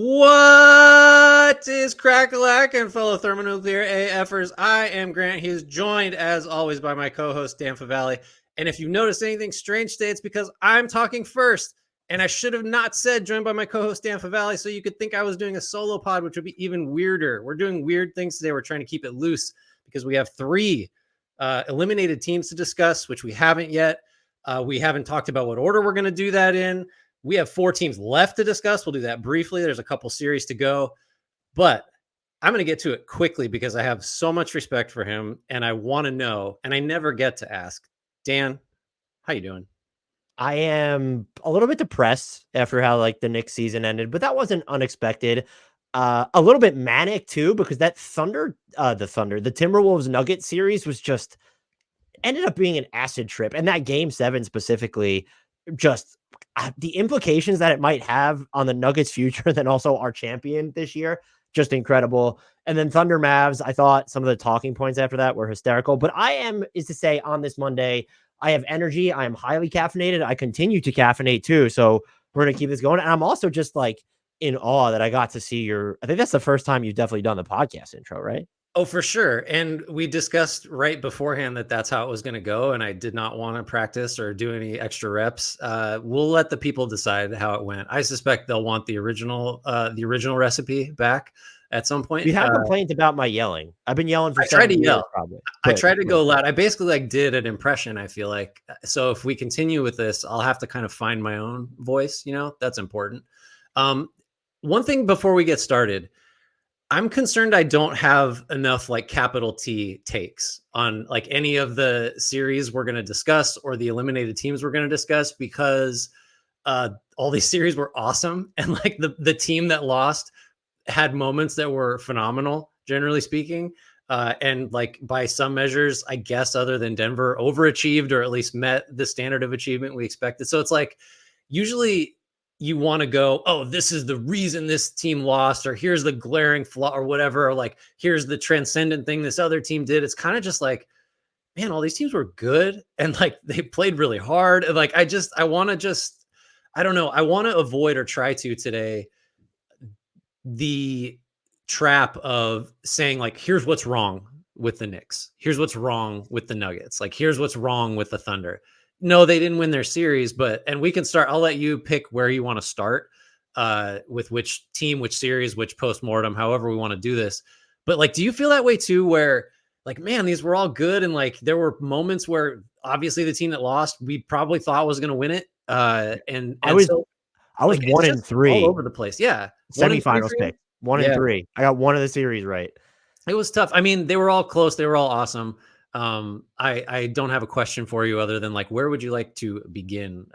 What is crack-a-lack-and fellow thermonuclear AFers? I am Grant Hughes, joined as always by my co-host Dan Favale. And if you notice anything strange today, it's because I'm talking first. And I should have not said joined by my co-host Dan Favale, so you could think I was doing a solo pod, which would be even weirder. We're doing weird things today. We're trying to keep it loose because we have three eliminated teams to discuss, which we haven't yet. We haven't talked about what order we're going to do that in. We have 4 teams left to discuss. We'll do that briefly. There's a couple series to go, but I'm going to get to it quickly because I have so much respect for him and I want to know, and I never get to ask. Dan, how you doing? I am a little bit depressed after how the Knicks season ended, but that wasn't unexpected. A little bit manic too, because that the Timberwolves Nuggets series was just ended up being an acid trip. And that game 7 specifically, just the implications that it might have on the Nuggets future, then also our champion this year, just incredible. And then Thunder Mavs, I thought some of the talking points after that were hysterical. But on this Monday, I have energy. I am highly caffeinated. I continue to caffeinate too. So we're going to keep this going. And I'm also just in awe that I got to see I think that's the first time you've definitely done the podcast intro, right? Oh, for sure. And we discussed right beforehand that that's how it was going to go. And I did not want to practice or do any extra reps. We'll let the people decide how it went. I suspect they'll want the original recipe back at some point. You have complained about my yelling. I've been yelling for 7 years. Yell. Probably. I tried to go loud. I basically did an impression, I feel like. So if we continue with this, I'll have to kind of find my own voice. That's important. One thing before we get started, I'm concerned I don't have enough capital T takes on any of the series we're going to discuss or the eliminated teams we're going to discuss, because all these series were awesome. And the team that lost had moments that were phenomenal, generally speaking. And by some measures, I guess, other than Denver, overachieved or at least met the standard of achievement we expected. So it's usually you want to go, oh, this is the reason this team lost, or here's the glaring flaw or whatever, or here's the transcendent thing this other team did. It's kind of just man, all these teams were good and they played really hard. And I want to avoid or try to today the trap of saying here's what's wrong with the Knicks. Here's what's wrong with the Nuggets. Here's what's wrong with the Thunder. No, they didn't win their series, and we can start. I'll let you pick where you want to start with which team, which series, which postmortem, however we want to do this. But do you feel that way too, where man, these were all good. And there were moments where obviously the team that lost, we probably thought was going to win it. And I was 1-3 all over the place. Yeah. Semifinals pick 1-3. I got one of the series right. It was tough. I mean, they were all close. They were all awesome. I don't have a question for you other than where would you like to begin?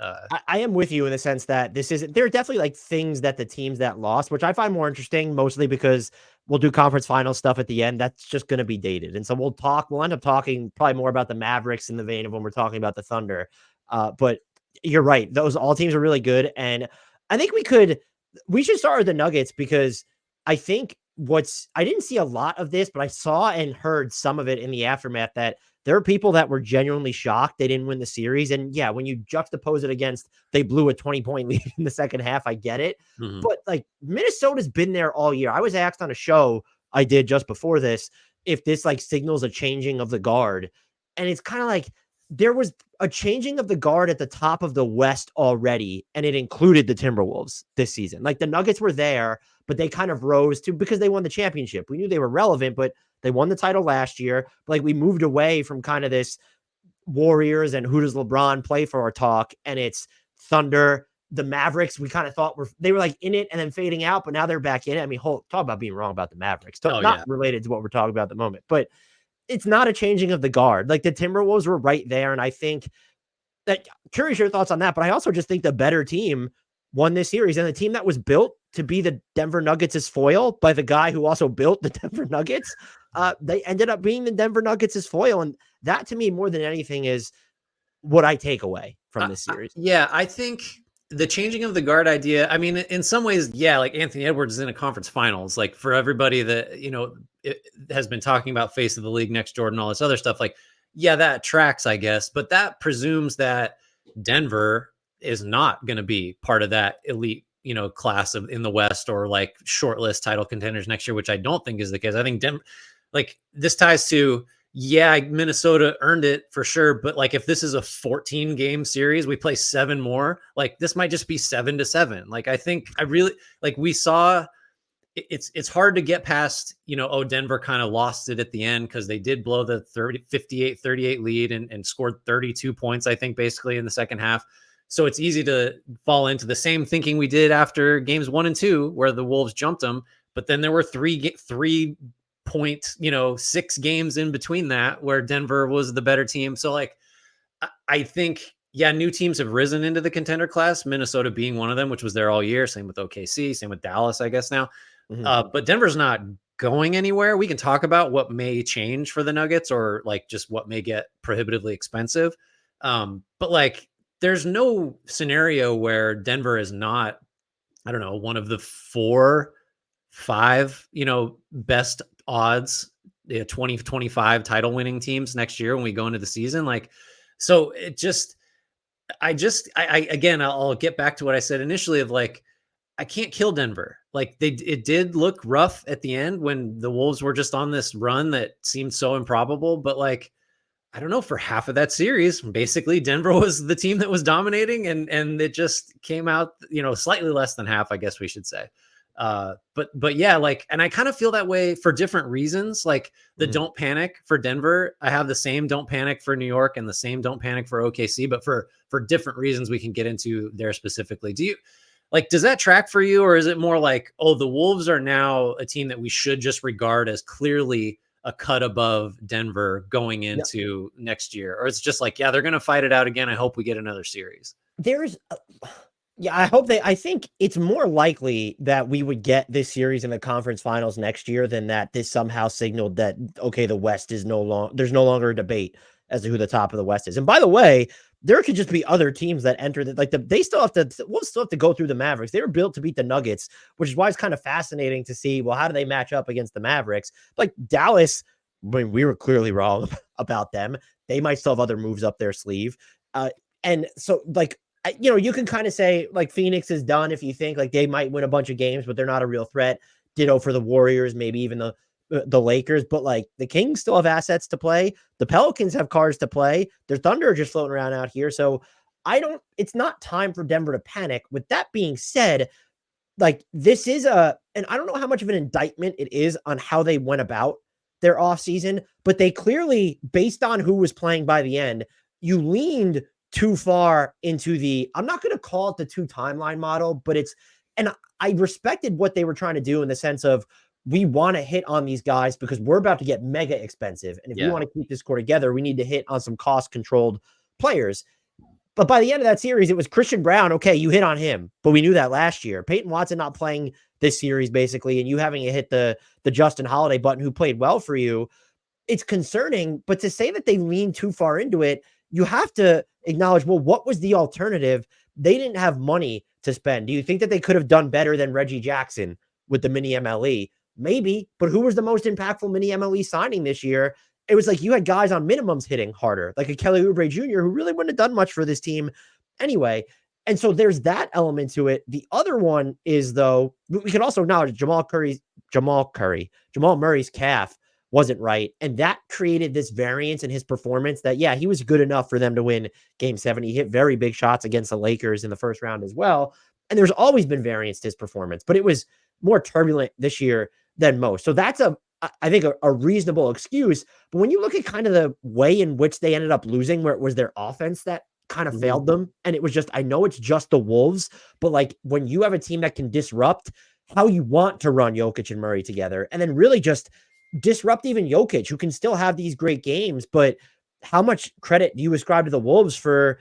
I am with you in the sense that there are definitely things that the teams that lost, which I find more interesting, mostly because we'll do conference final stuff at the end. That's just going to be dated. And so we'll end up talking probably more about the Mavericks in the vein of when we're talking about the Thunder. But you're right. Those all teams are really good. And I think we should start with the Nuggets, because I think I didn't see a lot of this, but I saw and heard some of it in the aftermath that there are people that were genuinely shocked they didn't win the series. And yeah, when you juxtapose it against they blew a 20-point lead in the second half, I get it. Mm-hmm. But Minnesota's been there all year. I was asked on a show I did just before this if this signals a changing of the guard. And it's kind of there was a changing of the guard at the top of the West already, and it included the Timberwolves this season. The Nuggets were there, but they kind of rose because they won the championship. We knew they were relevant, but they won the title last year. But we moved away from kind of this Warriors and who does LeBron play for our talk, and it's Thunder, the Mavericks. We kind of thought they were in it and then fading out, but now they're back in it. I mean, talk about being wrong about the Mavericks. Not related to what we're talking about at the moment, but it's not a changing of the guard. The Timberwolves were right there. And I think that, curious your thoughts on that, but I also just think the better team won this series, and the team that was built to be the Denver Nuggets' foil by the guy who also built the Denver Nuggets, they ended up being the Denver Nuggets' foil. And that to me, more than anything, is what I take away from this series. I think the changing of the guard idea, I mean, in some ways, Anthony Edwards is in a conference finals. For everybody that, it has been talking about face of the league next Jordan, all this other stuff, that tracks, I guess. But that presumes that Denver is not going to be part of that elite class in the West or like shortlist title contenders next year, which I don't think is the case. I think like this ties to, yeah, Minnesota earned it for sure. But like, if this is a 14 game series, we play 7 more, like this might just be 7-7. Like, I think we saw it's hard to get past, Denver kind of lost it at the end because they did blow the 58-38 lead and scored 32 points, I think, basically in the second half. So it's easy to fall into the same thinking we did after games 1 and 2, where the Wolves jumped them. But then there were 3.6 games in between that where Denver was the better team. So like, I think, yeah, new teams have risen into the contender class, Minnesota being one of them, which was there all year. Same with OKC, same with Dallas, I guess now. But Denver's not going anywhere. We can talk about what may change for the Nuggets or like just what may get prohibitively expensive. But like, there's no scenario where Denver is not, I don't know, one of the 4-5, best odds, 20-25 title winning teams next year when we go into the season. Like, so it just, again, I'll get back to what I said initially of like, I can't kill Denver. Like it did look rough at the end when the Wolves were just on this run that seemed so improbable, but like, I don't know, for half of that series, basically Denver was the team that was dominating and it just came out, slightly less than half, I guess we should say. But yeah, like, and I kind of feel that way for different reasons. Like the don't panic for Denver, I have the same don't panic for New York and the same don't panic for OKC, but for different reasons we can get into there specifically. Does that track for you? Or is it more like, oh, the Wolves are now a team that we should just regard as clearly a cut above Denver going into next year? Or it's just like, yeah, they're going to fight it out again. I hope we get another series. I think it's more likely that we would get this series in the conference finals next year than that this somehow signaled that, okay, the West is there's no longer a debate as to who the top of the West is. And by the way, there could just be other teams that enter that, we'll still have to go through the Mavericks. They were built to beat the Nuggets, which is why it's kind of fascinating to see, well, how do they match up against the Mavericks? Like Dallas, we were clearly wrong about them. They might still have other moves up their sleeve. And so like, you can kind of say like Phoenix is done if you think like they might win a bunch of games, but they're not a real threat. Ditto for the Warriors, maybe even the Lakers, but like the Kings still have assets to play. The Pelicans have cards to play. Their Thunder are just floating around out here. So it's not time for Denver to panic. With that being said, like this is and I don't know how much of an indictment it is on how they went about their offseason, but they clearly, based on who was playing by the end, you leaned too far into I'm not going to call it the 2 timeline model, but and I respected what they were trying to do in the sense of, we want to hit on these guys because we're about to get mega expensive. And if we want to keep this core together, we need to hit on some cost controlled players. But by the end of that series, it was Christian Brown. Okay, you hit on him, but we knew that last year. Peyton Watson not playing this series basically, and you having to hit the Justin Holiday button, who played well for you. It's concerning, but to say that they leaned too far into it, you have to acknowledge, well, what was the alternative? They didn't have money to spend. Do you think that they could have done better than Reggie Jackson with the mini MLE? Maybe, but who was the most impactful mini MLE signing this year? It was like you had guys on minimums hitting harder, like a Kelly Oubre Jr., who really wouldn't have done much for this team anyway. And so there's that element to it. The other one is, though, we can also acknowledge Jamal Murray's calf wasn't right. And that created this variance in his performance that, yeah, he was good enough for them to win Game 7. He hit very big shots against the Lakers in the first round as well. And there's always been variance to his performance, but it was more turbulent this year than most. So that's I think a reasonable excuse. But when you look at kind of the way in which they ended up losing, where it was their offense that kind of failed them, and it was just, I know it's just the Wolves, but like when you have a team that can disrupt how you want to run Jokic and Murray together, and then really just disrupt even Jokic, who can still have these great games, but how much credit do you ascribe to the Wolves for,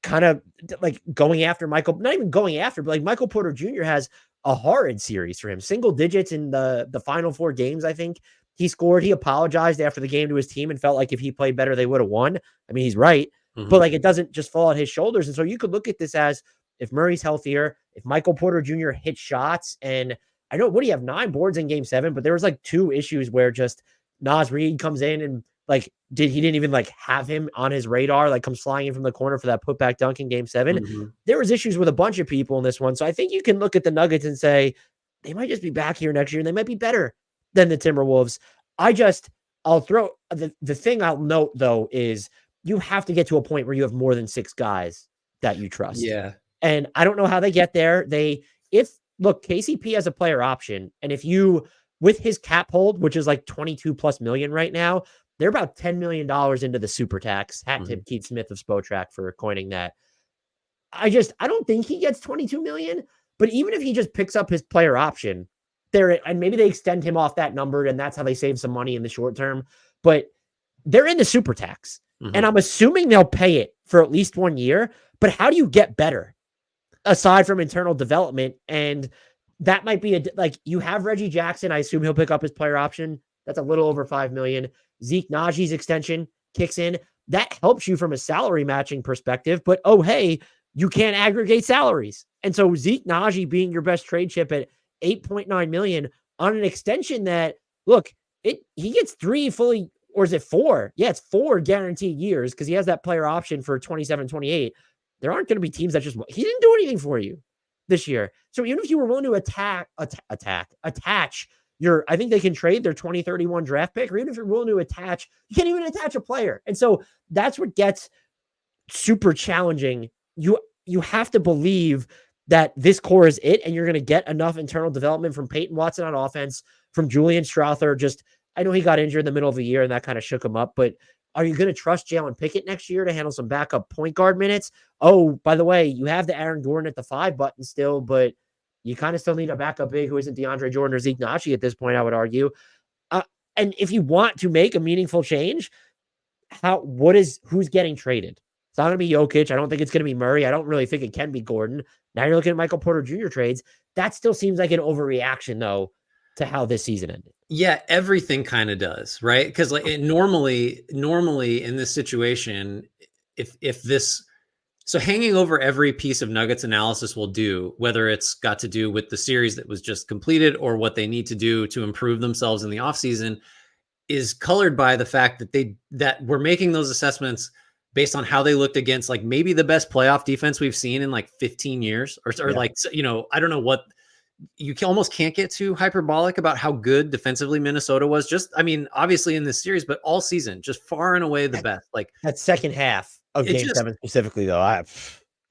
kind of like going after Michael, not even going after, but like Michael Porter Jr. has a horrid series for him. Single digits in the final 4 games, I think he scored. He apologized after the game to his team and felt like if he played better, they would have won. I mean, he's right, but like it doesn't just fall on his shoulders. And so you could look at this as, if Murray's healthier, if Michael Porter Jr. hits shots, and I know, what do you have, 9 boards in Game 7, but there was like 2 issues where just Naz Reid comes in and like he didn't even like have him on his radar, like comes flying in from the corner for that putback dunk in game 7. Mhm. There was issues with a bunch of people in this one. So I think you can look at the Nuggets and say they might just be back here next year and they might be better than the Timberwolves. I'll throw the thing I'll note though is you have to get to a point where you have more than 6 guys that you trust. Yeah. And I don't know how they get there. Look, KCP has a player option. And if you, with his cap hold, which is like 22 plus million right now, they're about $10 million into the super tax. Hat tip Keith Smith of Spotrac for coining that. I don't think he gets 22 million, but even if he just picks up his player option there, and maybe they extend him off that number and that's how they save some money in the short term, but they're in the super tax. And I'm assuming they'll pay it for at least 1 year, but how do you get better aside from internal development? And that might be like you have Reggie Jackson. I assume he'll pick up his player option. That's a little over 5 million. Zeke Najee's extension kicks in. That helps you from a salary matching perspective, but oh, hey, you can't aggregate salaries. And so Zeke Najee being your best trade chip at 8.9 million on an extension that, look, he gets 3 fully, or is it 4? Yeah, it's 4 guaranteed years because he has that player option for 27, 28. There aren't going to be teams that he didn't do anything for you this year. So even if you were willing to attach I think they can trade their 2031 draft pick, or even if you're willing to attach, you can't even attach a player. And so that's what gets super challenging. You have to believe that this core is it, and you're going to get enough internal development from Peyton Watson on offense, from Julian Strawther. I know he got injured in the middle of the year and that kind of shook him up, but are you going to trust Jalen Pickett next year to handle some backup point guard minutes? Oh, by the way, you have the Aaron Gordon at the 5 button still, but you kind of still need a backup big who isn't DeAndre Jordan or Zeke Naji at this point, I would argue. And if you want to make a meaningful change, who's getting traded? It's not going to be Jokic. I don't think it's going to be Murray. I don't really think it can be Gordon. Now you're looking at Michael Porter Jr. trades. That still seems like an overreaction, though, to how this season ended. Yeah, everything kind of does, right? Because like normally in this situation, if this, so hanging over every piece of Nuggets analysis we'll do, whether it's got to do with the series that was just completed or what they need to do to improve themselves in the offseason, is colored by the fact that we're making those assessments based on how they looked against like maybe the best playoff defense we've seen in like 15 years or like, I don't know what. You almost can't get too hyperbolic about how good defensively Minnesota was. Obviously in this series, but all season, just far and away the best. Like that second half of game 7 specifically, though.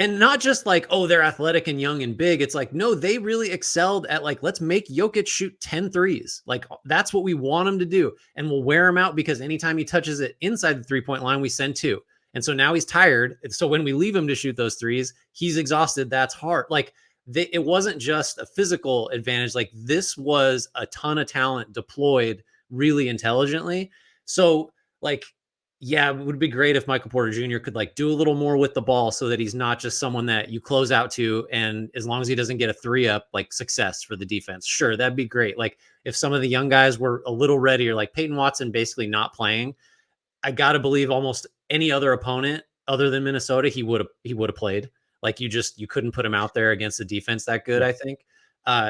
And not just like, oh, they're athletic and young and big. It's like, no, they really excelled at like, let's make Jokic shoot 10 threes. Like that's what we want him to do. And we'll wear him out because anytime he touches it inside the 3-point line, we send 2. And so now he's tired. So when we leave him to shoot those threes, he's exhausted. That's hard. Like, it wasn't just a physical advantage. Like this was a ton of talent deployed really intelligently. So like, yeah, it would be great if Michael Porter Jr. could like do a little more with the ball so that he's not just someone that you close out to. And as long as he doesn't get a 3 up, like success for the defense. Sure. That'd be great. Like if some of the young guys were a little readier, like Peyton Watson basically not playing, I got to believe almost any other opponent other than Minnesota, he would have played. Like you couldn't put him out there against a defense that good, I think.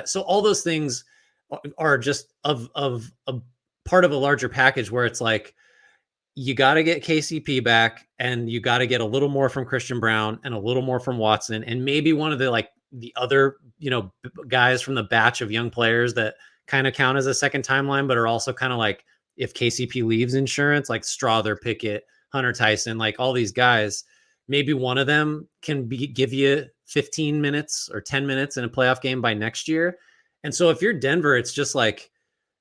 So all those things are just of a part of a larger package where it's like, you got to get KCP back and you got to get a little more from Christian Brown and a little more from Watson. And maybe one of the other, guys from the batch of young players that kind of count as a second timeline, but are also kind of like, if KCP leaves insurance, like Strawther, Pickett, Hunter Tyson, like all these guys, maybe one of them can give you 15 minutes or 10 minutes in a playoff game by next year. And so if you're Denver, it's just like,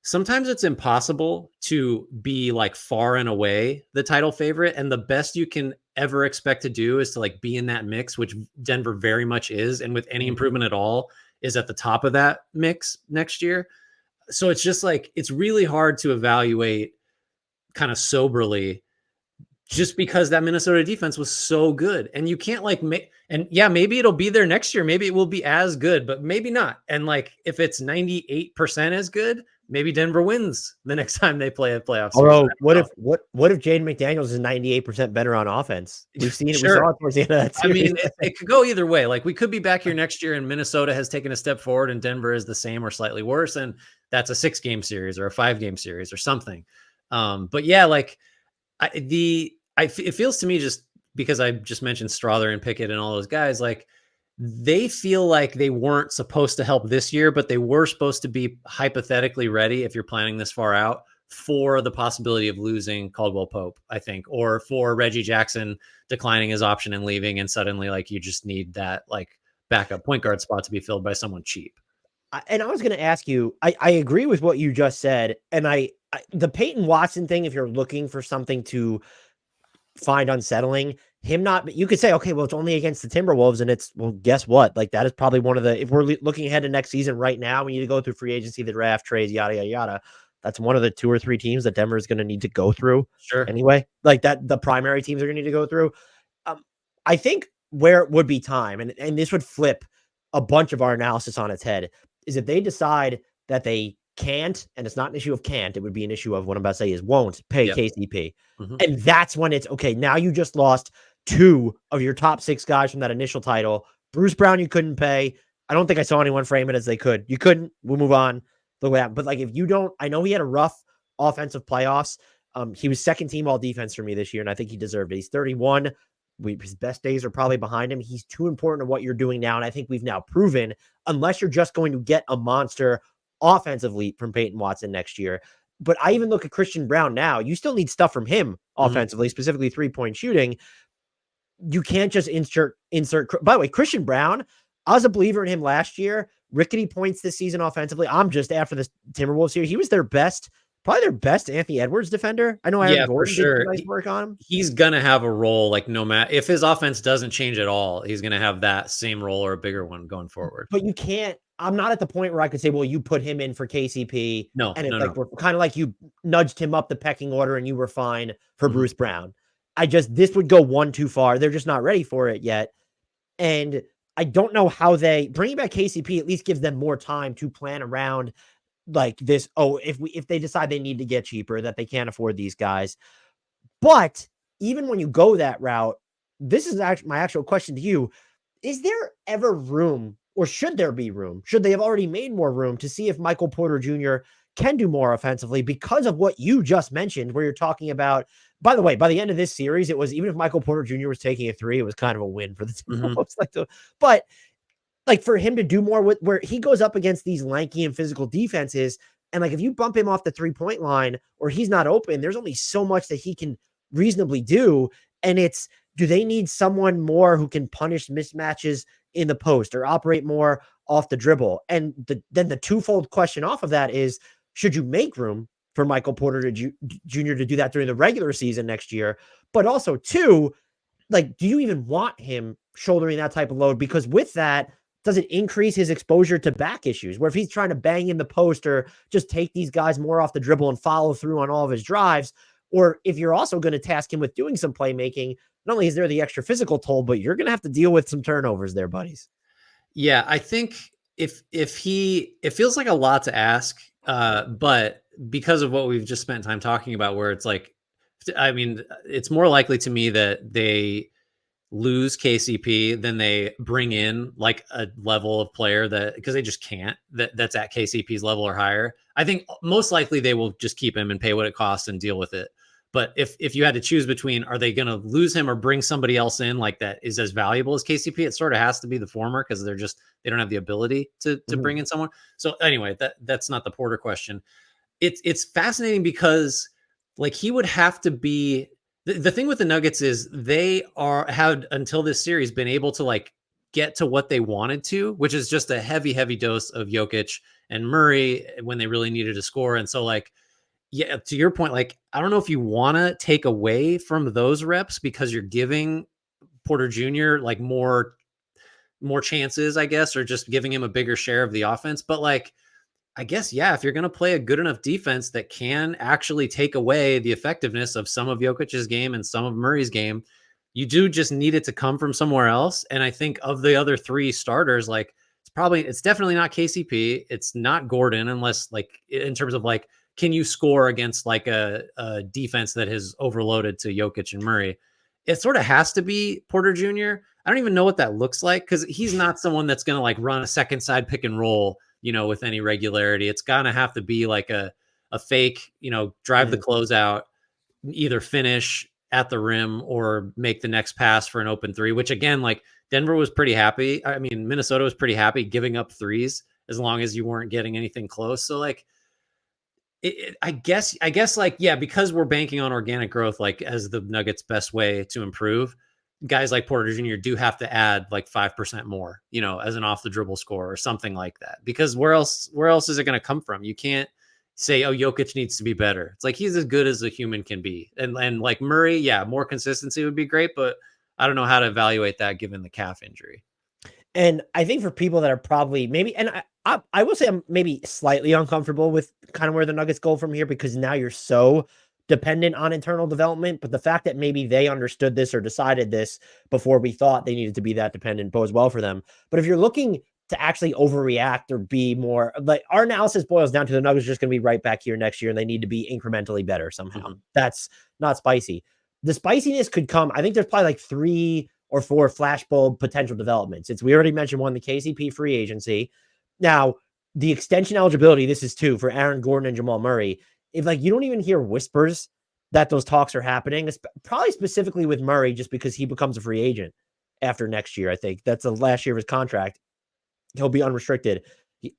sometimes it's impossible to be like far and away the title favorite. And the best you can ever expect to do is to like be in that mix, which Denver very much is. And with any improvement at all is at the top of that mix next year. So it's just like, it's really hard to evaluate kind of soberly just because that Minnesota defense was so good. And you can't like maybe it'll be there next year. Maybe it will be as good, but maybe not. And like, if it's 98% as good, maybe Denver wins the next time they play a playoff series. Although what if Jaden McDaniels is 98% better on offense? We've seen it. Sure. We saw it towards the end of that series. I mean, it could go either way. Like we could be back here next year and Minnesota has taken a step forward and Denver is the same or slightly worse. And that's a 6-game series or a 5-game series or something. But yeah, like, It feels to me, just because I just mentioned Strother and Pickett and all those guys, like they feel like they weren't supposed to help this year, but they were supposed to be hypothetically ready, if you're planning this far out, for the possibility of losing Caldwell Pope, I think, or for Reggie Jackson declining his option and leaving, and suddenly like you just need that like backup point guard spot to be filled by someone cheap. And I was going to ask you, I agree with what you just said. And the Peyton Watson thing, if you're looking for something to find unsettling, him not, you could say, okay, well, it's only against the Timberwolves. And well, guess what? Like that is probably one of if we're looking ahead to next season right now, we need to go through free agency, the draft, trades, yada, yada, yada. That's one of the 2 or 3 teams that Denver is going to need to go through. Sure. Anyway, like that, the primary teams are going to need to go through. I think where it would be time, and this would flip a bunch of our analysis on its head, is if they decide that they can't, and it's not an issue of can't, it would be an issue of what I'm about to say is won't pay KCP. Mm-hmm. And that's when it's, okay, now you just lost 2 of your top 6 guys from that initial title. Bruce Brown, you couldn't pay. I don't think I saw anyone frame it as they could. You couldn't. We'll move on. Look at that. But like, if you don't, I know he had a rough offensive playoffs. He was second team all defense for me this year, and I think he deserved it. He's 31. His best days are probably behind him. He's too important to what you're doing now. And I think we've now proven, unless you're just going to get a monster offensive leap from Peyton Watson next year. But I even look at Christian Brown now. You still need stuff from him offensively, specifically 3-point shooting. You can't just insert. By the way, Christian Brown, I was a believer in him last year. Rickety points this season offensively. I'm just after this Timberwolves here. He was probably their best Anthony Edwards defender. I know Aaron Gordon did nice work on him. He's going to have a role, like no matter if his offense doesn't change at all, he's going to have that same role or a bigger one going forward. But you can't, I'm not at the point where I could say, well, you put him in for KCP. No, and it's we're kind of like you nudged him up the pecking order and you were fine for Bruce Brown. This would go one too far. They're just not ready for it yet. And I don't know how bringing back KCP at least gives them more time to plan around like this. Oh, if they decide they need to get cheaper, that they can't afford these guys. But even when you go that route, this is actually my actual question to you. Is there ever room, or should there be room? Should they have already made more room to see if Michael Porter Jr. can do more offensively because of what you just mentioned, where you're talking about, by the way, by the end of this series, it was, even if Michael Porter Jr. was taking a 3, it was kind of a win for the team. But like for him to do more where he goes up against these lanky and physical defenses, and like if you bump him off the 3-point line or he's not open, there's only so much that he can reasonably do. And do they need someone more who can punish mismatches in the post or operate more off the dribble? And then the twofold question off of that is, should you make room for Michael Porter Jr. to do that during the regular season next year? But also, 2, like, do you even want him shouldering that type of load? Because with that, does it increase his exposure to back issues, where if he's trying to bang in the post or just take these guys more off the dribble and follow through on all of his drives? Or if you're also going to task him with doing some playmaking, not only is there the extra physical toll, but you're going to have to deal with some turnovers there, buddies. Yeah, I think it feels like a lot to ask, but because of what we've just spent time talking about, where it's like, I mean, it's more likely to me that they lose KCP than they bring in like a level of player because they just can't, that's at KCP's level or higher. I think most likely they will just keep him and pay what it costs and deal with it. But if you had to choose between, are they going to lose him or bring somebody else in like that is as valuable as KCP? It sort of has to be the former, because they don't have the ability to bring in someone. So anyway, that's not the Porter question. It's fascinating because like he would have to be, the thing with the Nuggets is they had until this series been able to like get to what they wanted to, which is just a heavy dose of Jokic and Murray when they really needed to score. And so like, yeah, to your point, like, I don't know if you want to take away from those reps because you're giving Porter Jr. like more chances, I guess, or just giving him a bigger share of the offense. But like, I guess, yeah, if you're going to play a good enough defense that can actually take away the effectiveness of some of Jokic's game and some of Murray's game, you do just need it to come from somewhere else. And I think of the other 3 starters, like it's definitely not KCP. It's not Gordon, unless like in terms of like, can you score against like a defense that has overloaded to Jokic and Murray? It sort of has to be Porter Jr. I don't even know what that looks like, because he's not someone that's going to like run a second side pick and roll, with any regularity. It's going to have to be like a fake, drive the closeout. either finish at the rim or make the next pass for an open three, which again, like Denver was pretty happy. I mean, Minnesota was pretty happy giving up threes as long as you weren't getting anything close. So like, I guess like, yeah, because we're banking on organic growth, like as the Nuggets' best way to improve, guys like Porter Jr. do have to add like 5% more, as an off the dribble score or something like that. Because where else is it going to come from? You can't say, oh, Jokic needs to be better. It's like he's as good as a human can be. And like Murray, yeah, more consistency would be great, but I don't know how to evaluate that given the calf injury. And I think for people that are probably maybe, and I will say I'm maybe slightly uncomfortable with kind of where the Nuggets go from here, because now you're so dependent on internal development. But the fact that maybe they understood this or decided this before we thought they needed to be that dependent bodes well for them. But if you're looking to actually overreact or be more like, our analysis boils down to the Nuggets are just going to be right back here next year and they need to be incrementally better somehow. Mm-hmm. That's not spicy. The spiciness could come. I think there's probably like 3 or 4 flashbulb potential developments. We already mentioned one, the KCP free agency. Now, the extension eligibility, this is 2 for Aaron Gordon and Jamal Murray. If like you don't even hear whispers that those talks are happening, probably specifically with Murray, just because he becomes a free agent after next year. I think that's the last year of his contract. He'll be unrestricted.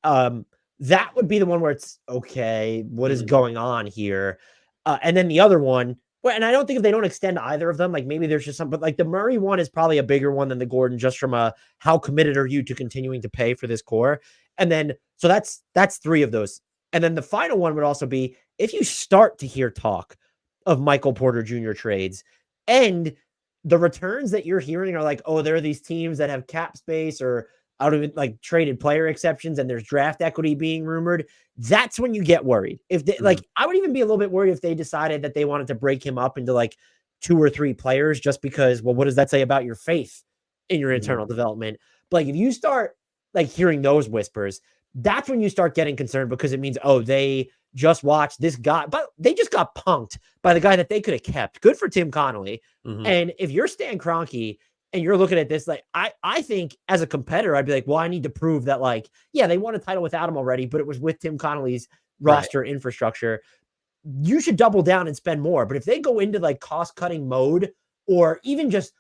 That would be the one where it's okay, what is going on here? And then the other one, well, and I don't think if they don't extend either of them, like maybe there's just some, but like the Murray one is probably a bigger one than the Gordon, just from how committed are you to continuing to pay for this core? And then, so that's 3 of those. And then the final one would also be if you start to hear talk of Michael Porter Jr. trades and the returns that you're hearing are like, oh, there are these teams that have cap space or out of it, like traded player exceptions, and there's draft equity being rumored. That's when you get worried. If they, like, I would even be a little bit worried if they decided that they wanted to break him up into like 2 or 3 players, just because, well, what does that say about your faith in your internal development? But like, if you start like hearing those whispers, that's when you start getting concerned, because it means, oh, they just watched this guy, but they just got punked by the guy that they could have kept. Good for Tim Connolly. And if you're Stan Kroenke and you're looking at this, like, I think as a competitor, I'd be like, well, I need to prove that, like, yeah, they won a title without him already, but it was with Tim Connolly's roster infrastructure. You should double down and spend more. But if they go into like cost cutting mode or even just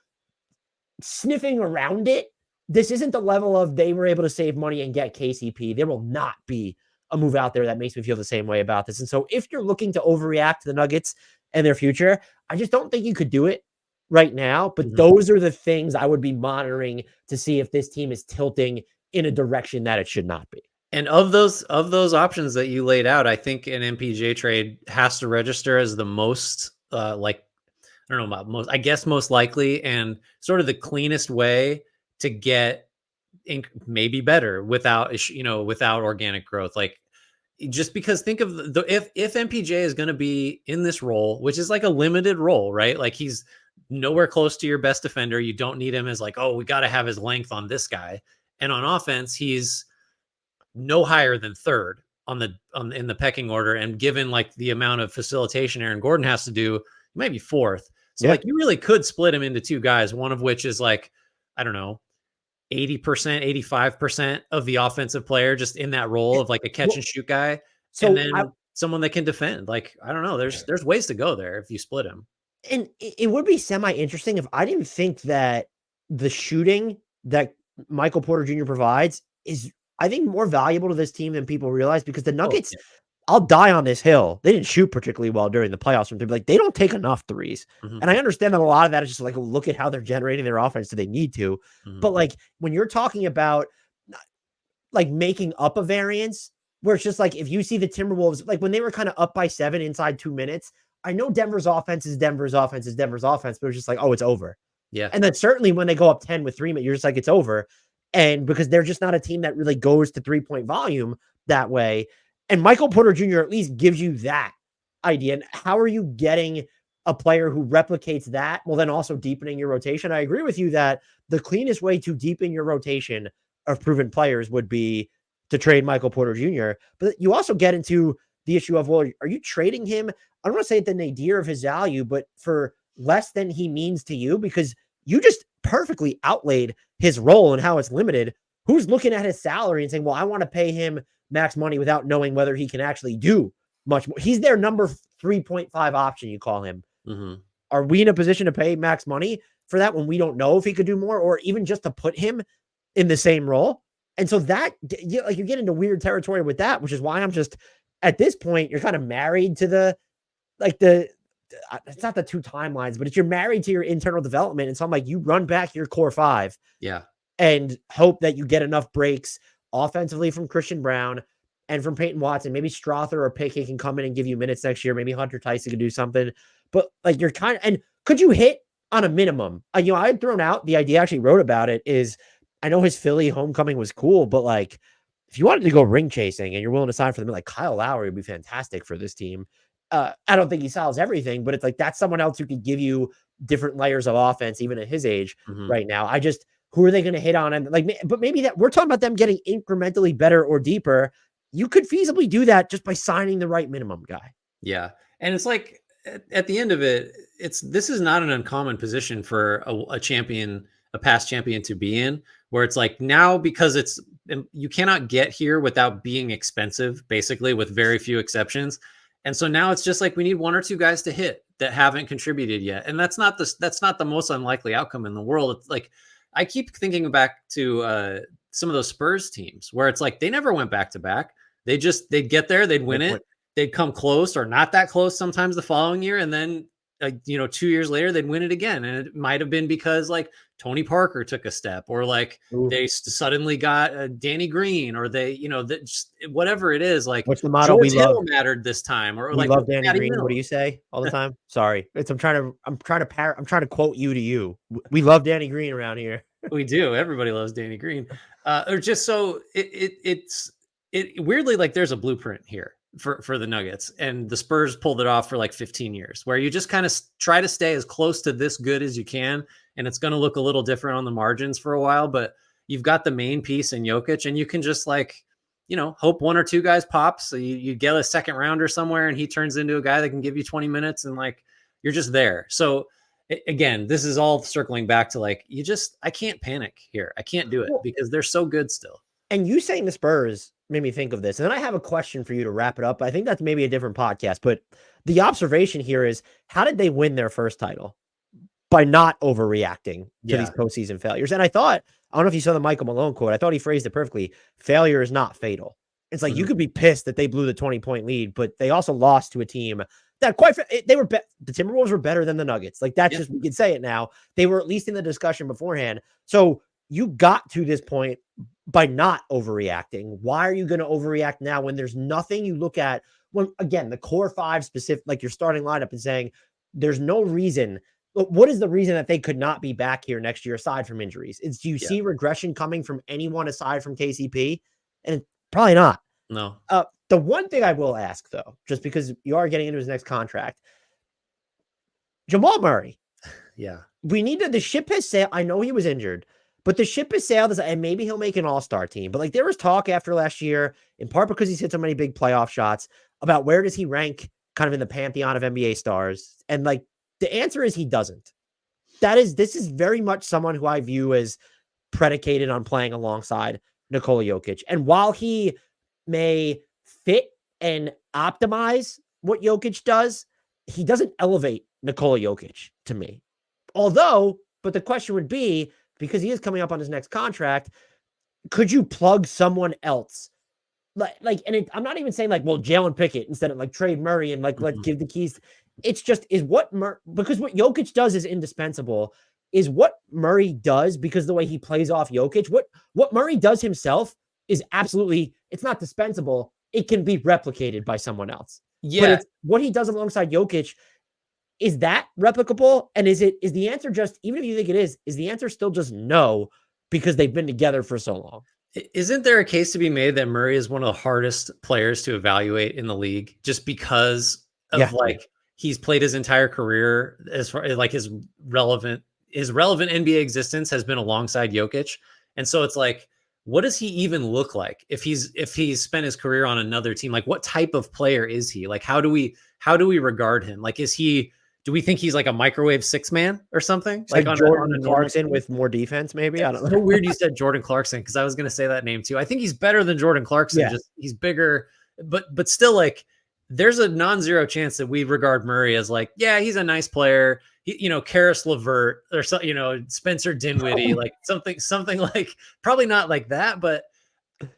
sniffing around it, this isn't the level of they were able to save money and get KCP. There will not be a move out there that makes me feel the same way about this. And so if you're looking to overreact to the Nuggets and their future, I just don't think you could do it right now. But those are the things I would be monitoring to see if this team is tilting in a direction that it should not be. And of those options that you laid out, I think an MPJ trade has to register as the most like, I don't know about most, I guess most likely and sort of the cleanest way to get maybe better without organic growth. Like, just because think of if MPJ is going to be in this role, which is like a limited role, right? Like, he's nowhere close to your best defender. You don't need him as like, oh, we got to have his length on this guy. And on offense, he's no higher than 3rd in the pecking order. And given like the amount of facilitation Aaron Gordon has to do, maybe 4th. So like, you really could split him into 2 guys, one of which is like, I don't know, 80%, 85% of the offensive player, just in that role of like a catch and shoot guy. So, and then someone that can defend. Like, I don't know, there's ways to go there if you split him. And it would be semi-interesting if I didn't think that the shooting that Michael Porter Jr. provides is, I think, more valuable to this team than people realize, because the Nuggets, I'll die on this hill, they didn't shoot particularly well during the playoffs. Like, they don't take enough threes. And I understand that a lot of that is just like, look at how they're generating their offense. Do they need to? But like, when you're talking about like making up a variance where it's just like, if you see the Timberwolves, like when they were kind of up by 7 inside 2 minutes, I know Denver's offense is Denver's offense, but it was just like, oh, it's over. Yeah. And then certainly when they go up 10 with 3 minutes, you're just like, it's over. And because they're just not a team that really goes to 3-point volume that way. And Michael Porter Jr. at least gives you that idea. And how are you getting a player who replicates that while then also deepening your rotation? I agree with you that the cleanest way to deepen your rotation of proven players would be to trade Michael Porter Jr. But you also get into the issue of, well, are you trading him? I don't want to say at the nadir of his value, but for less than he means to you, because you just perfectly outlaid his role and how it's limited. Who's looking at his salary and saying, well, I want to pay him max money without knowing whether he can actually do much more? He's their number 3.5 option, you call him, Mm-hmm. Are we in a position to pay max money for that when we don't know if he could do more, or even just to put him in the same role? And so that, like, you get into weird territory with that, which is why I'm just, at this point, you're kind of married to the, like, it's not the two timelines, but it's, you're married to your internal development. And so I'm like, you run back your core five Yeah. and hope that you get enough breaks offensively from Christian Brown and from Peyton Watson. Maybe Strother or Pickett can come in and give you minutes next year. Maybe Hunter Tyson can do something. But like, you're kind of, and could you hit on a minimum? I had thrown out the idea, I actually wrote about it, is I know his Philly homecoming was cool, but like, if you wanted to go ring chasing and you're willing to sign for them, like Kyle Lowry would be fantastic for this team. I don't think he solves everything, but it's like, that's someone else who could give you different layers of offense, even at his age right now. Who are they going to hit on? And like, but maybe that we're talking about them getting incrementally better or deeper. You could feasibly do that just by signing the right minimum guy. Yeah. And it's like, at the end of it, this is not an uncommon position for a champion, a past champion, to be in, where it's like, now, because you cannot get here without being expensive, basically, with very few exceptions. And so now it's just like, we need one or two guys to hit that haven't contributed yet. And that's not the most unlikely outcome in the world. It's like, I keep thinking back to some of those Spurs teams where it's like, they never went back to back. They'd get there, they'd win it. They'd come close or not that close sometimes the following year. And then, 2 years later, they'd win it again. And it might've been because like Tony Parker took a step, or like they suddenly got Danny Green, or they, just whatever it is, like, what's the motto? George Hill mattered this time, or we like love Danny Green. What do you say all the time? Sorry. I'm trying to quote you. We love Danny Green around here. We do. Everybody loves Danny Green. Or just so it's weirdly, like, there's a blueprint here for the Nuggets, and the Spurs pulled it off for like 15 years, where you just kind of try to stay as close to this good as you can. And it's going to look a little different on the margins for a while, but you've got the main piece in Jokic, and you can just like, hope one or two guys pop. So you get a second rounder somewhere and he turns into a guy that can give you 20 minutes, and like, you're just there. So again, this is all circling back to like, I can't panic here. I can't do it because they're so good still. And you saying the Spurs made me think of this. And then I have a question for you to wrap it up. I think that's maybe a different podcast, but the observation here is, how did they win their first title? By not overreacting to these postseason failures. And I don't know if you saw the Michael Malone quote. I thought he phrased it perfectly. Failure is not fatal. It's like, you could be pissed that they blew the 20-point lead, but they also lost to a team that the Timberwolves were better than the Nuggets. Like, that's just, we can say it now. They were at least in the discussion beforehand. So you got to this point by not overreacting. Why are you going to overreact now when there's nothing you look at, when, again, the core five specific, like your starting lineup, and saying there's no reason. What is the reason that they could not be back here next year aside from injuries? Do you see regression coming from anyone aside from KCP? And probably not. No. The one thing I will ask, though, just because you are getting into his next contract, Jamal Murray. Yeah. The ship has sailed. I know he was injured, but the ship has sailed, and maybe he'll make an all-star team. But like, there was talk after last year, in part because he's hit so many big playoff shots, about where does he rank kind of in the pantheon of NBA stars. And like, the answer is he doesn't. This is very much someone who I view as predicated on playing alongside Nikola Jokic. And while he may fit and optimize what Jokic does, he doesn't elevate Nikola Jokic to me. But the question would be, because he is coming up on his next contract, could you plug someone else? I'm not even saying like, well, Jalen Pickett instead of like trade Murray and like, let's give the keys. It's just, because what Jokic does is indispensable, is what Murray does, because the way he plays off Jokic, what Murray does himself is absolutely, it's not dispensable. It can be replicated by someone else. Yeah. But what he does alongside Jokic, is that replicable? And is the answer just, even if you think it is the answer still just no, because they've been together for so long? Isn't there a case to be made that Murray is one of the hardest players to evaluate in the league, just because of like, he's played his entire career, as far as like his relevant NBA existence has been alongside Jokic. And so it's like, what does he even look like if he's spent his career on another team? Like, what type of player is he? Like, how do we regard him? Like, do we think he's like a microwave six man or something? Like Jordan Clarkson with more defense, maybe? I don't know. It's so weird you said Jordan Clarkson, because I was going to say that name too. I think he's better than Jordan Clarkson. Yeah. Just he's bigger, but still, like, there's a non-zero chance that we regard Murray as like, yeah, he's a nice player. Karis LeVert or so, Spencer Dinwiddie, like something like probably not like that, but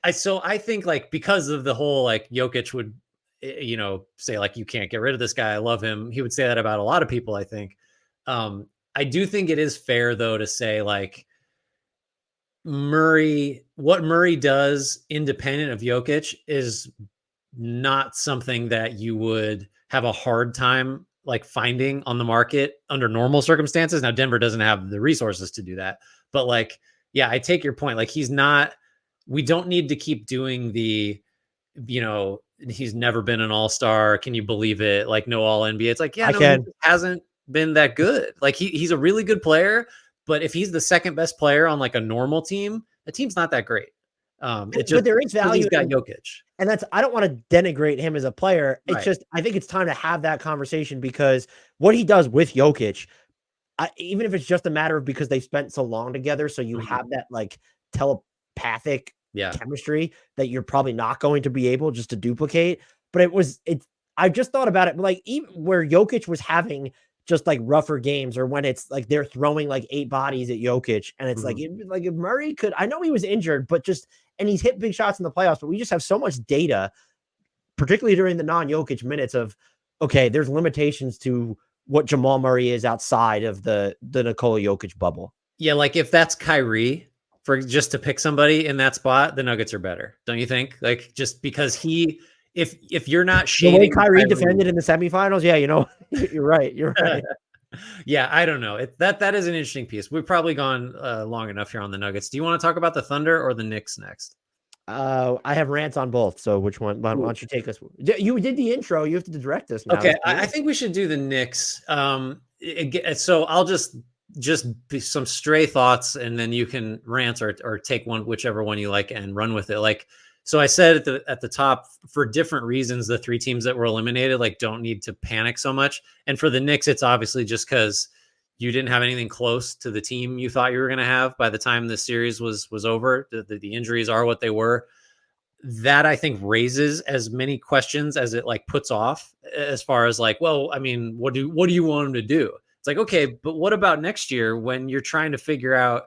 I think like because of the whole like Jokic would say like you can't get rid of this guy. I love him. He would say that about a lot of people, I think. I do think it is fair though to say like what Murray does independent of Jokic is not something that you would have a hard time like finding on the market under normal circumstances. Now Denver doesn't have the resources to do that, but like, yeah, I take your point. Like we don't need to keep doing he's never been an all-star. Can you believe it? Like no all NBA. It's like, yeah, I no, he can. hasn't been that good. Like he's a really good player, but if he's the second best player on like a normal team, the team's not that great. It just But there is because he's value got Jokic. and that's, I don't want to denigrate him as a player. It's Right. just, I think it's time to have that conversation because what he does with Jokic, even if it's just a matter of because they've spent so long together, so you have that like telepathic chemistry that you're probably not going to be able just to duplicate. But I've just thought about it, like even where Jokic was having just like rougher games, or when it's like they're throwing like 8 bodies at Jokic, and it's like if Murray could, I know he was injured, but and he's hit big shots in the playoffs, but we just have so much data, particularly during the non-Jokic minutes of, okay, there's limitations to what Jamal Murray is outside of the Nikola Jokic bubble. Yeah, like if that's Kyrie, for just to pick somebody in that spot, the Nuggets are better, don't you think? Like just because if you're not shading the way Kyrie defended in the semifinals, yeah, you're right. You're right. Yeah, I don't know. That is an interesting piece. We've probably gone long enough here on the Nuggets. Do you want to talk about the Thunder or the Knicks next? I have rants on both. So which one? Why don't you take us? You did the intro. You have to direct us now. Okay, I think we should do the Knicks. So I'll just be some stray thoughts, and then you can rant or take whichever one you like, and run with it. Like, so I said at the top, for different reasons, the 3 teams that were eliminated like don't need to panic so much. And for the Knicks, it's obviously just because you didn't have anything close to the team you thought you were going to have by the time the series was over. The injuries are what they were. That I think raises as many questions as it like puts off, as far as like, well, I mean, what do you want them to do? It's like, okay, but what about next year when you're trying to figure out,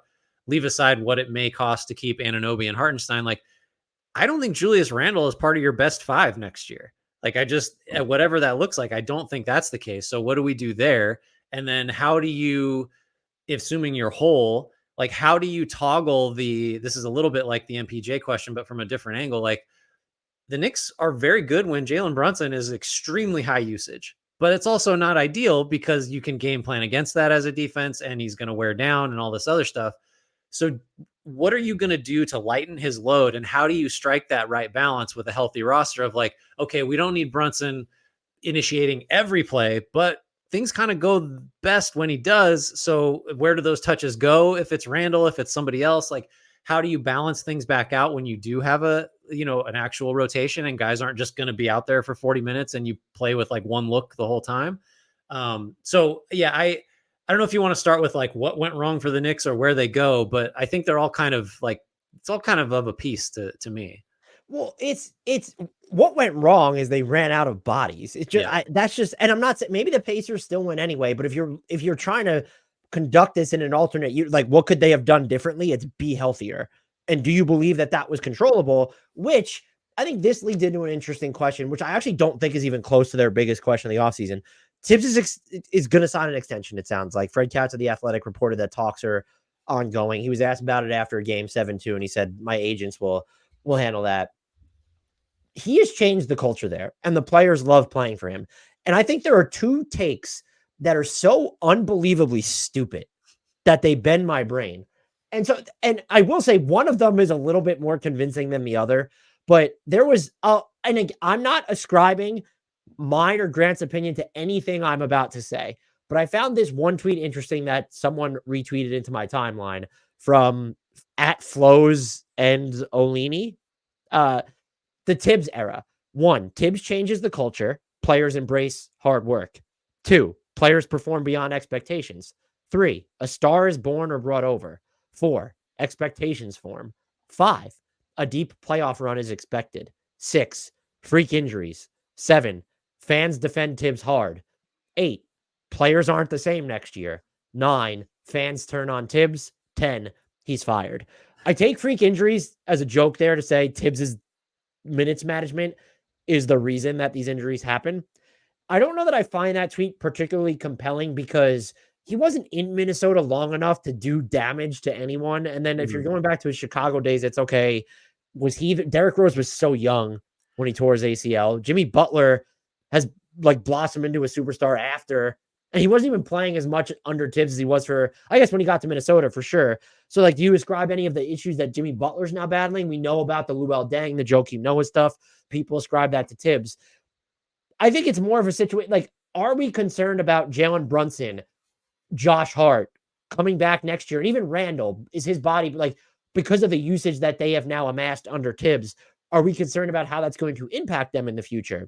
leave aside what it may cost to keep Anunoby and Hartenstein, like I don't think Julius Randle is part of your best 5 next year. Like whatever that looks like, I don't think that's the case. So what do we do there? And then how do you, assuming you're whole, like how do you toggle this is a little bit like the MPJ question, but from a different angle. Like the Knicks are very good when Jalen Brunson is extremely high usage, but it's also not ideal because you can game plan against that as a defense, and he's going to wear down and all this other stuff. So what are you going to do to lighten his load? And how do you strike that right balance with a healthy roster of like, okay, we don't need Brunson initiating every play, but things kind of go best when he does. So where do those touches go? If it's Randall, if it's somebody else, like how do you balance things back out when you do have an actual rotation and guys aren't just going to be out there for 40 minutes and you play with like one look the whole time? So yeah, I don't know if you want to start with like what went wrong for the Knicks or where they go, but I think they're all kind of like, it's all kind of a piece to me. Well, it's what went wrong is they ran out of bodies. It's just that's just, and I'm not saying maybe the Pacers still win anyway, but if you're trying to conduct this in an alternate, you like what could they have done differently? It's be healthier. And do you believe that was controllable? Which I think this leads into an interesting question, which I actually don't think is even close to their biggest question of the offseason. Tibbs is going to sign an extension, it sounds like. Fred Katz of The Athletic reported that talks are ongoing. He was asked about it after Game 7-2, and he said, my agents will handle that. He has changed the culture there, and the players love playing for him. And I think there are 2 takes that are so unbelievably stupid that they bend my brain. And I will say one of them is a little bit more convincing than the other, but there was, and I'm not ascribing mine or Grant's opinion to anything I'm about to say, but I found this one tweet interesting that someone retweeted into my timeline from @Flows and Olini. The Tibbs era. 1, Tibbs changes the culture. Players embrace hard work. 2, players perform beyond expectations. 3, a star is born or brought over. 4, expectations form. 5, a deep playoff run is expected. 6, freak injuries. 7, fans defend Tibbs hard. 8, players aren't the same next year. 9, fans turn on Tibbs. 10, he's fired. I take freak injuries as a joke there to say Tibbs's minutes management is the reason that these injuries happen. I don't know that I find that tweet particularly compelling because he wasn't in Minnesota long enough to do damage to anyone. And then if you're going back to his Chicago days, it's okay. Derrick Rose was so young when he tore his ACL. Jimmy Butler has like blossomed into a superstar after, and he wasn't even playing as much under Tibbs as he was for, I guess, when he got to Minnesota for sure. So like, do you ascribe any of the issues that Jimmy Butler's now battling? We know about the Luol Deng, the Joakim Noah stuff. People ascribe that to Tibbs. I think it's more of a situation like, are we concerned about Jalen Brunson, Josh Hart coming back next year, and even Randall? Is his body like, because of the usage that they have now amassed under Tibbs, are we concerned about how that's going to impact them in the future?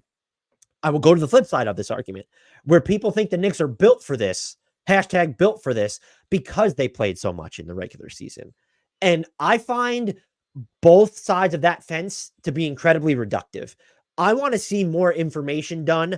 I will go to the flip side of this argument, where people think the Knicks are built for this, hashtag built for this, because they played so much in the regular season. And I find both sides of that fence to be incredibly reductive. I want to see more information done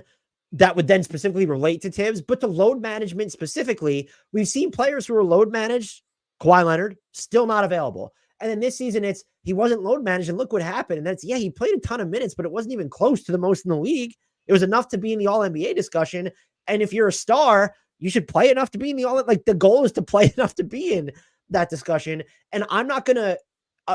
that would then specifically relate to Tibbs, but to load management specifically, we've seen players who are load managed, Kawhi Leonard, still not available. And then this season, he wasn't load managed, and look what happened. And that's, he played a ton of minutes, but it wasn't even close to the most in the league. It was enough to be in the All-NBA discussion. And if you're a star, you should play enough to be in the goal is to play enough to be in that discussion. And I'm not going to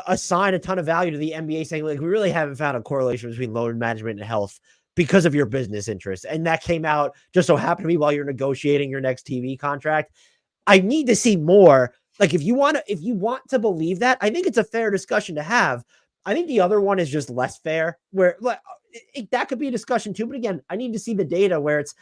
assign a ton of value to the NBA saying, like, we really haven't found a correlation between load management and health because of your business interests. And that came out just so happened to be while you're negotiating your next TV contract. I need to see more. Like, if you want to believe that, I think it's a fair discussion to have. I think the other one is just less fair, where that could be a discussion too. But again, I need to see the data where it's,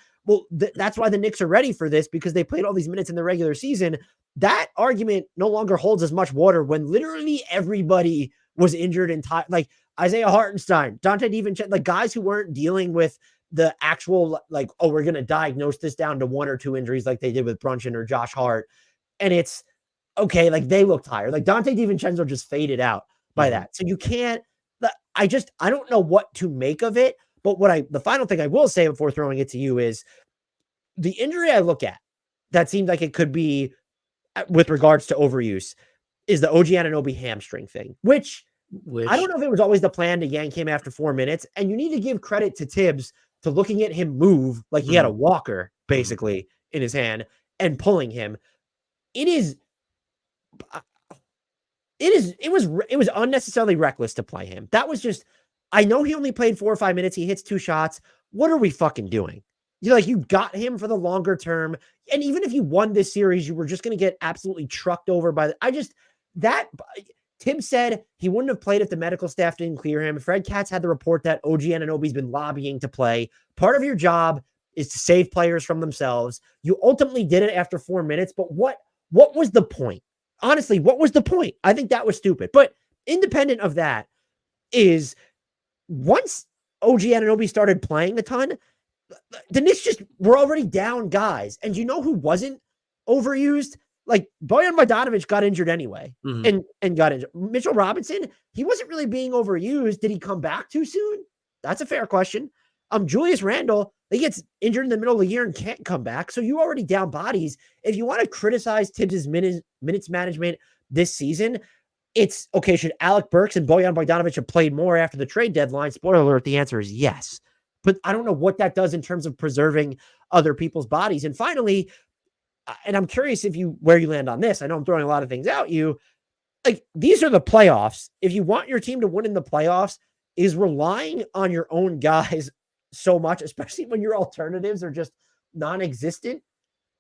that's why the Knicks are ready for this, because they played all these minutes in the regular season. That argument no longer holds as much water when literally everybody was injured in time. Like Isaiah Hartenstein, Dante DiVincenzo, like guys who weren't dealing with the actual, like, oh, we're going to diagnose this down to 1 or 2 injuries like they did with Brunson or Josh Hart. And it's okay. Like, they look tired. Like Dante DiVincenzo just faded out by that. So you can't, I don't know what to make of it. But the final thing I will say before throwing it to you is the injury I look at that seemed like it could be with regards to overuse is the OG Anunoby hamstring thing, which I don't know if it was always the plan to yank him after 4 minutes. And you need to give credit to Tibbs to looking at him move like he had a walker basically in his hand and pulling him. It was unnecessarily reckless to play him. That was just, I know he only played 4 or 5 minutes. He hits 2 shots. What are we fucking doing? You got him for the longer term. And even if you won this series, you were just going to get absolutely trucked over by Tim said he wouldn't have played if the medical staff didn't clear him. Fred Katz had the report that OG Anunoby's been lobbying to play. Part of your job is to save players from themselves. You ultimately did it after 4 minutes, but what was the point? Honestly, what was the point? I think that was stupid. But independent of that is once OG Anunoby started playing a ton, the Knicks just were already down guys. And you know who wasn't overused? Like Bojan Bogdanovic got injured anyway and got injured. Mitchell Robinson, he wasn't really being overused. Did he come back too soon? That's a fair question. Julius Randle, he gets injured in the middle of the year and can't come back. So you already down bodies. If you want to criticize Tibbs's minutes management this season, it's okay. Should Alec Burks and Bojan Bogdanovic have played more after the trade deadline? Spoiler alert, the answer is yes. But I don't know what that does in terms of preserving other people's bodies. And finally, and I'm curious where you land on this. I know I'm throwing a lot of things at you. Like, these are the playoffs. If you want your team to win in the playoffs, is relying on your own guys so much, especially when your alternatives are just non-existent.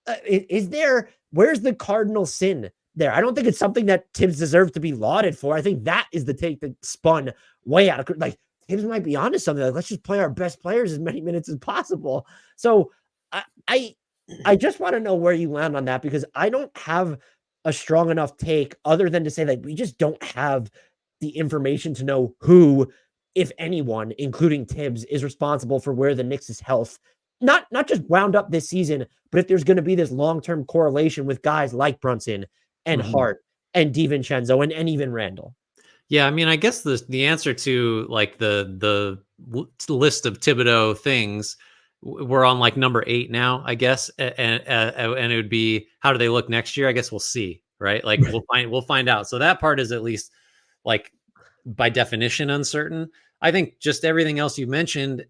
Where's the cardinal sin there? I don't think it's something that Tibbs deserves to be lauded for. I think that is the take that spun way out of, like, Tibbs might be onto something. Like, let's just play our best players as many minutes as possible. So I just want to know where you land on that, because I don't have a strong enough take other than to say that we just don't have the information to know who, if anyone, including Tibbs, is responsible for where the Knicks' health, not just wound up this season, but if there's going to be this long-term correlation with guys like Brunson and Hart and DiVincenzo and even Randall. Yeah, I mean, I guess the answer to like the list of Thibodeau things we're on like number 8 now, I guess, and it would be how do they look next year? I guess we'll see, right? Like we'll find out. So that part is at least like by definition uncertain. I think just everything else you mentioned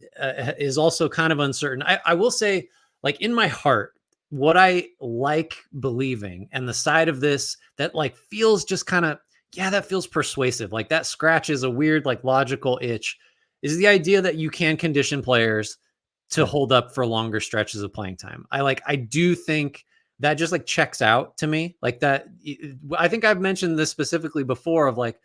is also kind of uncertain. I will say, like in my heart, what I like believing and the side of this that like feels just kind of, yeah, that feels persuasive. Like that scratches a weird, like logical itch is the idea that you can condition players to hold up for longer stretches of playing time. I do think that just like checks out to me like that. I think I've mentioned this specifically before of like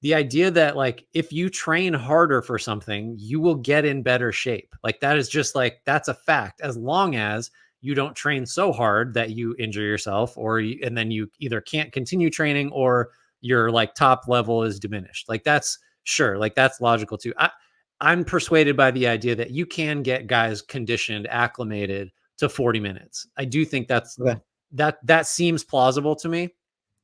the idea that like if you train harder for something, you will get in better shape. Like that is just like that's a fact as long as you don't train so hard that you injure yourself and then you either can't continue training or your like top level is diminished. Like that's sure, like that's logical too. I'm persuaded by the idea that you can get guys conditioned, acclimated to 40 minutes. I do think that seems plausible to me.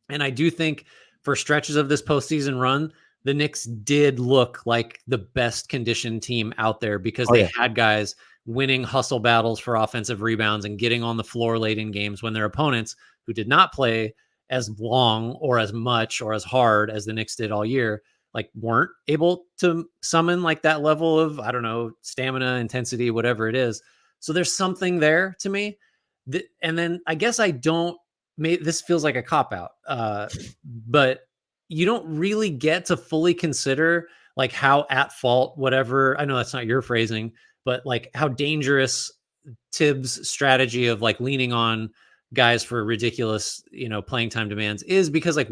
And I do think for stretches of this postseason run, the Knicks did look like the best conditioned team out there because they had guys winning hustle battles for offensive rebounds and getting on the floor late in games when their opponents who did not play as long or as much or as hard as the Knicks did all year, like weren't able to summon like that level of, I don't know, stamina, intensity, whatever it is. So there's something there to me. And then I guess this feels like a cop out, but you don't really get to fully consider like how at fault, whatever, I know that's not your phrasing, but like how dangerous Tibbs' strategy of like leaning on guys for ridiculous, playing time demands is because like,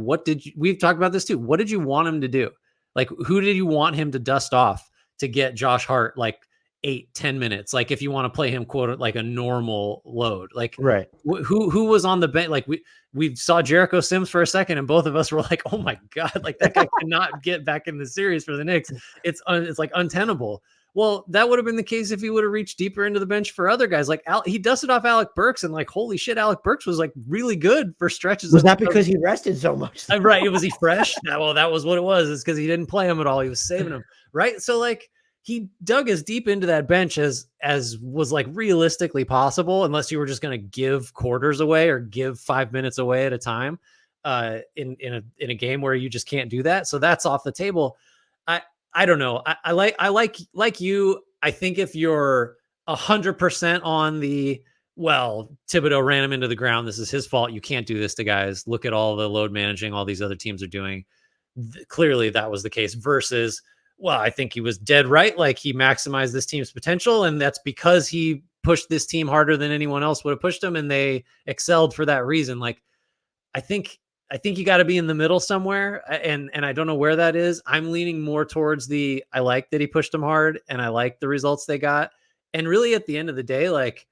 we've talked about this too. What did you want him to do? Like, who did you want him to dust off to get Josh Hart like 8-10 minutes? Like, if you want to play him quote like a normal load, like right. Who was on the bench? Like we saw Jericho Sims for a second, and both of us were like, "Oh my god!" Like that guy cannot get back in the series for the Knicks. It's like untenable. Well, that would have been the case if he would have reached deeper into the bench for other guys. Like he dusted off Alec Burks, and like holy shit, Alec Burks was like really good for stretches. Was that because he rested so much? Right? Was he fresh? Well, that was what it was. It's because he didn't play him at all. He was saving him, right? So like he dug as deep into that bench as was like realistically possible, unless you were just going to give quarters away or give 5 minutes away at a time in a game where you just can't do that. So that's off the table. I don't know. I like you. I think if you're 100% on the, well, Thibodeau ran him into the ground, this is his fault, you can't do this to guys. Look at all the load managing all these other teams are doing. Clearly that was the case versus, well, I think he was dead right. Like he maximized this team's potential, and that's because he pushed this team harder than anyone else would have pushed them, and they excelled for that reason. Like I think you got to be in the middle somewhere, and I don't know where that is. I'm leaning more towards I like that he pushed them hard, and I like the results they got. And really, at the end of the day, like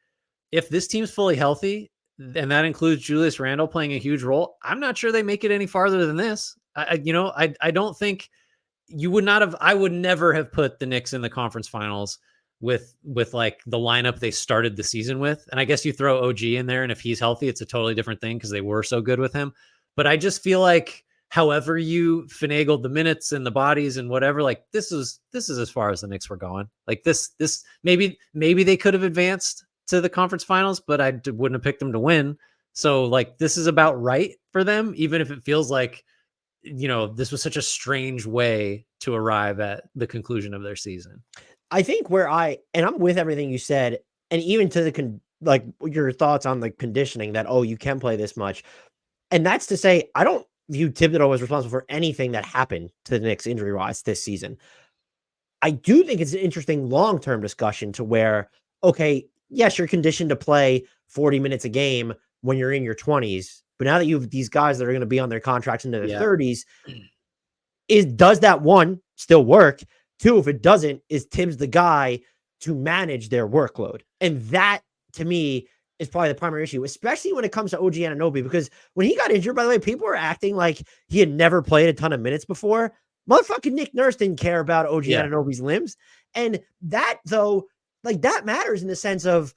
if this team's fully healthy, and that includes Julius Randle playing a huge role, I'm not sure they make it any farther than this. I don't think you would not have. I would never have put the Knicks in the conference finals with like the lineup they started the season with. And I guess you throw OG in there, and if he's healthy, it's a totally different thing because they were so good with him. But I just feel like however you finagled the minutes and the bodies and whatever, like this is as far as the Knicks were going. Like this maybe they could have advanced to the conference finals, but I wouldn't have picked them to win. So like this is about right for them, even if it feels like, this was such a strange way to arrive at the conclusion of their season. I think and I'm with everything you said, and even to like your thoughts on the conditioning that, you can play this much. And that's to say, I don't view Thibodeau as responsible for anything that happened to the Knicks injury-wise this season. I do think it's an interesting long-term discussion to where, okay, yes, you're conditioned to play 40 minutes a game when you're in your 20s, but now that you have these guys that are going to be on their contracts into their 30s, does that one still work? Two, if it doesn't, is Tibbs the guy to manage their workload? And that, to me, is probably the primary issue, especially when it comes to OG Anunoby, because when he got injured, by the way, people were acting like he had never played a ton of minutes before. Motherfucking Nick Nurse didn't care about OG Anunoby's limbs. And that, though, like that matters in the sense of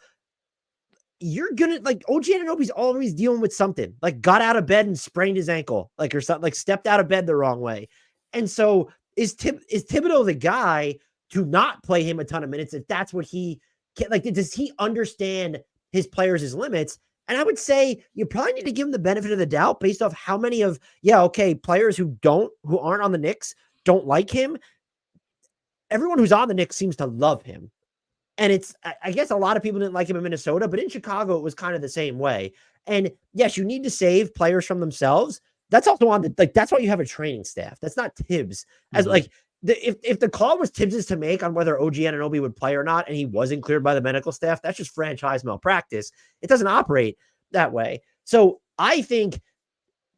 you're gonna like OG Anunoby's always dealing with something, like got out of bed and sprained his ankle, like or something, like stepped out of bed the wrong way. And so is Thibodeau the guy to not play him a ton of minutes if that's what he like, does he understand his players' limits? And I would say you probably need to give him the benefit of the doubt based off how many of, players who aren't on the Knicks don't like him. Everyone who's on the Knicks seems to love him. And I guess a lot of people didn't like him in Minnesota, but in Chicago, it was kind of the same way. And yes, you need to save players from themselves. That's also that's why you have a training staff. That's not Tibbs. As if the call was Tibbs's to make on whether OG Anunoby would play or not, and he wasn't cleared by the medical staff, that's just franchise malpractice. It doesn't operate that way. So I think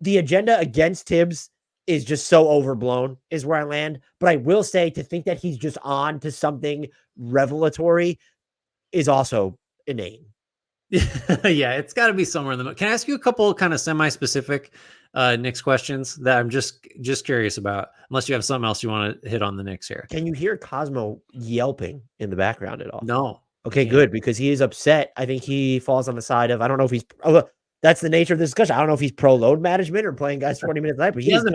the agenda against Tibbs is just so overblown, is where I land. But I will say, to think that he's just on to something revelatory is also inane. Yeah, it's got to be somewhere in the middle. Can I ask you a couple kind of semi-specific Knicks questions that I'm just curious about, unless you have something else you want to hit on the Knicks here? Can you hear Cosmo yelping in the background at all? No. Okay, good, because he is upset. I think he falls on the side of, I don't know if he's, that's the nature of the discussion. I don't know if he's pro load management or playing guys 40 minutes a night, but he seems to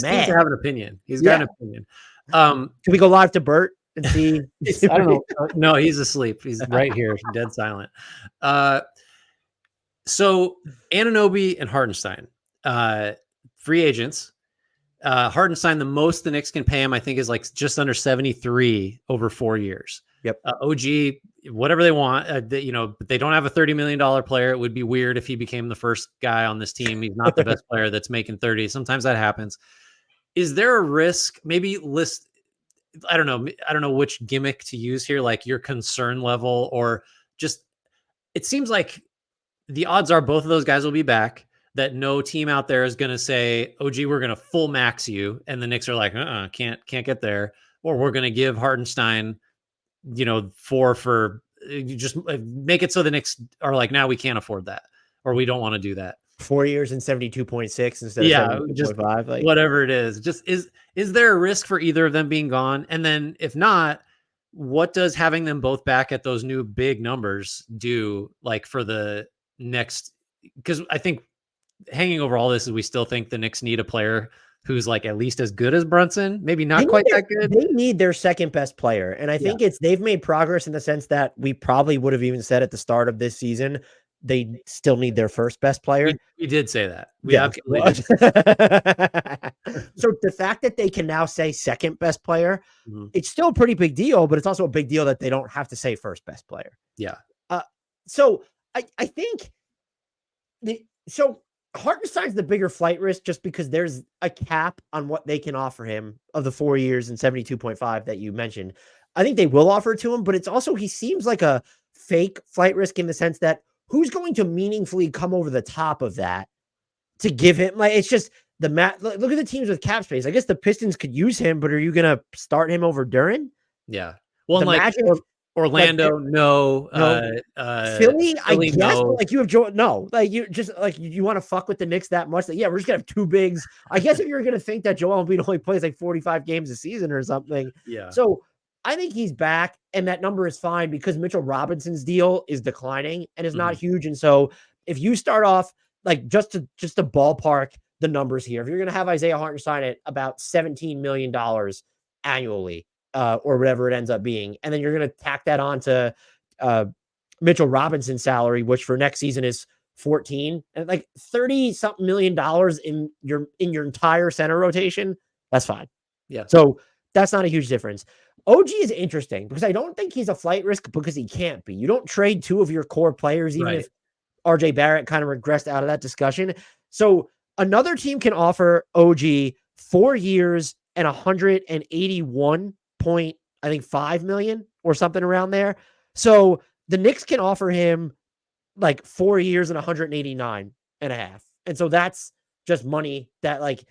have an opinion. He's got an opinion. Can we go live to Bert and see? I don't know. No, he's asleep. He's right here, dead silent. So Anunoby and Hartenstein, free agents. Hartenstein, the most the Knicks can pay him, I think, is like just under 73 over 4 years. Yep. OG, whatever they want, but they don't have a $30 million player. It would be weird if he became the first guy on this team. He's not the best player that's making 30. Sometimes that happens. Is there a risk? Maybe list, I don't know which gimmick to use here, like your concern level, or just, it seems like the odds are both of those guys will be back, that no team out there is going to say, OG, we're going to full max you. And the Knicks are like, can't get there. Or we're going to give Hartenstein, 4 for, you just make it so the Knicks are like, now we can't afford that, or we don't want to do that. 4 years and 72.6 instead of 72.5, like whatever it is. Just is there a risk for either of them being gone? And then if not, what does having them both back at those new big numbers do, like, for the next? Because I think hanging over all this is we still think the Knicks need a player who's like at least as good as Brunson, maybe not quite that good. They need their second best player. And I think they've made progress in the sense that we probably would have even said at the start of this season, they still need their first best player. We did say that. We absolutely did. So the fact that they can now say second best player, it's still a pretty big deal, but it's also a big deal that they don't have to say first best player. Yeah. So I think Hartenstein's the bigger flight risk, just because there's a cap on what they can offer him of the 4 years and 72.5 that you mentioned. I think they will offer it to him, but it's also, he seems like a fake flight risk in the sense that who's going to meaningfully come over the top of that to give him, like, it's just look at the teams with cap space. I guess the Pistons could use him, but are you going to start him over Duren? Yeah. Well, Orlando, no. Philly, I guess. No. Like, you have Joel. No, like, you just like, you want to fuck with the Knicks that much that we're just gonna have two bigs. I guess if you're gonna think that Joel Embiid only plays like 45 games a season or something. Yeah. So I think he's back, and that number is fine because Mitchell Robinson's deal is declining and is not huge. And so if you start off like just to ballpark the numbers here, if you're gonna have Isaiah Hartenstein at about $17 million annually, or whatever it ends up being, and then you're going to tack that on to Mitchell Robinson's salary, which for next season is 14, and like 30 something million dollars in your entire center rotation. That's fine. Yeah. So that's not a huge difference. OG is interesting because I don't think he's a flight risk because he can't be. You don't trade two of your core players, even if RJ Barrett kind of regressed out of that discussion. So another team can offer OG 4 years and 181.5 million or something around there. So the Knicks can offer him like 4 years and 189.5. And so that's just money that, like,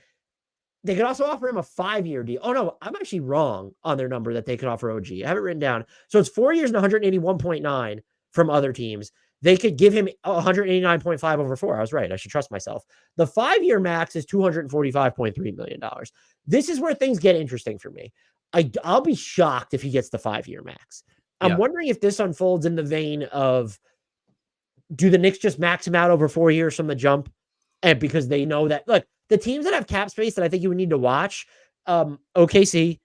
they could also offer him a 5-year deal. Oh no, I'm actually wrong on their number that they could offer OG. I have it written down. So it's 4 years and 181.9 from other teams. They could give him 189.5 over 4. I was right. I should trust myself. The 5-year max is $245.3 million. This is where things get interesting for me. I'll be shocked if he gets the 5-year max. I'm wondering if this unfolds in the vein of, do the Knicks just max him out over 4 years from the jump? And because they know that, look, the teams that have cap space that I think you would need to watch, OKC,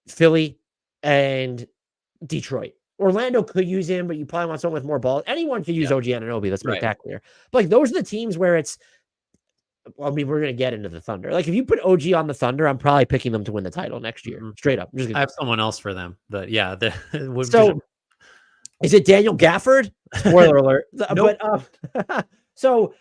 Philly, and Detroit. Orlando could use him, but you probably want someone with more ball. Anyone could use OG Anunoby. Let's make that clear. But like those are the teams where it's. Well, I mean, we're gonna get into the Thunder. Like if you put OG on the Thunder, I'm probably picking them to win the title next year. Straight up. I have someone else for them, but yeah. So is it Daniel Gafford? Spoiler alert. Nope. But so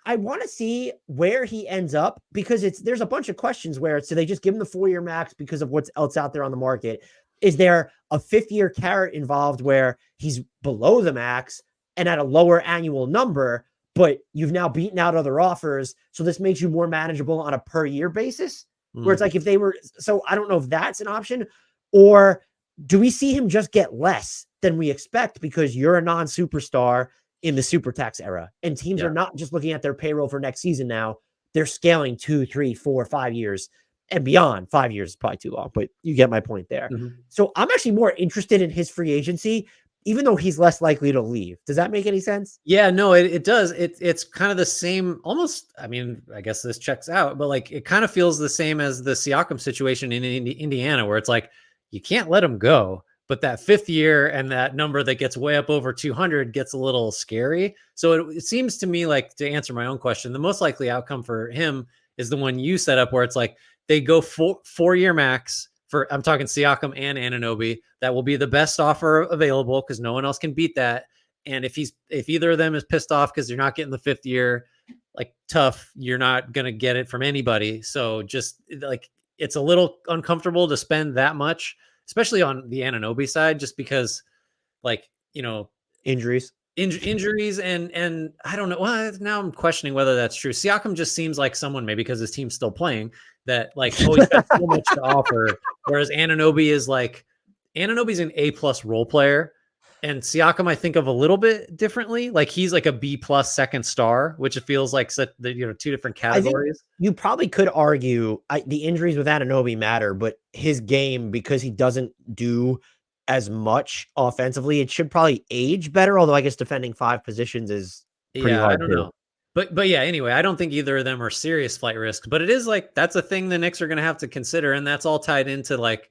I want to see where he ends up because there's a bunch of questions where so they just give him the 4-year max because of what's else out there on the market. Is there a 5th-year carrot involved where he's below the max and at a lower annual number, but you've now beaten out other offers, so this makes you more manageable on a per year basis? Where it's like if they were, so I don't know if that's an option, or do we see him just get less than we expect because you're a non-superstar in the super tax era and teams are not just looking at their payroll for next season now, they're scaling 2, 3, 4, 5 years and beyond. 5 years is probably too long, but you get my point there. So I'm actually more interested in his free agency, even though he's less likely to leave. Does that make any sense? Yeah, no, it does. It's kind of the same, almost. I mean, I guess this checks out, but like it kind of feels the same as the Siakam situation in Indiana, where it's like you can't let him go, but that 5th year and that number that gets way up over 200 gets a little scary. So it seems to me like, to answer my own question, the most likely outcome for him is the one you set up, where it's like they go 4-year max. I'm talking Siakam and Anunoby. That will be the best offer available because no one else can beat that. And if either of them is pissed off because you're not getting the 5th year, like tough, you're not going to get it from anybody. So just like, it's a little uncomfortable to spend that much, especially on the Anunoby side, just because like, injuries and I don't know. Well, now I'm questioning whether that's true. Siakam just seems like someone, maybe because his team's still playing, that like, oh, he's got so much to offer. Whereas Anunoby's an A+ role player. And Siakam, I think of a little bit differently. Like he's like a B+ second star, which it feels like such, 2 different categories. You probably could argue the injuries with Anunoby matter, but his game, because he doesn't do as much offensively, it should probably age better. Although I guess defending 5 positions is pretty hard. I don't know. But yeah, anyway, I don't think either of them are serious flight risks, but it is like, that's a thing the Knicks are going to have to consider. And that's all tied into like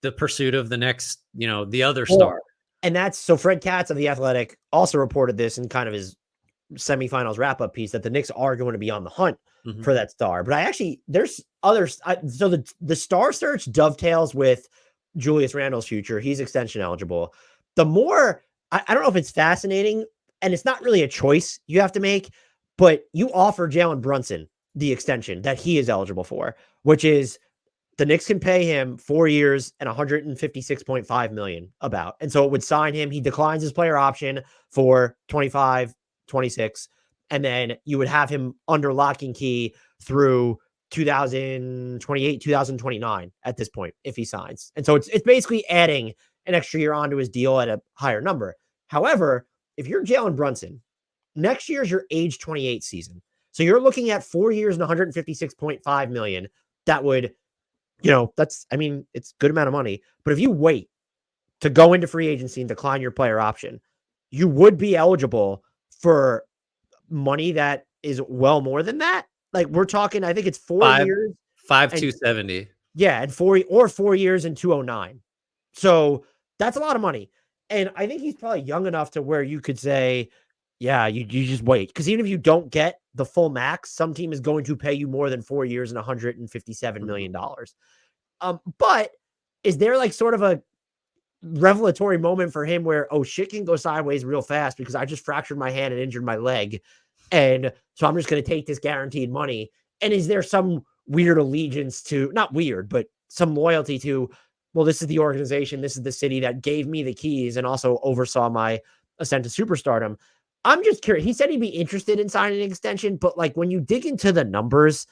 the pursuit of the next, the other star. And that's so Fred Katz of The Athletic also reported this in kind of his semifinals wrap-up piece, that the Knicks are going to be on the hunt for that star. But there's others. So the star search dovetails with Julius Randle's future. He's extension eligible. The more, I don't know if it's fascinating, and it's not really a choice you have to make, but you offer Jalen Brunson the extension that he is eligible for, which is the Knicks can pay him 4 years and $156.5 million about. And so it would sign him. He declines his player option for 25, 26. And then you would have him under lock and key through 2028, 2029 at this point, if he signs. And so it's basically adding an extra year onto his deal at a higher number. However, if you're Jalen Brunson, next year is your age 28 season. So you're looking at 4 years and $156.5 million. That would, it's a good amount of money. But if you wait to go into free agency and decline your player option, you would be eligible for money that is well more than that. Like we're talking, I think it's 4 years. 270. Yeah. And 4 years and 209. So that's a lot of money. And I think he's probably young enough to where you could say, yeah, you just wait. Because even if you don't get the full max, some team is going to pay you more than 4 years and $157 million. But is there like sort of a revelatory moment for him where, oh, shit can go sideways real fast because I just fractured my hand and injured my leg. And so I'm just going to take this guaranteed money. And is there some weird allegiance to, not weird, but some loyalty to, well, this is the organization, this is the city that gave me the keys and also oversaw my ascent to superstardom. I'm just curious. He said he'd be interested in signing an extension, but like when you dig into the numbers,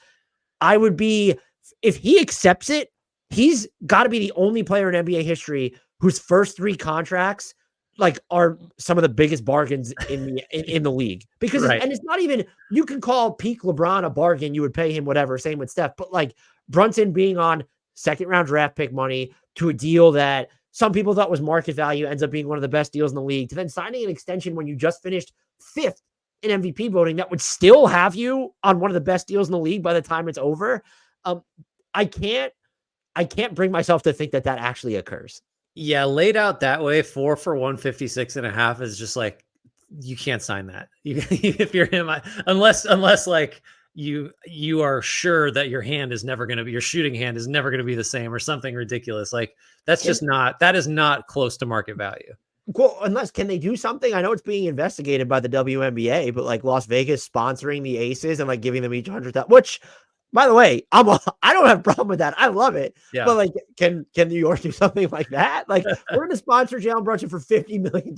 I would be, if he accepts it, he's got to be the only player in NBA history whose first 3 contracts like are some of the biggest bargains in the league. Because and it's not even, you can call peak LeBron a bargain, you would pay him whatever, same with Steph, but like Brunson being on 2nd round draft pick money to a deal that some people thought was market value ends up being one of the best deals in the league, to then signing an extension when you just finished 5th in MVP voting that would still have you on one of the best deals in the league by the time it's over. I can't bring myself to think that actually occurs. Yeah, laid out that way, 4 for 156.5 is just like, you can't sign that. You if you're him, unless like you are sure that your hand is never going to be your shooting hand is never going to be the same or something ridiculous. Like that's Can just not that is not close to market value. Well, unless can they do something? I know it's being investigated by the WNBA, but like Las Vegas sponsoring the Aces and like giving them each 100,000, which by the way, I don't have a problem with that. I love it. Yeah. But like, can New York do something like that? Like, we're going to sponsor Jalen Brunson for $50 million.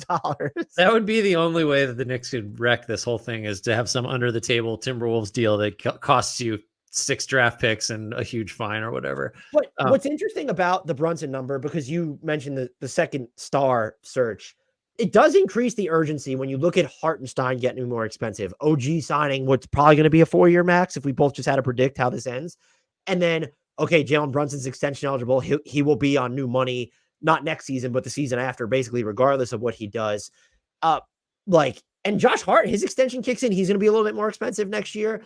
That would be the only way that the Knicks could wreck this whole thing is to have some under the table Timberwolves deal that costs you 6 draft picks and a huge fine or whatever. What's interesting about the Brunson number, because you mentioned the second star search, it does increase the urgency when you look at Hartenstein getting more expensive, OG signing what's probably going to be a 4-year max if we both just had to predict how this ends. And then, okay, Jalen Brunson's extension eligible. He will be on new money, not next season, but the season after, basically, regardless of what he does. And Josh Hart, his extension kicks in. He's going to be a little bit more expensive next year.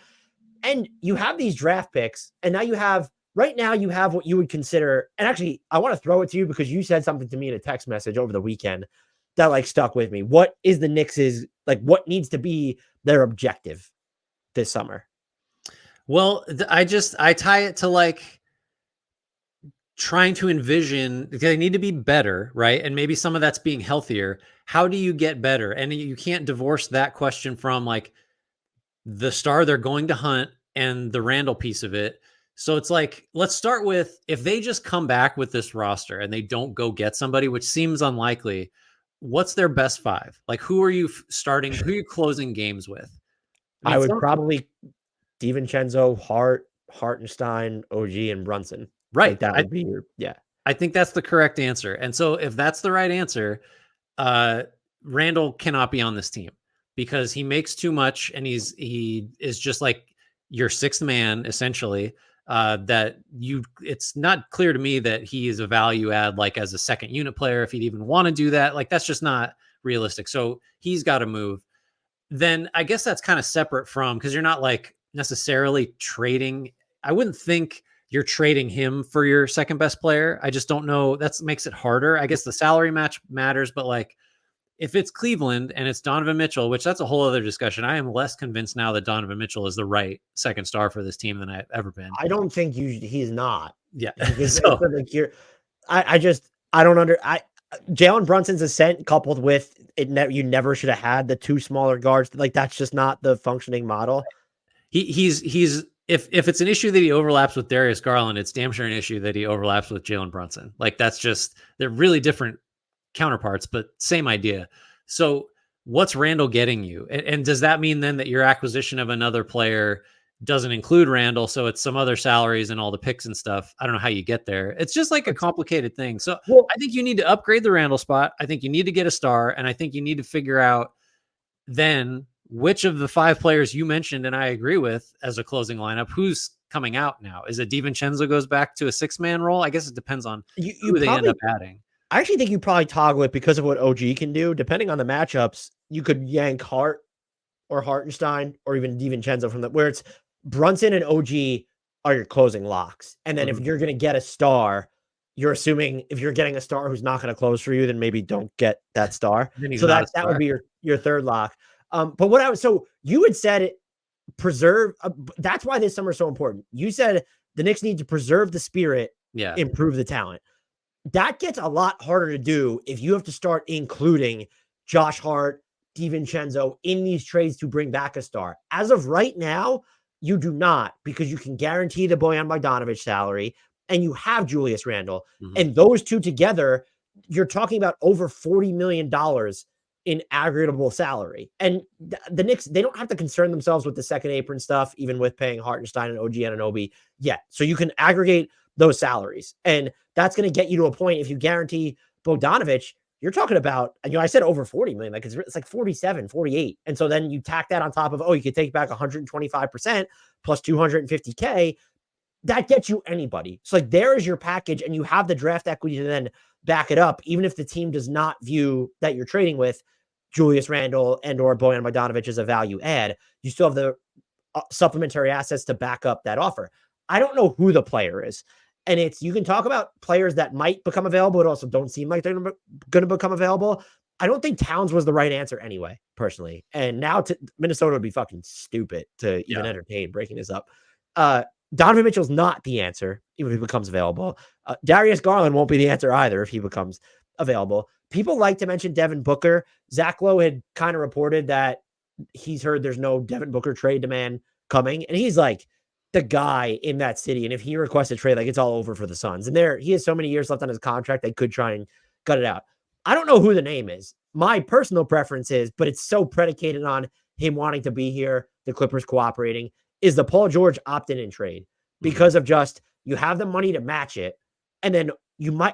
And you have these draft picks, and now you have what you would consider, and actually, I want to throw it to you because you said something to me in a text message over the weekend that like stuck with me. What is the Knicks' like what needs to be their objective this summer? Well, I tie it to like trying to envision they need to be better, right? And maybe some of that's being healthier. How do you get better? And you can't divorce that question from like the star they're going to hunt and the Randall piece of it. So it's like, let's start with if they just come back with this roster and they don't go get somebody, which seems unlikely, what's their best 5? Like, who are you starting? Who are you closing games with? I would probably DiVincenzo, Hart, Hartenstein, OG, and Brunson. Right. Like that would be I think that's the correct answer. And so if that's the right answer, Randall cannot be on this team because he makes too much and he is just like your 6th man, essentially. It's not clear to me that he is a value add, like as a second unit player, if he'd even want to do that. Like that's just not realistic. So he's got to move. Then I guess that's kind of separate from, because you're not like necessarily trading. I wouldn't think you're trading him for your second best player. I just don't know. That makes it harder. I guess the salary match matters, but like if it's Cleveland and it's Donovan Mitchell, which that's a whole other discussion. I am less convinced now that Donovan Mitchell is the right second star for this team than I've ever been. I don't think he's not. Yeah. So, I don't Jalen Brunson's ascent coupled with it, you never should have had the 2 smaller guards. Like that's just not the functioning model. He's if it's an issue that he overlaps with Darius Garland, it's damn sure an issue that he overlaps with Jalen Brunson. Like that's just, they're really different counterparts, but same idea. So what's Randall getting you? And does that mean then that your acquisition of another player doesn't include Randall? So it's some other salaries and all the picks and stuff. I don't know how you get there. It's just like a complicated thing. So I think you need to upgrade the Randall spot. I think you need to get a star. And I think you need to figure out then which of the 5 players you mentioned, and I agree with as a closing lineup, who's coming out now. Is it DiVincenzo goes back to a 6-man role? I guess it depends on who they end up adding. I actually think you probably toggle it because of what OG can do. Depending on the matchups, you could yank Hart or Hartenstein or even DiVincenzo from where it's Brunson and OG are your closing locks. And then if you're going to get a star, you're assuming if you're getting a star who's not going to close for you, then maybe don't get that star. So that would be your third lock. But so you had said preserve. That's why this summer is so important. You said the Knicks need to preserve the spirit, improve the talent. That gets a lot harder to do if you have to start including Josh Hart, DiVincenzo in these trades to bring back a star. As of right now, you do not, because you can guarantee the Bojan Bogdanovic salary and you have Julius Randle. And those two together, you're talking about over $40 million in aggregable salary. And the Knicks, they don't have to concern themselves with the second apron stuff, even with paying Hartenstein and OG Anunoby yet. So you can aggregate those salaries. And that's going to get you to a point, if you guarantee Bogdanovic, you're talking about, I said over 40 million, like it's like 47, 48. And so then you tack that on top of, you could take back 125% plus 250K. That gets you anybody. So like there is your package, and you have the draft equity to then back it up. Even if the team does not view that you're trading with Julius Randle and or Bojan Bogdanovic as a value add, you still have the supplementary assets to back up that offer. I don't know who the player is. And you can talk about players that might become available, but also don't seem like they're going to become available. I don't think Towns was the right answer anyway, personally. And now Minnesota would be fucking stupid to even entertain breaking this up. Donovan Mitchell's not the answer, even if he becomes available. Darius Garland won't be the answer either if he becomes available. People like to mention Devin Booker. Zach Lowe had kind of reported that he's heard there's no Devin Booker trade demand coming. And he's like the guy in that city. And if he requests a trade, like it's all over for the Suns. And he has so many years left on his contract, they could try and cut it out. I don't know who the name is. My personal preference is, but it's so predicated on him wanting to be here, the Clippers cooperating, is the Paul George opt-in and trade because of just, you have the money to match it. And then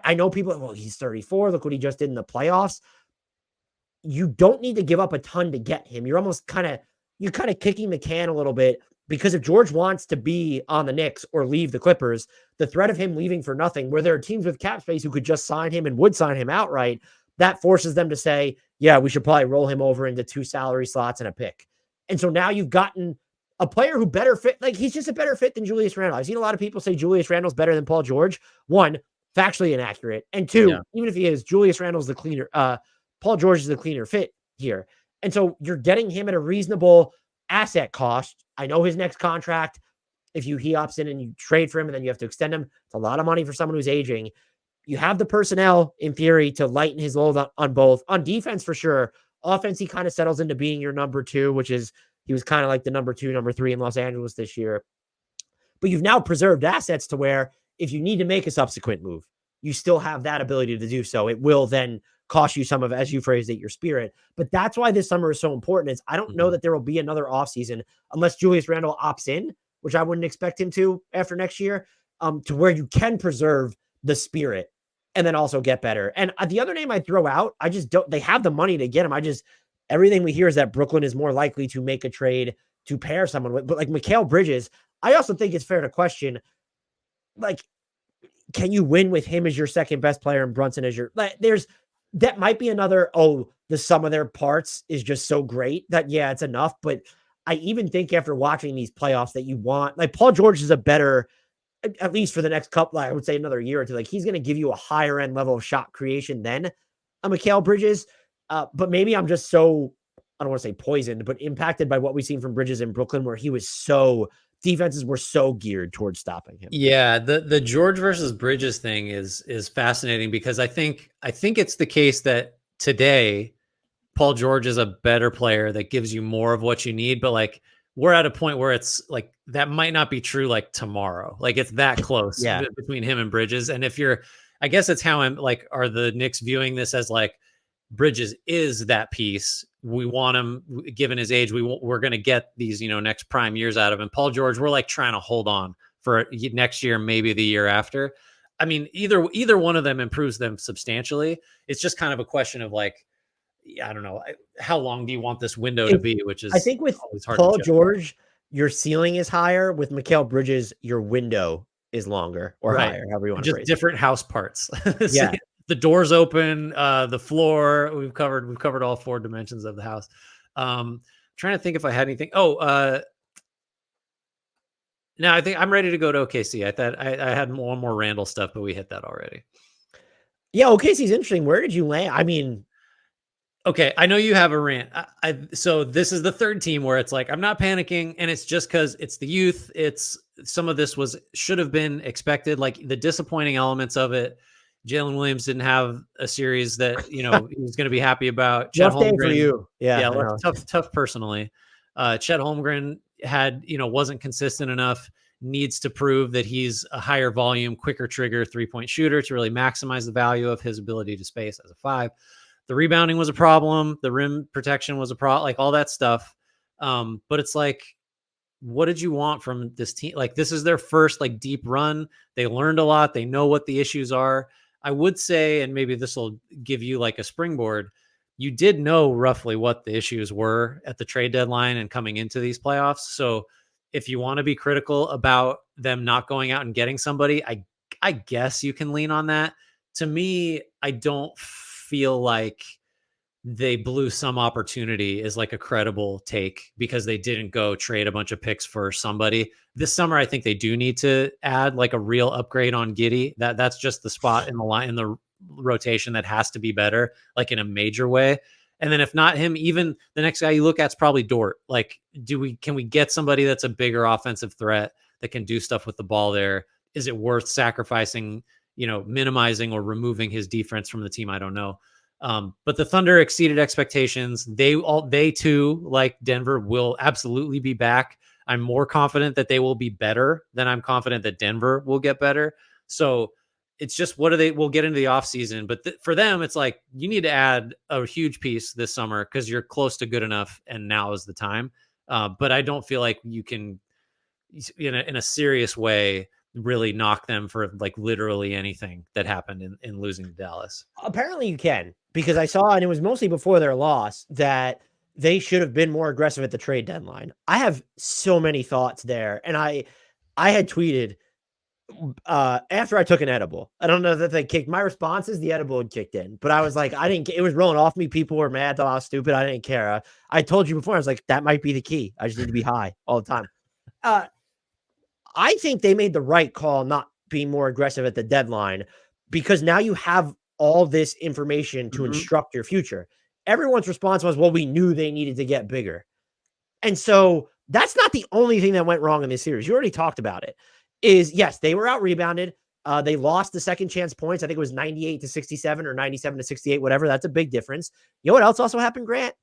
I know people, well, he's 34. Look what he just did in the playoffs. You don't need to give up a ton to get him. You're almost you're kicking the can a little bit, because if George wants to be on the Knicks or leave the Clippers, the threat of him leaving for nothing, where there are teams with cap space who could just sign him and would sign him outright, that forces them to say, yeah, we should probably roll him over into 2 salary slots and a pick. And so now you've gotten a player who better fit. Like, he's just a better fit than Julius Randle. I've seen a lot of people say Julius Randle's better than Paul George. One, factually inaccurate. And two, even if he is, Julius Randle's the cleaner. Paul George is the cleaner fit here. And so you're getting him at a reasonable asset cost. I know his next contract, if he opts in and you trade for him and then you have to extend him, it's a lot of money for someone who's aging. You have the personnel, in theory, to lighten his load on both. On defense, for sure. Offense, he kind of settles into being your number 2, which is, he was kind of like the number 2, number 3 in Los Angeles this year. But you've now preserved assets to where if you need to make a subsequent move, you still have that ability to do so. It will then cost you some of, as you phrased it, your spirit. But that's why this summer is so important. I don't know that there will be another offseason unless Julius Randle opts in, which I wouldn't expect him to after next year, to where you can preserve the spirit and then also get better. And the other name I throw out, I just don't, they have the money to get him. Everything we hear is that Brooklyn is more likely to make a trade to pair someone with, but like Mikal Bridges, I also think it's fair to question, like, can you win with him as your second best player and Brunson as your, like, that might be another, the sum of their parts is just so great that, yeah, it's enough. But I even think after watching these playoffs that you want, like, Paul George is a better, at least for the next couple, I would say another year or two, like, he's going to give you a higher end level of shot creation than a Mikal Bridges. But maybe I'm just so, I don't want to say poisoned, but impacted by what we've seen from Bridges in Brooklyn, where defenses were so geared towards stopping him. Yeah, the George versus Bridges thing is fascinating, because I think it's the case that today Paul George is a better player that gives you more of what you need, but like, we're at a point where it's like, that might not be true like tomorrow. Like, it's that close between him and Bridges. And if I guess it's how I'm like, are the Knicks viewing this as like, Bridges is that piece. We want him, given his age, we're going to get these, next prime years out of him. Paul George, we're like trying to hold on for next year, maybe the year after. I mean, either one of them improves them substantially. It's just kind of a question of like, I don't know, how long do you want this window to be? Which is, I think with Paul George, your ceiling is higher. With Mikal Bridges, your window is longer or higher, however you want to phrase it. Just different house parts. Yeah. The doors open, the floor. We've covered all 4 dimensions of the house. Trying to think if I had anything. No, I think I'm ready to go to OKC. I thought I had one more Randall stuff, but we hit that already. Yeah, OKC's interesting. Where did you land? I mean, okay, I know you have a rant. So this is the 3rd team where it's like, I'm not panicking, and it's just because it's the youth. It's some of this should have been expected, like the disappointing elements of it. Jalen Williams didn't have a series that, he was going to be happy about. Chet Holmgren for you. Yeah, tough personally. Chet Holmgren wasn't consistent enough, needs to prove that he's a higher volume, quicker trigger 3-point shooter to really maximize the value of his ability to space as a 5. The rebounding was a problem. The rim protection was a problem, like all that stuff. But it's like, what did you want from this team? Like, this is their first like deep run. They learned a lot. They know what the issues are. I would say, and maybe this will give you like a springboard, you did know roughly what the issues were at the trade deadline and coming into these playoffs. So if you want to be critical about them not going out and getting somebody, I guess you can lean on that. To me, I don't feel like they blew some opportunity is like a credible take because they didn't go trade a bunch of picks for somebody. This summer, I think they do need to add like a real upgrade on Giddey. That's just the spot in the line in the rotation that has to be better, like in a major way. And then if not him, even the next guy you look at is probably Dort. Like, can we get somebody that's a bigger offensive threat that can do stuff with the ball there? Is it worth sacrificing, minimizing or removing his defense from the team? I don't know. But the Thunder exceeded expectations. They too, like Denver, will absolutely be back. I'm more confident that they will be better than I'm confident that Denver will get better. So it's just we'll get into the offseason. But for them, it's like you need to add a huge piece this summer because you're close to good enough, and now is the time. But I don't feel like you can, in a serious way, really knock them for like literally anything that happened in losing to Dallas. Apparently you can, because I saw, and it was mostly before their loss, that they should have been more aggressive at the trade deadline. I have so many thoughts there. And I had tweeted after I took an edible. I don't know that they kicked my responses. The edible had kicked in, but I was like, it was rolling off me. People were mad. Thought I was stupid. I didn't care. I told you before, I was like, that might be the key. I just need to be high all the time. I think they made the right call not being more aggressive at the deadline, because now you have all this information to instruct your future. Everyone's response was, well, we knew they needed to get bigger. And so that's not the only thing that went wrong in this series. You already talked about it. Yes, they were out rebounded. They lost the second chance points. I think it was 98-67 or 97-68, whatever. That's a big difference. You know what else also happened, Grant?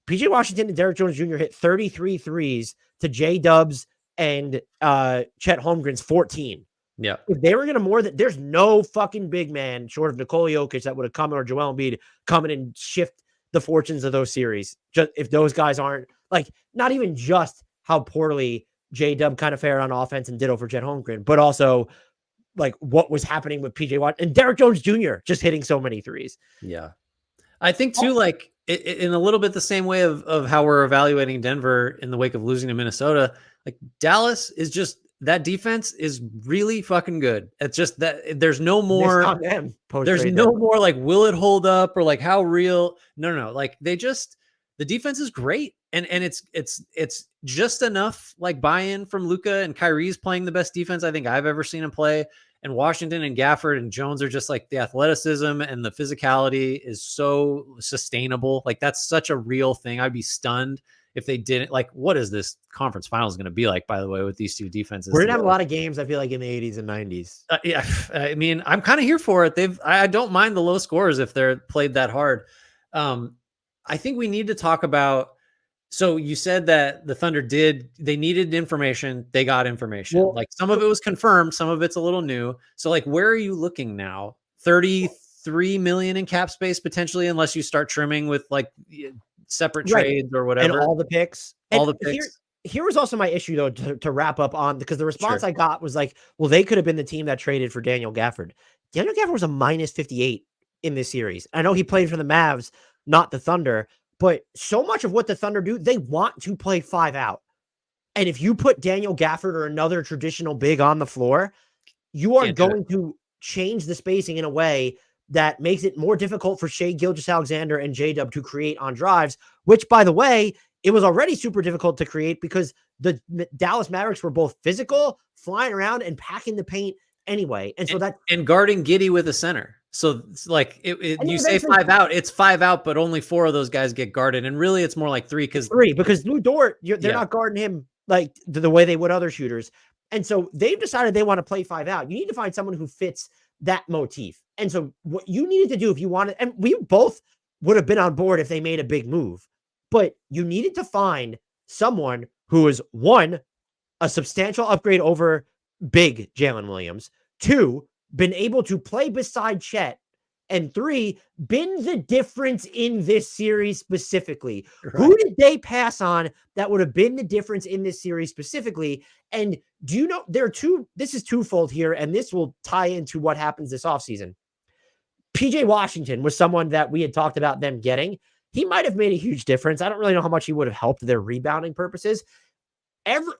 PJ Washington and Derrick Jones Jr. hit 33 threes to J-Dubs and Chet Holmgren's 14. Yeah. If they were going to more than, there's no fucking big man short of Nikola Jokic that would have come, or Joel Embiid coming and shift the fortunes of those series. Just if those guys aren't, like, not even just how poorly J-Dub kind of fared on offense and ditto for Chet Holmgren, but also like what was happening with PJ Watt and Derrick Jones Jr. just hitting so many threes. Yeah. I think too, like in a little bit the same way of how we're evaluating Denver in the wake of losing to Minnesota, like Dallas is just, that defense is really fucking good. It's just that there's no more, more like, will it hold up, or like how real? No. Like the defense is great. And it's just enough like buy-in from Luka, and Kyrie's playing the best defense I think I've ever seen him play. And Washington and Gafford and Jones are just like, the athleticism and the physicality is so sustainable. Like that's such a real thing. I'd be stunned if they didn't. Like, what is this conference finals going to be like, by the way, with these two defenses? We're going to have a lot of games, I feel like, in the 80s and 90s. Yeah. I mean, I'm kind of here for it. I don't mind the low scores if they're played that hard. I think we need to talk about, so you said that the Thunder they needed information. They got information. Well, like some of it was confirmed. Some of it's a little new. So like, where are you looking now? 33 million in cap space potentially, unless you start trimming with like separate trades or whatever. And all the picks. Here was also my issue though, to wrap up on, because the response I got was like, well, they could have been the team that traded for Daniel Gafford. Daniel Gafford was a -58 in this series. I know he played for the Mavs, not the Thunder. But so much of what the Thunder do, they want to play 5 out. And if you put Daniel Gafford or another traditional big on the floor, you are going to change the spacing in a way that makes it more difficult for Shai Gilgeous-Alexander and J-Dub to create on drives, which, by the way, it was already super difficult to create because the Dallas Mavericks were both physical, flying around, and packing the paint anyway. And so and guarding Giddey with a center. So it's like you say 5 out, it's 5 out, but only 4 of those guys get guarded. And really it's more like 3 because Lou Dort, they're not guarding him like the way they would other shooters. And so they've decided they want to play 5 out. You need to find someone who fits that motif. And so what you needed to do if you wanted, and we both would have been on board if they made a big move, but you needed to find someone who is, 1, a substantial upgrade over big Jalen Williams, 2, been able to play beside Chet, and 3, been the difference in this series specifically. Right. Who did they pass on that would have been the difference in this series specifically? And do you know, this is twofold here, and this will tie into what happens this offseason. PJ Washington was someone that we had talked about them getting. He might have made a huge difference. I don't really know how much he would have helped their rebounding purposes.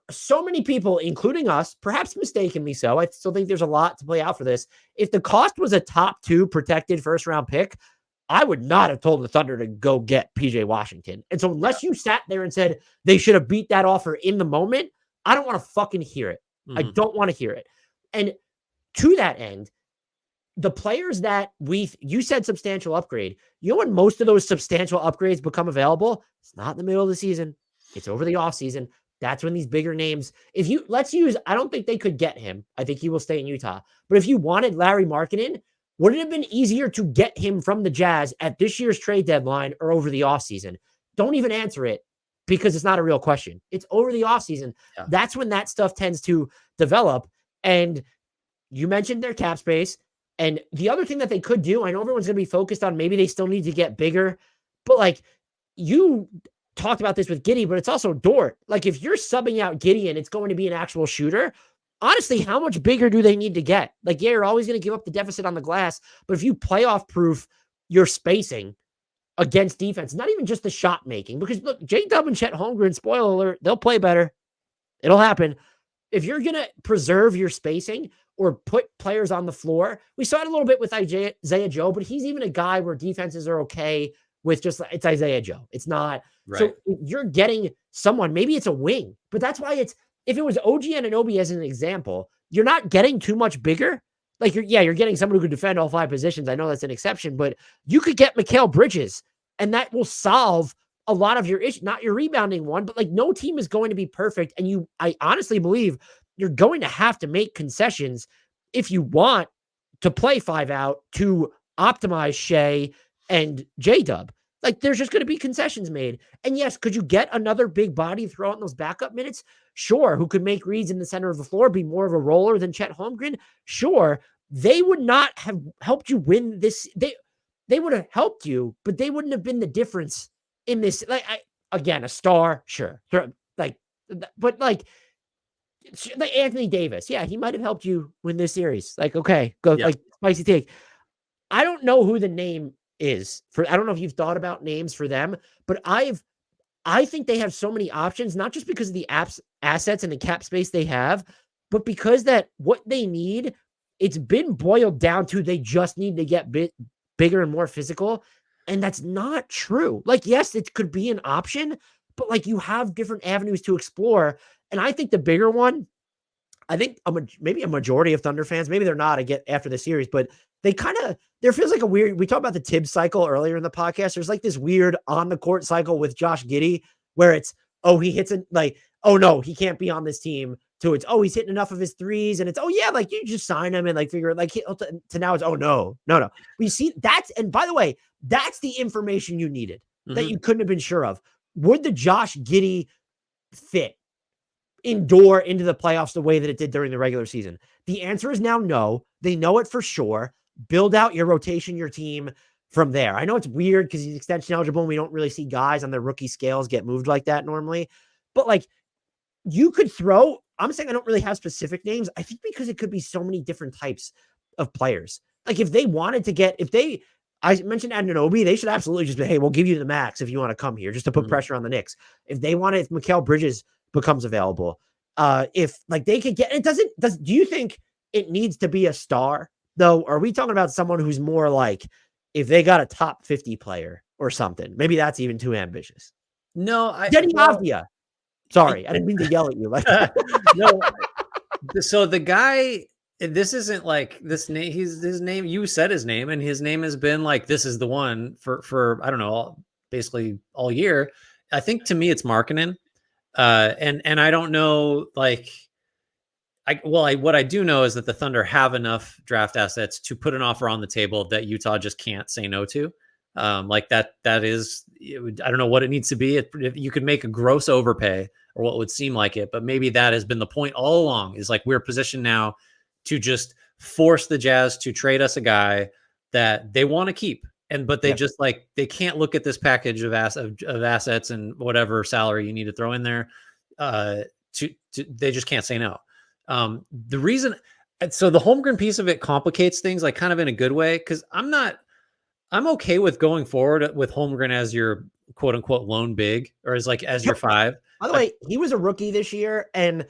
So many people, including us, perhaps mistakenly so, I still think there's a lot to play out for this. If the cost was a top 2 protected first round pick, I would not have told the Thunder to go get PJ Washington. And so unless you sat there and said they should have beat that offer in the moment, I don't want to fucking hear it. I don't want to hear it. And to that end, the players that you said substantial upgrade, you know when most of those substantial upgrades become available? It's not in the middle of the season. It's over the offseason. That's when these bigger names, I don't think they could get him. I think he will stay in Utah. But if you wanted Larry Markkinen, would it have been easier to get him from the Jazz at this year's trade deadline or over the offseason? Don't even answer it because it's not a real question. It's over the offseason. Yeah. That's when that stuff tends to develop. And you mentioned their cap space. And the other thing that they could do, I know everyone's going to be focused on maybe they still need to get bigger, but like you talked about this with Giddey, but it's also Dort. Like if you're subbing out Giddey and it's going to be an actual shooter, honestly, how much bigger do they need to get? Like, yeah, you're always going to give up the deficit on the glass, but if you playoff proof your spacing against defense, not even just the shot making, because look, J-Dub and Chet Holmgren, spoiler alert, they'll play better. It'll happen. If you're going to preserve your spacing or put players on the floor, we saw it a little bit with Isaiah Joe, but he's even a guy where defenses are okay with just, it's Isaiah Joe. It's not. Right. So if you're getting someone, maybe it's a wing, but that's why if it was OG Anunoby as an example, you're not getting too much bigger. Like you're getting someone who could defend all 5 positions. I know that's an exception, but you could get Mikal Bridges and that will solve a lot of your issue, not your rebounding one, but like no team is going to be perfect. And I honestly believe you're going to have to make concessions if you want to play 5 out to optimize Shea and J-Dub. Like there's just going to be concessions made. And yes, could you get another big body throw out in those backup minutes? Sure. Who could make reads in the center of the floor, be more of a roller than Chet Holmgren? Sure. They would not have helped you win this. They would have helped you, but they wouldn't have been the difference in this. Like again, a star, sure. But like Anthony Davis, yeah, he might have helped you win this series. Like, okay, go like spicy take. I don't know who the name is I don't know if you've thought about names for them, but I think they have so many options, not just because of the assets and the cap space they have, but because that what they need, it's been boiled down to they just need to get bigger and more physical. And that's not true. Like, yes, it could be an option, but like you have different avenues to explore. And I think the bigger one, I think maybe a majority of Thunder fans, maybe they're not after the series, but there feels like we talked about the Tibbs cycle earlier in the podcast. There's like this weird on the court cycle with Josh Giddey where it's, he hits it like, oh no, he can't be on this team to it's, he's hitting enough of his threes. And it's, like you just sign him and like figure it like to now it's, no. We see and by the way, that's the information you needed that you couldn't have been sure of. Would the Josh Giddey fit endure into the playoffs the way that it did during the regular season? The answer is now no. They know it for sure. Build out your rotation, your team from there. I know it's weird because he's extension eligible and we don't really see guys on their rookie scales get moved like that normally, but like you could I'm saying I don't really have specific names. I think because it could be so many different types of players. Like if they wanted to I mentioned Anunoby, they should absolutely just be, hey, we'll give you the max if you want to come here just to put pressure on the Knicks. If Mikal Bridges becomes available, if like they could get, do you think it needs to be a star though? Or are we talking about someone who's more like if they got a top 50 player or something? Maybe that's even too ambitious. No, Denny Avdia. Sorry, I didn't mean to yell at you like that. No. So the guy, this isn't like this name. His name. You said his name, and his name has been like this is the one for I don't know, basically all year. I think to me it's Markkinen, and I don't know like. What I do know is that the Thunder have enough draft assets to put an offer on the table that Utah just can't say no to. Like that is, I don't know what it needs to be. If you could make a gross overpay or what would seem like it, but maybe that has been the point all along is like, we're positioned now to just force the Jazz to trade us a guy that they want to keep. But they just like, they can't look at this package of assets and whatever salary you need to throw in there. They just can't say no. The reason, so the Holmgren piece of it complicates things like kind of in a good way. Cause I'm okay with going forward with Holmgren as your quote unquote lone big or as your 5. By the way, he was a rookie this year. And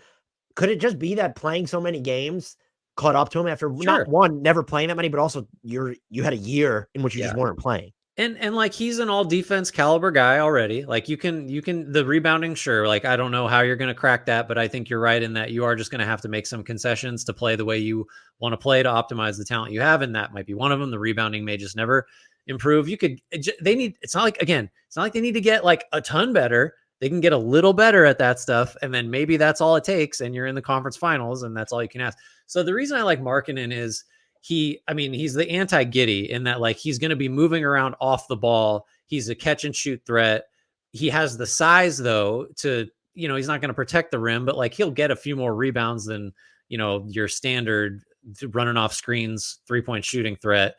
could it just be that playing so many games caught up to him after not one, never playing that many, but also you had a year in which you just weren't playing. And like he's an all defense caliber guy already. Like you can the rebounding, sure. Like I don't know how you're gonna crack that, but I think you're right in that you are just gonna have to make some concessions to play the way you want to play to optimize the talent you have, and that might be one of them. The rebounding may just never improve. They need, it's not like, again, it's not like they need to get like a ton better. They can get a little better at that stuff, and then maybe that's all it takes, and you're in the conference finals, and that's all you can ask. So the reason I like Markkanen is he's the anti-Giddy in that, like, he's going to be moving around off the ball. He's a catch and shoot threat. He has the size, though, to, he's not going to protect the rim, but like he'll get a few more rebounds than, your standard running off screens, 3-point shooting threat.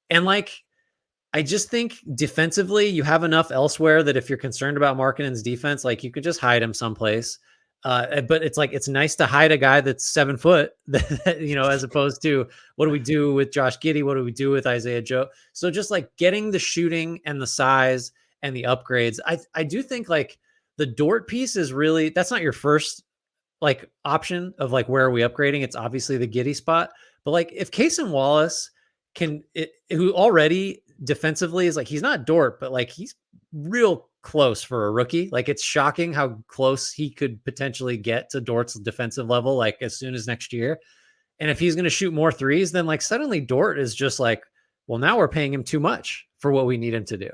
And like, I just think defensively, you have enough elsewhere that if you're concerned about Markkanen's defense, like you could just hide him someplace. But it's like, it's nice to hide a guy that's 7 foot, as opposed to what do we do with Josh Giddey? What do we do with Isaiah Joe? So just like getting the shooting and the size and the upgrades. I do think like the Dort piece is really, that's not your first like option of like, where are we upgrading? It's obviously the Giddey spot, but like if Cason Wallace who already defensively is like, he's not Dort, but like he's real close for a rookie. Like it's shocking how close he could potentially get to Dort's defensive level, like as soon as next year. And if he's going to shoot more threes, then like suddenly Dort is just like, well, now we're paying him too much for what we need him to do.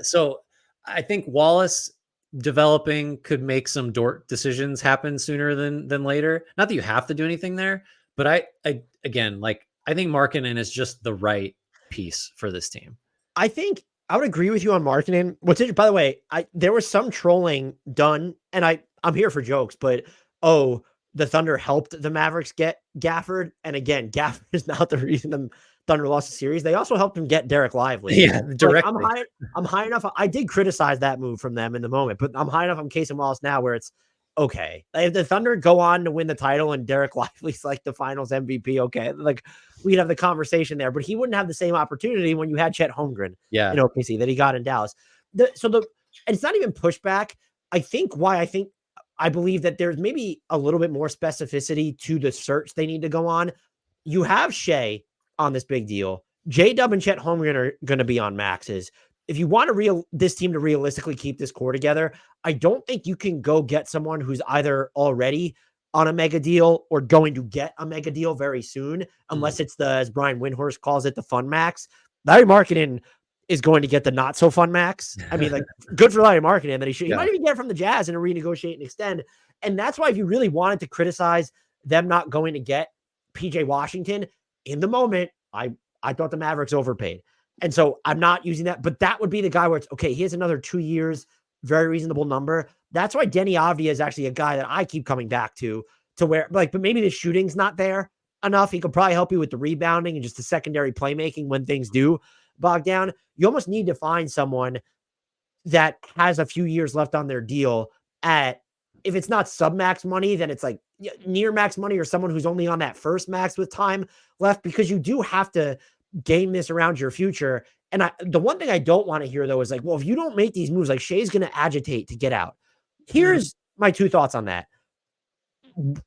So I think Wallace developing could make some Dort decisions happen sooner than later. Not that you have to do anything there, but I again, like, I think Markkanen is just the right piece for this team. I think I would agree with you on Markkanen. By the way, there was some trolling done, and I'm here for jokes, but the Thunder helped the Mavericks get Gafford, and again, Gafford is not the reason the Thunder lost the series. They also helped him get Derek Lively. Yeah, directly. Like, I'm high enough. I did criticize that move from them in the moment, but I'm high enough on Cason Wallace now where it's okay. If the Thunder go on to win the title and Derek Lively's like the Finals MVP, okay, like we'd have the conversation there, but he wouldn't have the same opportunity when you had Chet Holmgren, in OKC that he got in Dallas. And it's not even pushback. I believe that there's maybe a little bit more specificity to the search they need to go on. You have Shea on this big deal. J-Dub and Chet Holmgren are going to be on maxes. If you want this team to realistically keep this core together, I don't think you can go get someone who's either already on a mega deal or going to get a mega deal very soon, unless it's as Brian Windhorst calls it, the fun max. Larry Markkanen is going to get the not so fun max. I mean, like, good for Larry Markkanen that he might even get it from the Jazz and renegotiate and extend. And that's why if you really wanted to criticize them not going to get PJ Washington in the moment, I thought the Mavericks overpaid. And so I'm not using that, but that would be the guy where it's okay. He has another 2 years, very reasonable number. That's why Denny Avdia is actually a guy that I keep coming back to where, like, but maybe the shooting's not there enough. He could probably help you with the rebounding and just the secondary playmaking when things do bog down. You almost need to find someone that has a few years left on their deal at, if it's not sub-max money, then it's like near max money, or someone who's only on that first max with time left, because you do have to game this around your future. And the one thing I don't want to hear, though, is like, well, if you don't make these moves, like Shea's going to agitate to get out. Here's my 2 thoughts on that.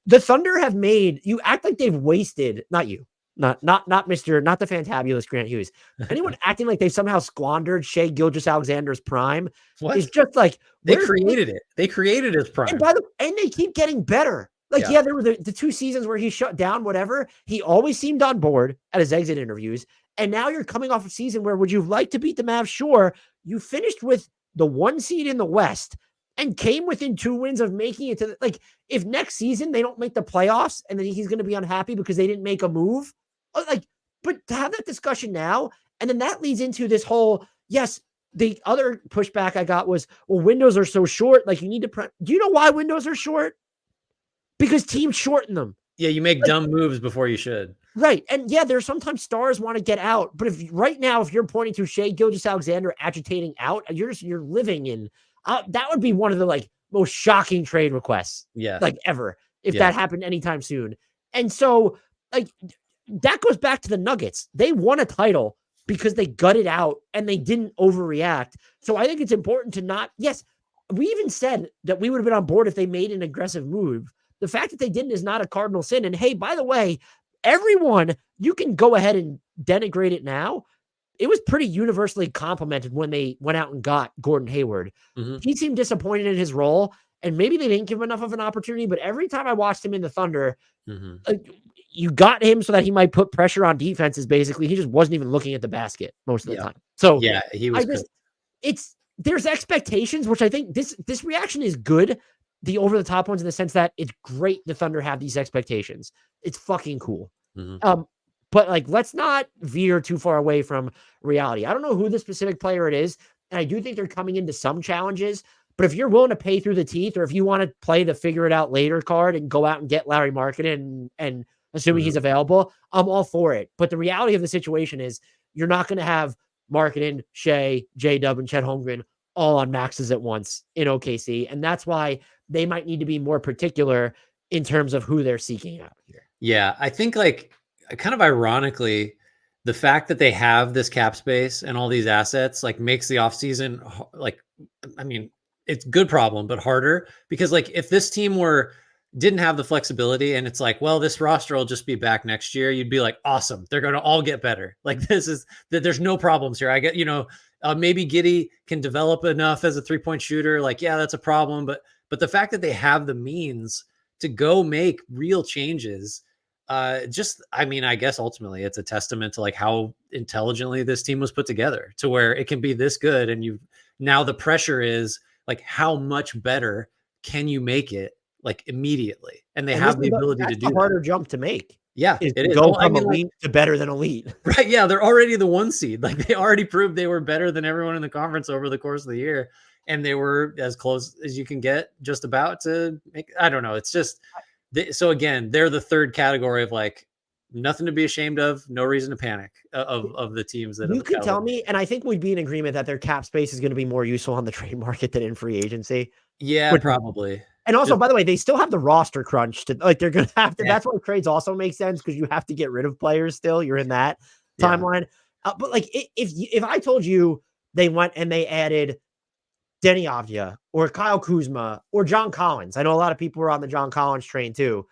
The Thunder have you act like they've wasted, not you, not the fantabulous Grant Hughes. Anyone acting like they've somehow squandered Shai Gilgeous-Alexander's prime is just like, they created it. They created his prime. And they keep getting better. Like, there were the 2 seasons where he shut down, whatever. He always seemed on board at his exit interviews. And now you're coming off a season where, would you like to beat the Mavs? Sure. You finished with the 1 seed in the West and came within 2 wins of making it to if next season they don't make the playoffs and then he's going to be unhappy because they didn't make a move, but to have that discussion now, and then that leads into this whole, yes, the other pushback I got was, well, windows are so short. Like, you need to, do you know why windows are short? Because teams shorten them. Yeah, you make dumb moves before you should. Right. And there's sometimes stars want to get out. But if you're pointing to Shai Gilgeous-Alexander agitating out, you're living in, that would be one of the most shocking trade requests ever, if that happened anytime soon. And so that goes back to the Nuggets. They won a title because they gutted out and they didn't overreact. So I think it's important to not, we even said that we would have been on board if they made an aggressive move. The fact that they didn't is not a cardinal sin. And hey, by the way, everyone, you can go ahead and denigrate it now. it was pretty universally complimented when they went out and got Gordon Hayward. He seemed disappointed in his role, and maybe they didn't give him enough of an opportunity. But every time I watched him in the Thunder, you got him so that he might put pressure on defenses. Basically, he just wasn't even looking at the basket most of the time. So yeah, he was. There's expectations, which I think this reaction is good. The over the top ones in the sense that it's great the Thunder have these expectations. It's fucking cool. But like, let's not veer too far away from reality. I don't know who the specific player it is, and I do think they're coming into some challenges. But if you're willing to pay through the teeth, or if you want to play the figure it out later card and go out and get Larry Markkinen and assuming he's available, I'm all for it. But the reality of the situation is you're not going to have Markkinen, Shea, J-Dub, and Chet Holmgren all on maxes at once in OKC. And that's why they might need to be more particular in terms of who they're seeking out here. Yeah, I think like kind of ironically, the fact that they have this cap space and all these assets like makes the offseason like, I mean, it's a good problem, but harder because like if this team didn't have the flexibility and it's like, well, this roster will just be back next year, you'd be like, awesome, they're going to all get better. Like there's no problems here. I get, maybe Giddey can develop enough as a 3-point shooter. Like, yeah, that's a problem. But the fact that they have the means to go make real changes, I guess ultimately it's a testament to like how intelligently this team was put together to where it can be this good. And now the pressure is like, how much better can you make it like immediately? And they have the ability to do a harder jump to make. Yeah, it is. Go from elite to better than elite. Right. Yeah. They're already the 1 seed. Like they already proved they were better than everyone in the conference over the course of the year. And they were as close as you can get just about to make, I don't know. It's just, so again, they're the third category of like nothing to be ashamed of. No reason to panic of the teams that you can tell me. And I think we'd be in agreement that their cap space is going to be more useful on the trade market than in free agency. Yeah, probably. And also, by the way, they still have the roster crunch to like, they're going to have to, that's why trades also make sense because you have to get rid of players still. You're in that timeline. But like, if I told you they went and they added Denny Avdia or Kyle Kuzma or John Collins, I know a lot of people were on the John Collins train too.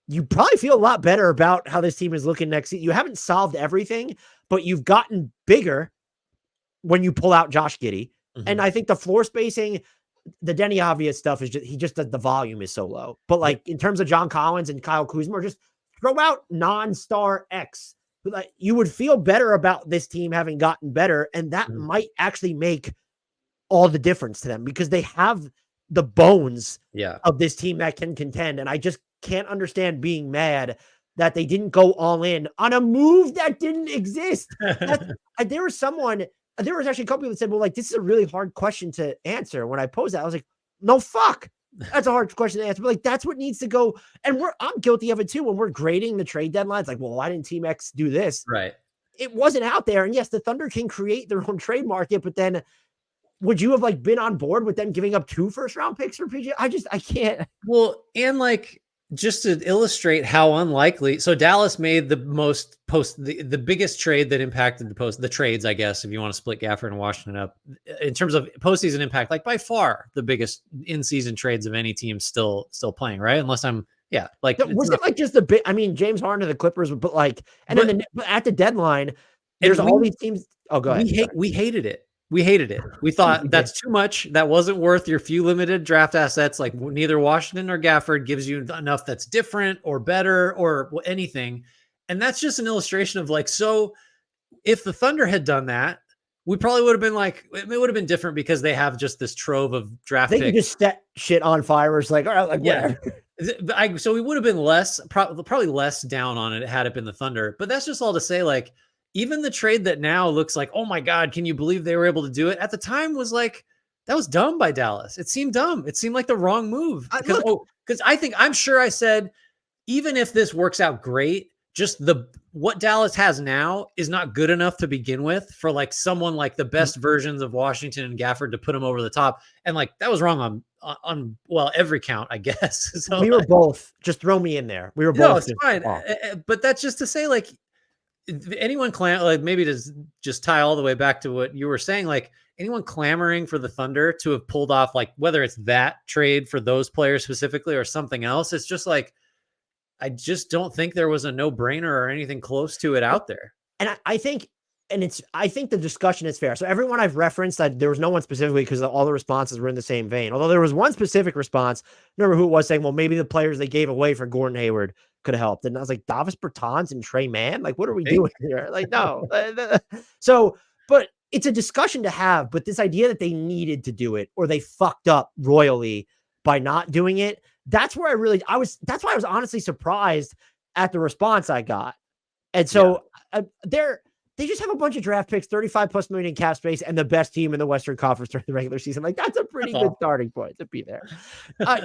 You probably feel a lot better about how this team is looking next season. You haven't solved everything, but you've gotten bigger when you pull out Josh Giddey. And I think the floor spacing, the Denny Avdia stuff is just the volume is so low. But like in terms of John Collins and Kyle Kuzma, just throw out non-star X. Like, you would feel better about this team having gotten better, and that might actually make all the difference to them because they have the bones of this team that can contend. And I just can't understand being mad that they didn't go all in on a move that didn't exist. There was actually a couple people that said, well, like, this is a really hard question to answer. When I posed that, I was like, no, fuck. That's a hard question to answer. But like, that's what needs to go. And I'm guilty of it too. When we're grading the trade deadlines, like, well, why didn't Team X do this? Right. It wasn't out there. And yes, the Thunder can create their own trade market, but then would you have like been on board with them giving up 2 first-round picks for PG? I can't. Well, and like, just to illustrate how unlikely, so Dallas made the biggest trade that impacted the trades, I guess, if you want to split Gafford and Washington up in terms of postseason impact, like by far the biggest in-season trades of any team still playing, right? Unless I'm, like, was it like just a bit? I mean, James Harden to the Clippers, but like, and then at the deadline, there's all these teams. Oh, go ahead. We hated it. We hated it. We thought that's too much. That wasn't worth your few limited draft assets. Like neither Washington or Gafford gives you enough that's different or better or anything. And that's just an illustration of like, so if the Thunder had done that, we probably would have been like, it would have been different because they have just this trove of draft picks. They just set shit on fire. It's like, all right, like, whatever. So we would have been probably less down on it had it been the Thunder. But that's just all to say, like, even the trade that now looks like, oh my God, can you believe they were able to do it? At the time was like, that was dumb by Dallas. It seemed dumb. It seemed like the wrong move. Because I'm sure I said, even if this works out great, just what Dallas has now is not good enough to begin with for like someone like the best versions of Washington and Gafford to put them over the top. And like, that was wrong on every count, I guess. So we were both, just throw me in there. We were both. No, it's fine. But that's just to say, like, anyone like maybe to just tie all the way back to what you were saying, like anyone clamoring for the Thunder to have pulled off, like whether it's that trade for those players specifically or something else, it's just like, I just don't think there was a no-brainer or anything close to it out there. And I think I think the discussion is fair. So everyone I've referenced, there was no one specifically because all the responses were in the same vein. Although there was one specific response, remember who it was, saying, well, maybe the players they gave away for Gordon Hayward could have helped. And I was like, Davis Bertans and Trey Mann? Like, what are we doing here? Like, no. So, but it's a discussion to have. But this idea that they needed to do it or they fucked up royally by not doing it, that's why I was honestly surprised at the response I got. And so they just have a bunch of draft picks, 35 plus million in cap space, and the best team in the Western Conference during the regular season. Like, that's a pretty good starting point to be there.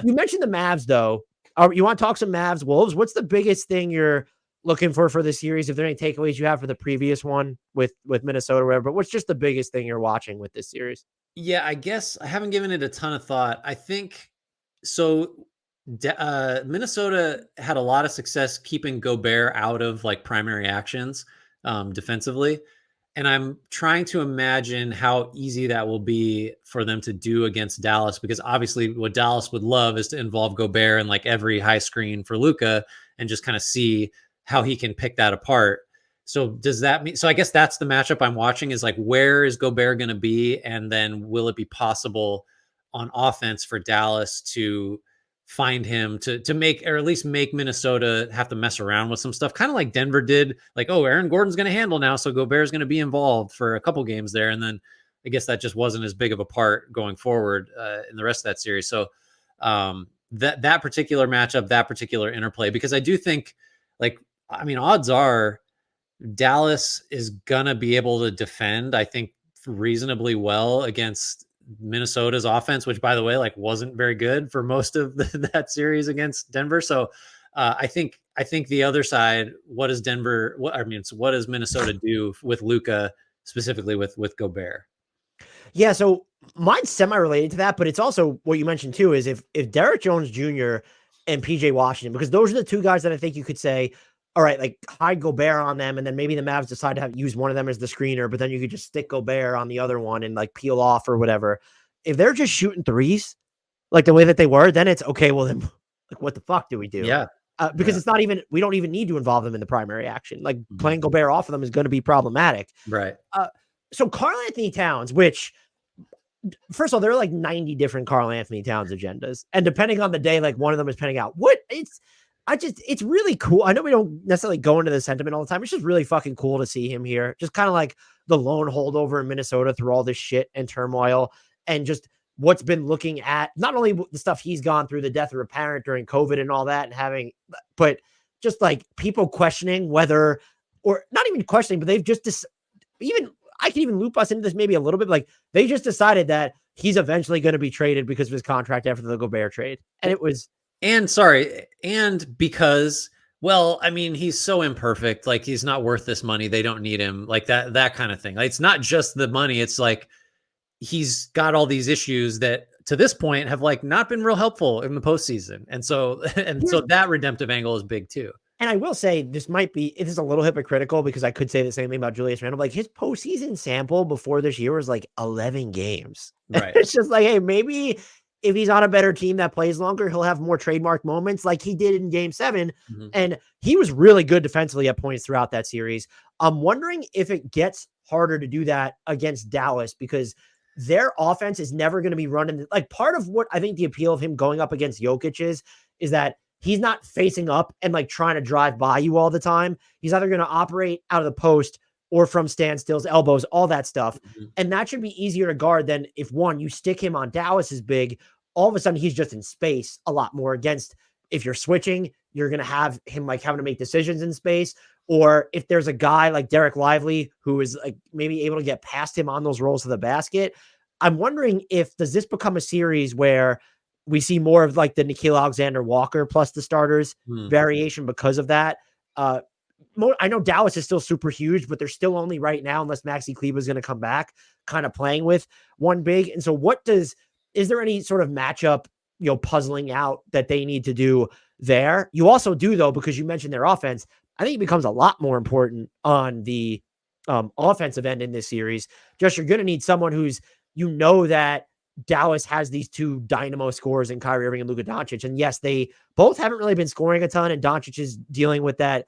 You mentioned the Mavs, though. You want to talk some Mavs Wolves? What's the biggest thing you're looking for the series? If there are any takeaways you have for the previous one with Minnesota or whatever, but what's just the biggest thing you're watching with this series? Yeah, I guess I haven't given it a ton of thought. I think so. Minnesota had a lot of success keeping Gobert out of like primary actions defensively. And I'm trying to imagine how easy that will be for them to do against Dallas, because obviously what Dallas would love is to involve Gobert in like every high screen for Luka and just kind of see how he can pick that apart. So does that mean, so I guess that's the matchup I'm watching, is like, where is Gobert going to be? And then will it be possible on offense for Dallas to find him to make, or at least make Minnesota have to mess around with some stuff, kind of like Denver did, like, oh, Aaron Gordon's going to handle now, so Gobert's going to be involved for a couple games there. And then I guess that just wasn't as big of a part going forward in the rest of that series. So that particular matchup, that particular interplay, because I do think, like, I mean, odds are Dallas is going to be able to defend, I think, reasonably well against Minnesota's offense, which, by the way, like, wasn't very good for most of that series against Denver. So I think the other side, what does Minnesota do with Luka, specifically with Gobert? Yeah, so mine's semi-related to that, but it's also what you mentioned too, is if Derrick Jones Jr. and PJ Washington, because those are the two guys that I think you could say, all right, like, hide Gobert on them, and then maybe the Mavs decide to use one of them as the screener, but then you could just stick Gobert on the other one and like peel off or whatever. If they're just shooting threes, like the way that they were, then it's okay. Well, then, like, what the fuck do we do? Yeah. Because it's not even, we don't even need to involve them in the primary action. Like, playing Gobert off of them is going to be problematic. Right. So Karl-Anthony Towns, which, first of all, there are like 90 different Karl-Anthony Towns agendas. And depending on the day, like, one of them is penning out. It's really cool. I know we don't necessarily go into the sentiment all the time. It's just really fucking cool to see him here. Just kind of like the lone holdover in Minnesota through all this shit and turmoil, and just what's been looking at not only the stuff he's gone through, the death of a parent during COVID and all that, and but just like people questioning whether, or not even questioning, but they've just I can even loop us into this maybe a little bit. Like, they just decided that he's eventually going to be traded because of his contract after the Gobert trade. And it was, and because, well, I mean, he's so imperfect. Like, he's not worth this money. They don't need him. Like that kind of thing. Like, it's not just the money. It's like, he's got all these issues that to this point have like not been real helpful in the postseason. And so that redemptive angle is big too. And I will say, it is a little hypocritical because I could say the same thing about Julius Randle. Like, his postseason sample before this year was like 11 games. Right. It's just like, hey, maybe if he's on a better team that plays longer, he'll have more trademark moments like he did in Game 7. Mm-hmm. And he was really good defensively at points throughout that series. I'm wondering if it gets harder to do that against Dallas, because their offense is never going to be running. Like, part of what I think the appeal of him going up against Jokic is that he's not facing up and like trying to drive by you all the time. He's either going to operate out of the post or from standstills, elbows, all that stuff. Mm-hmm. And that should be easier to guard than if, one, you stick him on Dallas's big, all of a sudden he's just in space a lot more. Against, if you're switching, you're going to have him like having to make decisions in space. Or if there's a guy like Derek Lively who is like maybe able to get past him on those rolls to the basket, I'm wondering does this become a series where we see more of like the Nickeil Alexander-Walker plus the starters variation because of that? I know Dallas is still super huge, but they're still only right now, unless Maxi Kleber is going to come back, kind of playing with one big. And so is there any sort of matchup, puzzling out that they need to do there? You also do, though, because you mentioned their offense, I think it becomes a lot more important on the offensive end in this series. Just, you're going to need someone who's, that Dallas has these two dynamo scorers in Kyrie Irving and Luka Doncic. And yes, they both haven't really been scoring a ton, and Doncic is dealing with that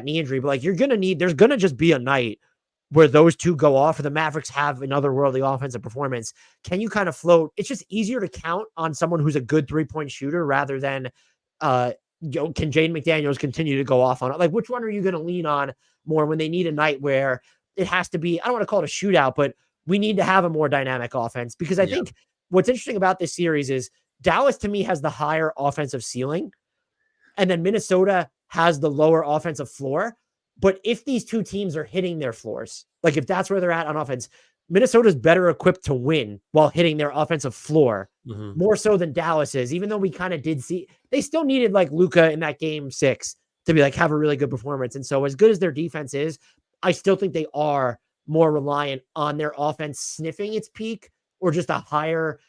knee injury. But like, there's going to just be a night where those two go off, or the Mavericks have an otherworldly offensive performance, can you kind of float? It's just easier to count on someone who's a good 3-point shooter rather than, can Jaden McDaniels continue to go off on it? Like, which one are you going to lean on more when they need a night where it has to be, I don't want to call it a shootout, but we need to have a more dynamic offense? Because I think what's interesting about this series is Dallas, to me, has the higher offensive ceiling, and then Minnesota has the lower offensive floor. But if these two teams are hitting their floors, like if that's where they're at on offense, Minnesota's better equipped to win while hitting their offensive floor more so than Dallas is, even though we kind of did see, they still needed like Luka in that game 6 to be like, have a really good performance. And so as good as their defense is, I still think they are more reliant on their offense sniffing its peak, or just a higher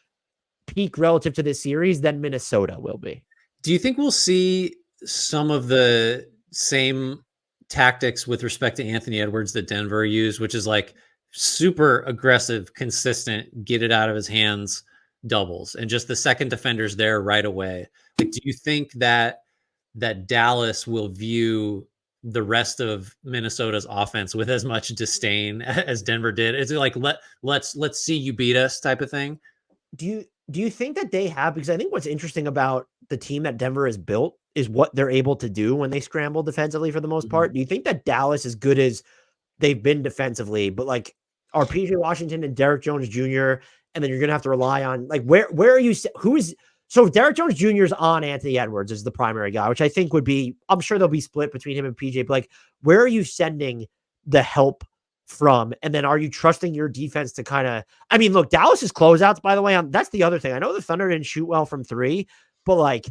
peak relative to this series than Minnesota will be. Do you think we'll see some of the same tactics with respect to Anthony Edwards that Denver used, which is like super aggressive, consistent, get it out of his hands doubles, and just the second defender's there right away? Like, do you think that Dallas will view the rest of Minnesota's offense with as much disdain as Denver did? Is it like let's see you beat us type of thing? Do you think that they have, because I think what's interesting about the team that Denver has built is what they're able to do when they scramble defensively for the most part. Do you think that Dallas, as good as they've been defensively, but like, are PJ Washington and Derrick Jones Jr., and then you're going to have to rely on, like, where are you, who is, so if Derrick Jones Jr. is on Anthony Edwards as the primary guy, which I think would be, I'm sure they'll be split between him and PJ, but like, where are you sending the help from? And then are you trusting your defense to kind of, I mean, look, Dallas's closeouts, by the way, that's the other thing. I know the Thunder didn't shoot well from 3, but like,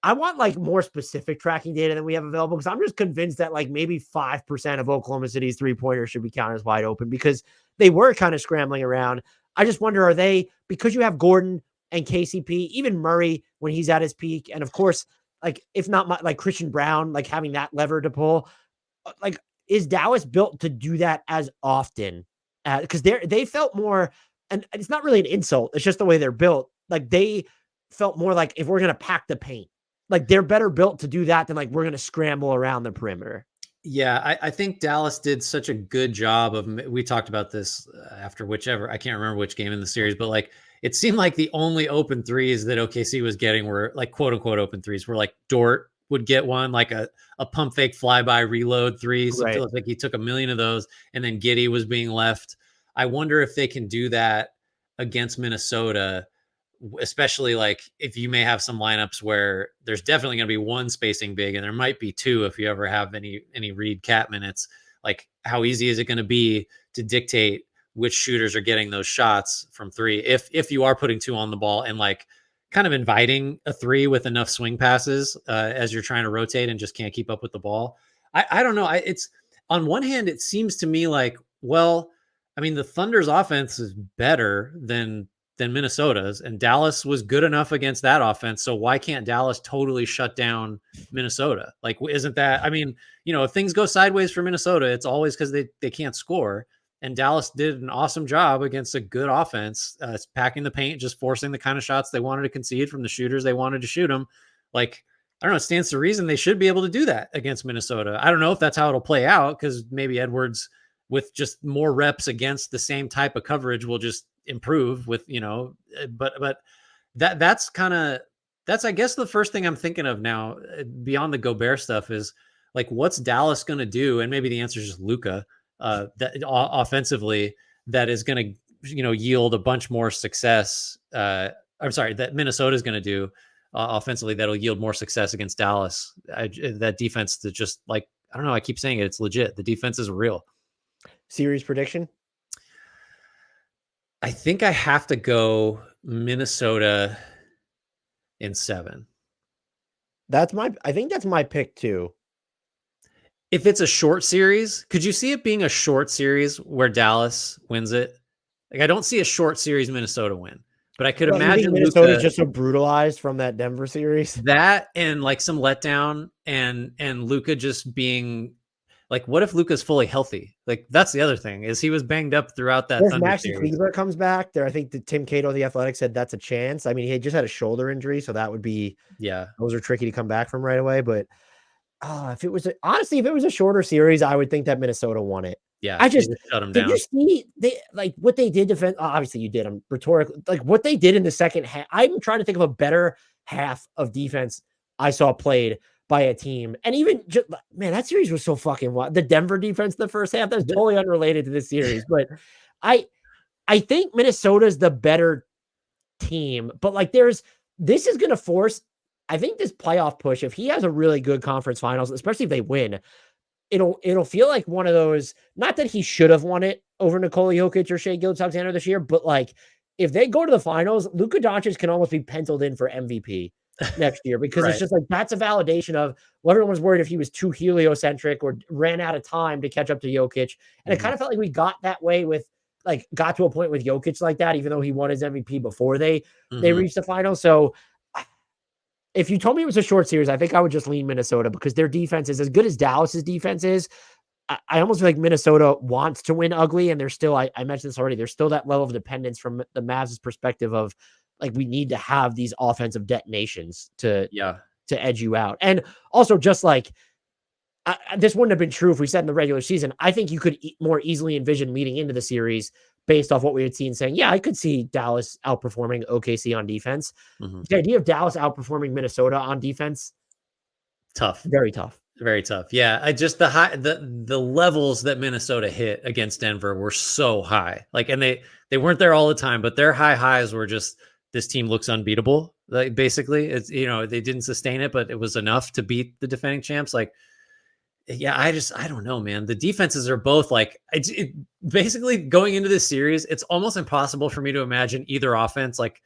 I want like more specific tracking data than we have available, because I'm just convinced that like maybe 5% of Oklahoma City's 3-pointers should be counted as wide open, because they were kind of scrambling around. I just wonder, are they, because you have Gordon and KCP, even Murray when he's at his peak, and of course, like, if not like Christian Brown, like having that lever to pull, like, is Dallas built to do that as often? Because they felt more, and it's not really an insult, it's just the way they're built. Like, they felt more like, if we're going to pack the paint, like they're better built to do that than like we're going to scramble around the perimeter. Yeah, I think Dallas did such a good job of, we talked about this after whichever, I can't remember which game in the series, but like, it seemed like the only open threes that OKC was getting were like quote unquote open threes, were like Dort would get one, like a pump fake flyby reload three. So it feels like he took a million of those, and then Giddey was being left. I wonder if they can do that against Minnesota, especially like if you may have some lineups where there's definitely going to be one spacing big, and there might be 2 if you ever have any Reed Cat minutes. Like, how easy is it going to be to dictate which shooters are getting those shots from 3 if you are putting 2 on the ball, and like kind of inviting a 3 with enough swing passes as you're trying to rotate and just can't keep up with the ball? I don't know. It's, on one hand, it seems to me like, well, I mean, the Thunder's offense is better than Minnesota's, and Dallas was good enough against that offense. So why can't Dallas totally shut down Minnesota? Like, isn't that, I mean, you know, if things go sideways for Minnesota, it's always because they can't score. And Dallas did an awesome job against a good offense, packing the paint, just forcing the kind of shots they wanted to concede from the shooters they wanted to shoot them. Like, I don't know, it stands to reason they should be able to do that against Minnesota. I don't know if that's how it'll play out, because maybe Edwards, with just more reps against the same type of coverage, will just improve with, you know, but that's I guess the first thing I'm thinking of now, beyond the Gobert stuff, is like, what's Dallas going to do? And maybe the answer is just Luka, that offensively, that is going to, you know, yield a bunch more success. I'm sorry, that Minnesota is going to do offensively that'll yield more success against Dallas. That defense, that just, like, I don't know, I keep saying it, it's legit. The defense is real. Series prediction? I think I have to go Minnesota in 7. I think that's my pick too. If it's a short series, could you see it being a short series where Dallas wins it? Like, I don't see a short series Minnesota win, but I could imagine Minnesota just so brutalized from that Denver series. That, and like some letdown, and Luka just being like, what if Luka's fully healthy? Like, that's the other thing, is he was banged up throughout that Thunder Maxi series. Kleber comes back there. I think Tim Cato, the Athletic, said that's a chance. I mean, he had just had a shoulder injury, so that would be, those are tricky to come back from right away. But if it was honestly, if it was a shorter series, I would think that Minnesota won it. Yeah, I they just just shut them did you down. see they like what they did defense? Obviously, you did. I'm rhetorically like what they did in the second half. I'm trying to think of a better half of defense I saw played by a team, and even just man, that series was so fucking wild. The Denver defense in the first half that's totally unrelated to this series, but I I think Minnesota's the better team, but like this is going to force. I think this playoff push, if he has a really good conference finals, especially if they win, it'll feel like one of those. Not that he should have won it over Nikola Jokic or Shai Gilgeous-Alexander this year, but like if they go to the finals, Luka Doncic can almost be penciled in for MVP next year because it's Right. just like that's a validation of well, everyone was worried if he was too heliocentric or ran out of time to catch up to Jokic, and it Mhm. kind of felt like we got that way with like got to a point with Jokic like that, even though he won his MVP before they Mhm. reached the final. So if you told me it was a short series, I think I would just lean Minnesota because their defense is as good as Dallas's defense is. I almost feel like Minnesota wants to win ugly, and there's still, I mentioned this already, there's still that level of dependence from the Mavs' perspective of like we need to have these offensive detonations Yeah. to edge you out. And also just like this wouldn't have been true if we said in the regular season. I think you could more easily envision leading into the series based off what we had seen saying, yeah, I could see Dallas outperforming OKC on defense. Mhm. The idea of Dallas outperforming Minnesota on defense, Tough. very tough. Very tough. Yeah, I just the levels that Minnesota hit against Denver were so high. Like, and they weren't there all the time, but their high highs were just this team looks unbeatable. Like, basically, it's they didn't sustain it, but it was enough to beat the defending champs. Like, yeah, I don't know, man. The defenses are both like basically going into this series. It's almost impossible for me to imagine either offense like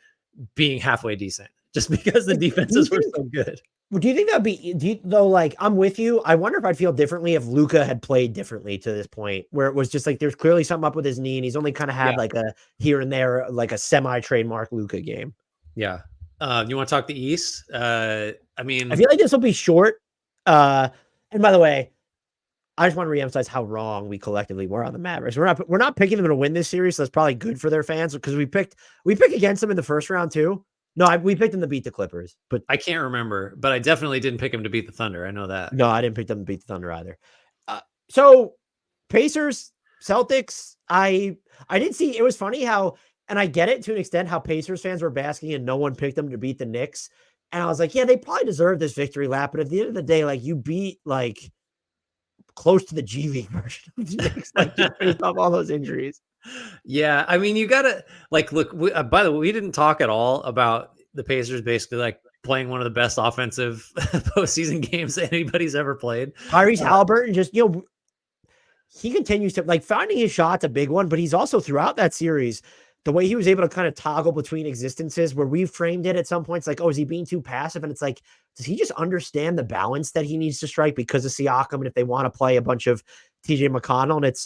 being halfway decent, just because the Do you defenses were think so good. do you think that'd be though, like, I'm with you. I wonder if I'd feel differently if Luca had played differently to this point, where it was just like there's clearly something up with his knee, and he's only kind of had Yeah, like a here and there, like a semi-trademark Luca game. yeah. You want to talk the East? I I mean, feel like this will be short. Uh, and by the way, I just want to reemphasize how wrong we collectively were on the Mavericks. We're not picking them to win this series, so that's probably good for their fans because we picked against them in the first round too. No, we picked them to beat the Clippers, but I can't remember, but I definitely didn't pick him to beat the Thunder. I know that. no, I didn't pick them to beat the Thunder either. So Pacers, Celtics, I did see it was funny how, and I get it to an extent how Pacers fans were basking and no one picked them to beat the Knicks. And I was like, yeah, they probably deserve this victory lap. But at the end of the day, like you beat like close to the G League version of the Knicks, like just based off all those injuries. Yeah, I mean, you gotta like look. By the way, we didn't talk at all about the Pacers basically like playing one of the best offensive postseason games anybody's ever played. Tyrese Uh, Halliburton just, he continues to like finding his shots a big one, but he's also throughout that series, the way he was able to kind of toggle between existences where we framed it at some points like, oh, is he being too passive? And it's like, does he just understand the balance that he needs to strike because of Siakam? And if they want to play a bunch of TJ McConnell, and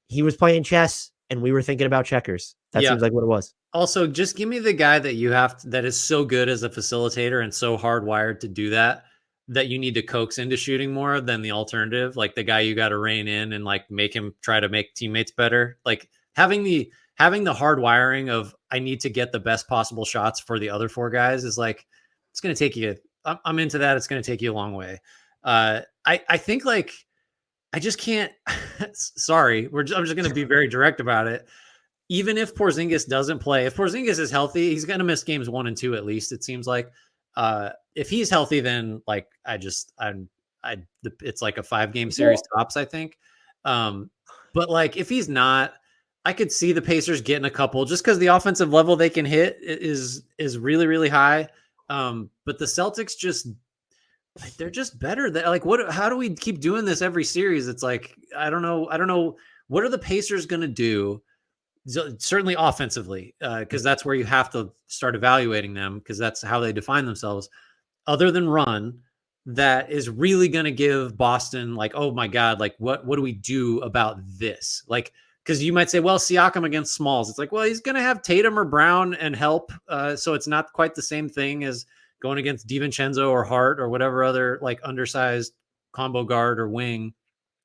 he was playing chess and we were thinking about checkers. That yeah. seems like what it was. Also, just give me the guy that you have that is so good as a facilitator and so hardwired to do that that you need to coax into shooting more than the alternative. Like the guy you got to rein in and like make him try to make teammates better. Like having the hard wiring of I need to get the best possible shots for the other four guys is like it's going to take you. I'm into that. It's going to take you a long way. I think like I just can't. Sorry, I'm just going to be very direct about it. Even if Porzingis doesn't play, if Porzingis is healthy, he's going to miss games 1 and 2 at least. It seems like if he's healthy, then like it's like a 5-game series Well, tops, I think. But like if he's not, I could see the Pacers getting a couple just because the offensive level they can hit is really really high. But the Celtics just like they're just better. Like what? How do we keep doing this every series? It's like I don't know. I don't know. What are the Pacers going to do? Certainly offensively, because that's where you have to start evaluating them because that's how they define themselves. Other than run, that is really going to give Boston like, oh my god, like what do we do about this? Like, because you might say, well, Siakam against Smalls, it's like, well, he's going to have Tatum or Brown and help, so it's not quite the same thing as going against DiVincenzo or Hart or whatever other like undersized combo guard or wing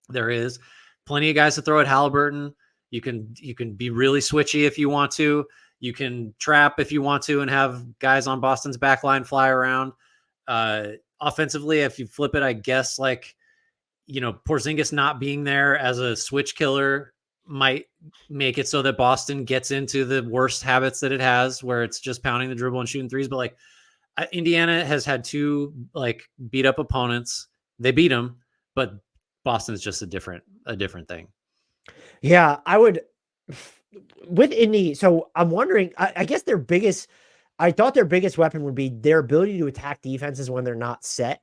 there is. Plenty of guys to throw at Halliburton. You can be really switchy if you want to. You can trap if you want to and have guys on Boston's back line fly around. Offensively, if you flip it, I guess like Porzingis not being there as a switch killer might make it so that Boston gets into the worst habits that it has, where it's just pounding the dribble and shooting threes. But like Indiana has had two like beat up opponents. They beat them, but Boston's just a different thing. Yeah, I would with Indy. So I'm wondering, I guess I thought their biggest weapon would be their ability to attack defenses when they're not set.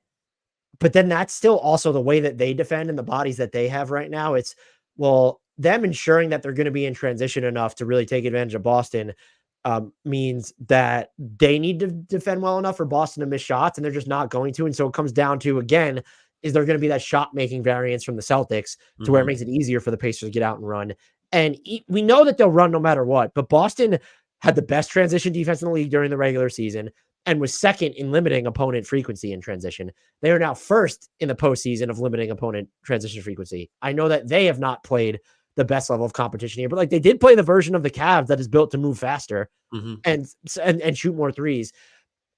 But then that's still also the way that they defend and the bodies that they have right now. It's, well, them ensuring that they're going to be in transition enough to really take advantage of Boston means that they need to defend well enough for Boston to miss shots, and they're just not going to. And so it comes down to, again, is there going to be that shot making variance from the Celtics to where it makes it easier for the Pacers to get out and run? And we know that they'll run no matter what, but Boston had the best transition defense in the league during the regular season and was second in limiting opponent frequency in transition. They are now first in the postseason of limiting opponent transition frequency. I know that they have not played the best level of competition here, but like they did play the version of the Cavs that is built to move faster and shoot more threes.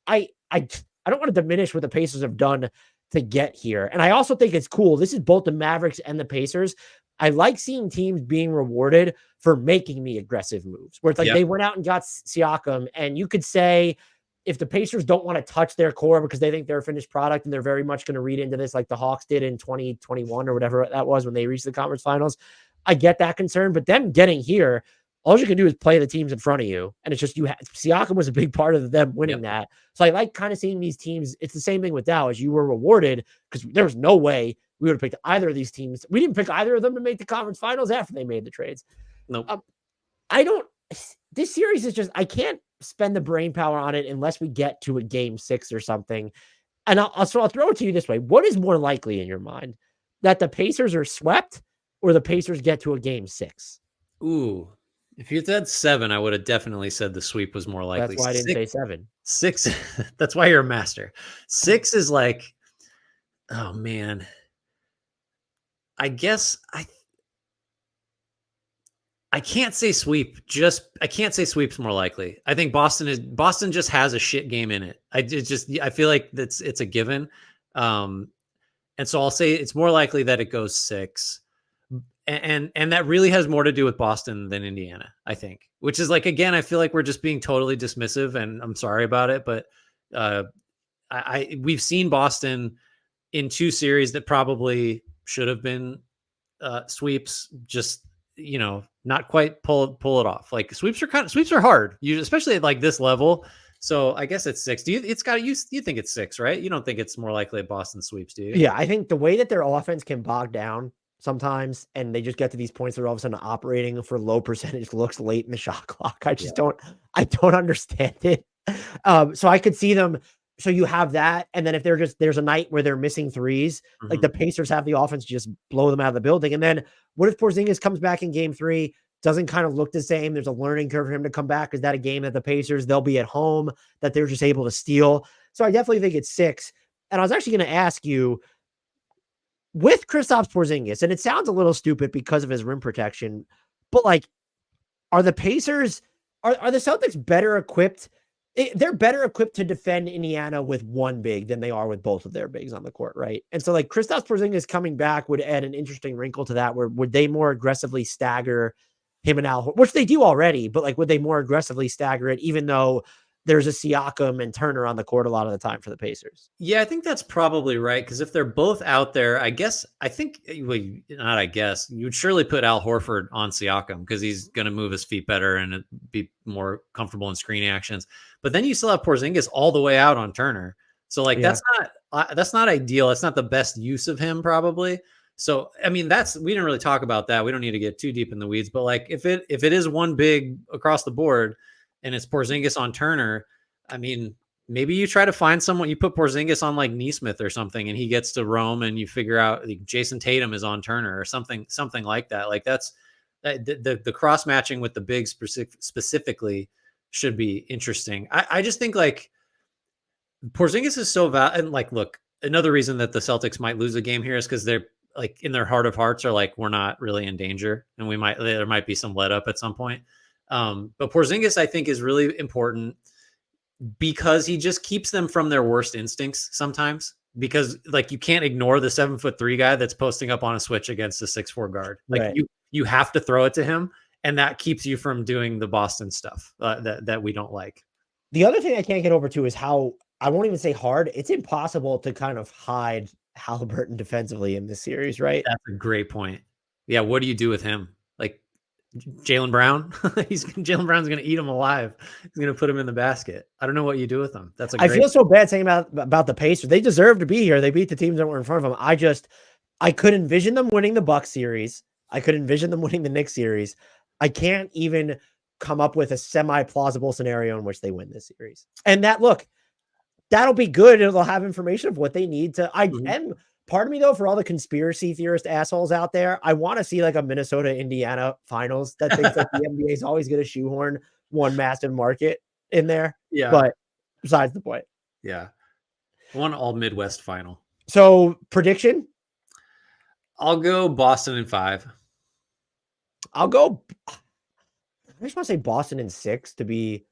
I don't want to diminish what the Pacers have done to get here. And I also think it's cool. This is both the Mavericks and the Pacers. I like seeing teams being rewarded for making the aggressive moves where it's like they went out and got Siakam, and you could say if the Pacers don't want to touch their core because they think they're a finished product and they're very much going to read into this like the Hawks did in 2021 or whatever that was when they reached the conference finals. I get that concern, but them getting here, all you can do is play the teams in front of you. And it's just Siakam was a big part of them winning that. So I like kind of seeing these teams. It's the same thing with Dallas. You were rewarded because there was no way we would have picked either of these teams. We didn't pick either of them to make the conference finals after they made the trades. Nope. This series is just, I can't spend the brain power on it unless we get to a game 6 or something. And I'll throw it to you this way. What is more likely in your mind, that the Pacers are swept or the Pacers get to a game 6? Ooh, if you said 7, I would have definitely said the sweep was more likely. That's why I didn't say 7. 6. That's why you're a master. 6 is like, oh man. I guess I can't say sweep. I can't say sweep's more likely. I think Boston just has a shit game in it. I feel like it's a given. And so I'll say it's more likely that it goes 6. And that really has more to do with Boston than Indiana, I think, which is like, again, I feel like we're just being totally dismissive, and I'm sorry about it, but we've seen Boston in 2 series that probably should have been sweeps, just, not quite pull it off. Like sweeps are hard, especially at like this level. So I guess it's 6. You think it's 6, right? You don't think it's more likely at Boston sweeps, do you? Yeah, I think the way that their offense can bog down sometimes, and they just get to these points where all of a sudden operating for low percentage looks late in the shot clock. I don't understand it. So I could see them. So you have that. And then if there's a night where they're missing threes, like the Pacers have the offense, just blow them out of the building. And then what if Porzingis comes back in game 3, doesn't kind of look the same? There's a learning curve for him to come back. Is that a game that the Pacers, they'll be at home, that they're just able to steal? So I definitely think it's 6. And I was actually going to ask you, with Kristaps Porzingis, and it sounds a little stupid because of his rim protection, but like, are the Pacers, are the Celtics better equipped? They're better equipped to defend Indiana with one big than they are with both of their bigs on the court, right? And so like Kristaps Porzingis coming back would add an interesting wrinkle to that, where would they more aggressively stagger him and Al, which they do already, but like, would they more aggressively stagger it, even though there's a Siakam and Turner on the court a lot of the time for the Pacers? Yeah, I think that's probably right. Because if they're both out there, you'd surely put Al Horford on Siakam because he's going to move his feet better and be more comfortable in screening actions. But then you still have Porzingis all the way out on Turner. So like, that's not ideal. It's not the best use of him probably. So, I mean, we didn't really talk about that. We don't need to get too deep in the weeds, but like if it is one big across the board, and it's Porzingis on Turner, I mean, maybe you try to find someone, you put Porzingis on like Nesmith or something, and he gets to roam, and you figure out like Jason Tatum is on Turner or something like that. Like that's the cross matching with the bigs specifically should be interesting. I just think like Porzingis is so and like, look, another reason that the Celtics might lose a game here is because they're like in their heart of hearts are like, we're not really in danger, and there might be some let up at some point. But Porzingis, I think, is really important because he just keeps them from their worst instincts sometimes, because like you can't ignore the 7'3" guy that's posting up on a switch against a 6'4" guard. Like right. you have to throw it to him, and that keeps you from doing the Boston stuff that we don't like. The other thing I can't get over too is how, I won't even say hard, it's impossible to kind of hide Halliburton defensively in this series, right? That's a great point. Yeah, what do you do with him? Like Jaylen Brown? Jaylen Brown's going to eat him alive. He's going to put him in the basket. I don't know what you do with him. I feel so bad saying about the Pacers. They deserve to be here. They beat the teams that were in front of them. I could envision them winning the Bucks series. I could envision them winning the Knicks series. I can't even come up with a semi-plausible scenario in which they win this series. And that'll be good. It'll have information of what they need to. And part of me, though, for all the conspiracy theorist assholes out there, I want to see like a Minnesota-Indiana finals that thinks that the NBA is always going to shoehorn one massive market in there. Yeah. But besides the point. Yeah. One all Midwest final. So prediction? I'll go Boston in 5. I just want to say Boston in 6 to be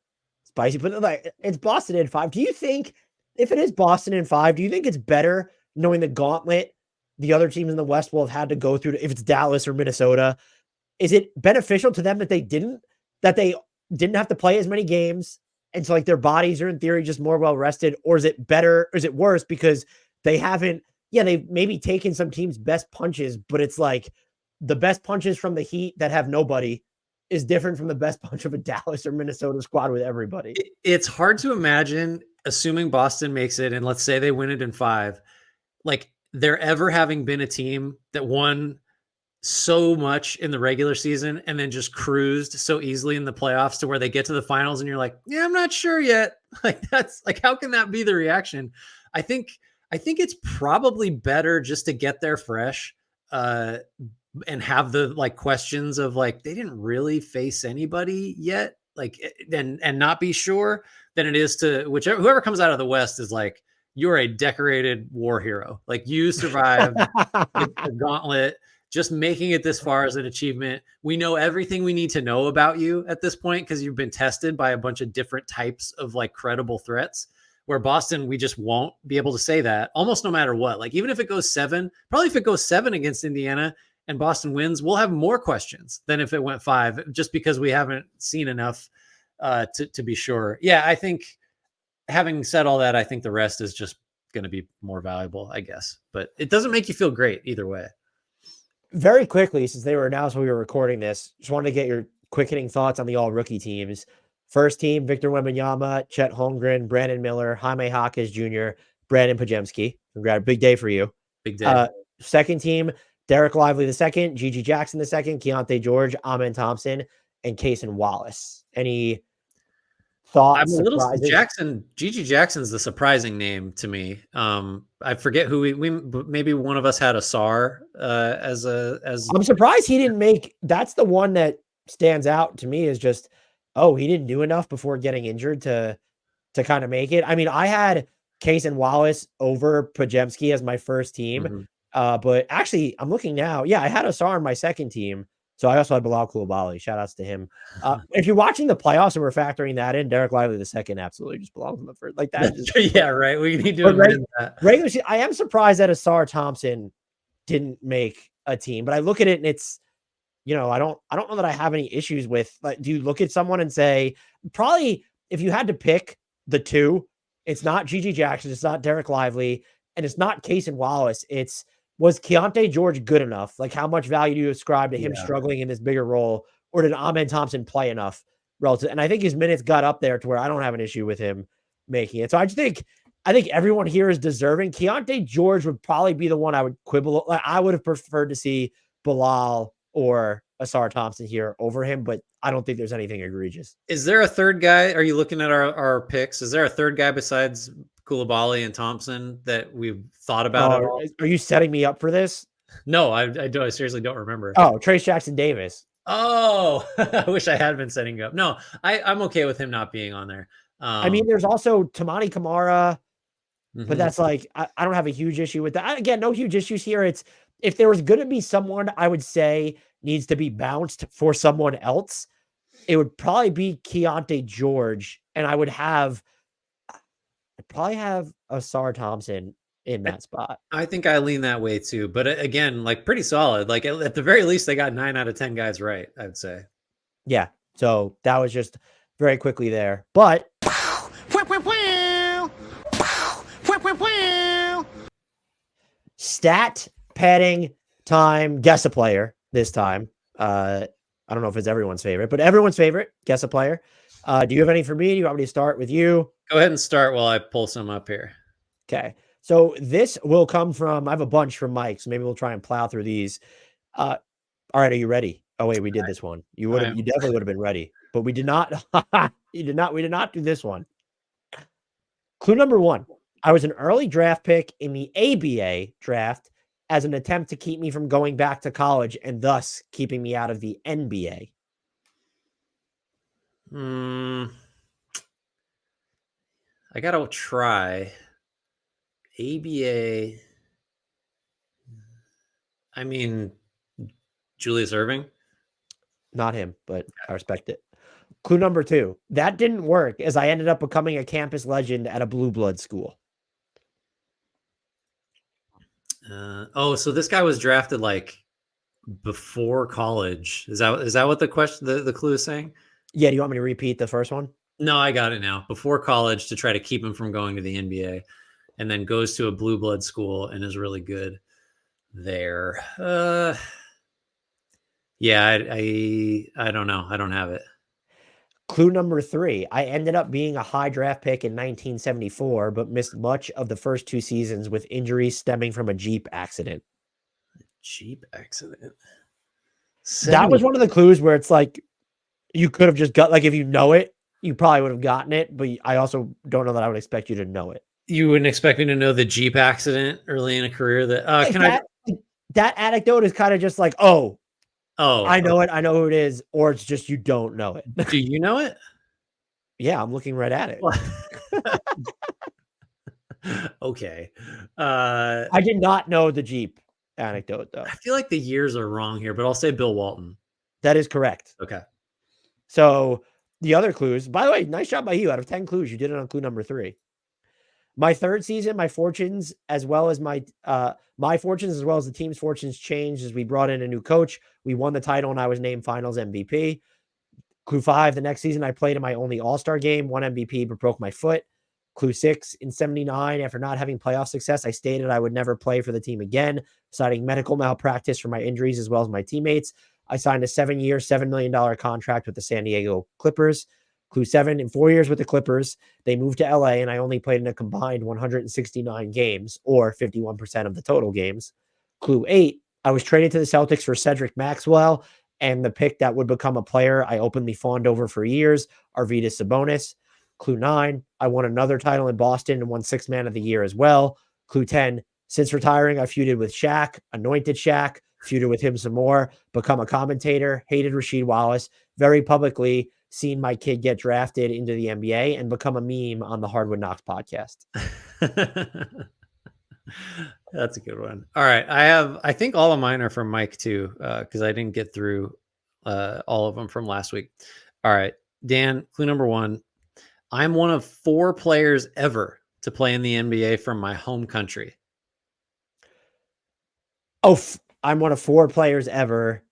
spicy, but like it's Boston in 5. Do you think if it is Boston in 5, do you think it's better knowing the gauntlet the other teams in the West will have had to go through if it's Dallas or Minnesota? Is it beneficial to them that they didn't have to play as many games? And so like their bodies are in theory just more well rested, or is it better? Or is it worse because they haven't, they've maybe taken some teams' best punches, but it's like the best punches from the Heat that have nobody is different from the best punch of a Dallas or Minnesota squad with everybody. It's hard to imagine, assuming Boston makes it, and let's say they win it in 5, like there ever having been a team that won so much in the regular season and then just cruised so easily in the playoffs to where they get to the finals and you're like, yeah, I'm not sure yet. Like that's like, how can that be the reaction? I think it's probably better just to get there fresh and have the like questions of like, they didn't really face anybody yet. Like, and not be sure than it is to whoever comes out of the West is like, you're a decorated war hero. Like you survived the gauntlet. Just making it this far is an achievement. We know everything we need to know about you at this point because you've been tested by a bunch of different types of like credible threats. Where Boston, we just won't be able to say that almost no matter what. Like even if it goes 7, probably if it goes 7 against Indiana and Boston wins, we'll have more questions than if it went 5, just because we haven't seen enough to be sure. Yeah, I think having said all that, I think the rest is just going to be more valuable, I guess. But it doesn't make you feel great either way. Very quickly, since they were announced when we were recording this, just wanted to get your quick hitting thoughts on the all rookie teams. First team, Victor Wembanyama, Chet Holmgren, Brandon Miller, Jaime Jaquez Jr., Brandon Pajemski. Congrats, big day for you. Big day. Second team, Derek Lively II, Gigi Jackson II, Keontae George, Amen Thompson, and Cason Wallace. Any thoughts? I'm a little Gigi Jackson's the surprising name to me. I forget who we maybe one of us had Asar as I'm surprised he didn't make. That's the one that stands out to me is just, he didn't do enough before getting injured to kind of make it. I mean, I had Cason Wallace over Pajemski as my first team. But actually I'm looking now. Yeah, I had Asar on my second team. So I also had Bilal Coulibaly. Shout outs to him. If you're watching the playoffs and we're factoring that in, Derek Lively II absolutely just belongs in the first. Like that. Yeah, right. We need to admit that. Regular season, I am surprised that Asar Thompson didn't make a team, but I look at it and it's, I don't know that I have any issues with. Like, do you look at someone and say, probably if you had to pick the two, it's not Gigi Jackson, it's not Derek Lively, and it's not Cason Wallace. Was Keontae George good enough? Like, how much value do you ascribe to him struggling in this bigger role, or did Amen Thompson play enough relative? And I think his minutes got up there to where I don't have an issue with him making it. So I think everyone here is deserving. Keontae George would probably be the one I would quibble. Like, I would have preferred to see Bilal or Asar Thompson here over him, but I don't think there's anything egregious. Is there a third guy? Are you looking at our picks? Is there a third guy besides Coulibaly and Thompson that we've thought about at all? Are you setting me up for this? No, I don't. I seriously don't remember. Trace Jackson Davis. Oh, I wish I had been setting up. No, I'm okay with him not being on there. I mean, there's also Tamani Kamara, but that's like, I don't have a huge issue with that. Again, no huge issues here. It's, if there was going to be someone I would say needs to be bounced for someone else, it would probably be Keontae George. And I'd probably have Asar Thompson in that spot. I think I lean that way too. But again, like pretty solid. Like at the very least, they got 9 out of 10 guys right, I'd say. Yeah. So that was just very quickly there. But stat padding time. Guess a player this time. I don't know if it's everyone's favorite, but everyone's favorite. Guess a player. Do you have any for me? Do you want me to start with you? Go ahead and start while I pull some up here. Okay. So this will come from, I have a bunch from Mike, so maybe we'll try and plow through these. All right. Are you ready? Oh, wait, we did this one. You definitely would have been ready, but we did not. We did not do this one. Clue number 1. I was an early draft pick in the ABA draft as an attempt to keep me from going back to college and thus keeping me out of the NBA. I gotta try ABA. I mean, Julius Erving. Not him, but I respect it. Clue number 2. That didn't work as I ended up becoming a campus legend at a blue blood school. So this guy was drafted like before college. Is that what the question, the clue is saying? Yeah. Do you want me to repeat the first one? No, I got it now. Before college to try to keep him from going to the NBA, and then goes to a blue blood school and is really good there. Yeah, I don't know. I don't have it. Clue number 3. I ended up being a high draft pick in 1974, but missed much of the first 2 seasons with injuries stemming from a Jeep accident. Jeep accident. That was one of the clues where it's like, you could have just got, like, if you know it, you probably would have gotten it, but I also don't know that I would expect you to know it. You wouldn't expect me to know the Jeep accident early in a career that, that anecdote is kind of just like, oh, I know it. I know who it is. Or it's just, you don't know it. Do you know it? Yeah, I'm looking right at it. Okay. I did not know the Jeep anecdote, though. I feel like the years are wrong here, but I'll say Bill Walton. That is correct. Okay. So the other clues, by the way, nice job by you. Out of 10 clues, you did it on clue number 3. My third season, my fortunes, as well as my fortunes, as well as the team's fortunes changed as we brought in a new coach. We won the title and I was named finals MVP. Clue 5, the next season I played in my only all-star game, won MVP, but broke my foot. Clue 6, in 79, after not having playoff success, I stated I would never play for the team again, citing medical malpractice for my injuries as well as my teammates. I signed a 7-year, $7 million contract with the San Diego Clippers. Clue 7, in 4 years with the Clippers, they moved to LA and I only played in a combined 169 games, or 51% of the total games. Clue 8, I was traded to the Celtics for Cedric Maxwell and the pick that would become a player I openly fawned over for years, Arvydas Sabonis. Clue 9, I won another title in Boston and won 6th Man of the Year as well. Clue 10, since retiring, I feuded with Shaq, anointed Shaq, feuded with him some more, become a commentator, hated Rasheed Wallace, very publicly seen my kid get drafted into the NBA and become a meme on the HardwoodKnocks podcast. That's a good one. All right. I think all of mine are from Mike too, because I didn't get through all of them from last week. All right. Dan, clue number 1. I'm one of 4 players ever to play in the NBA from my home country. Oh, I'm one of 4 players ever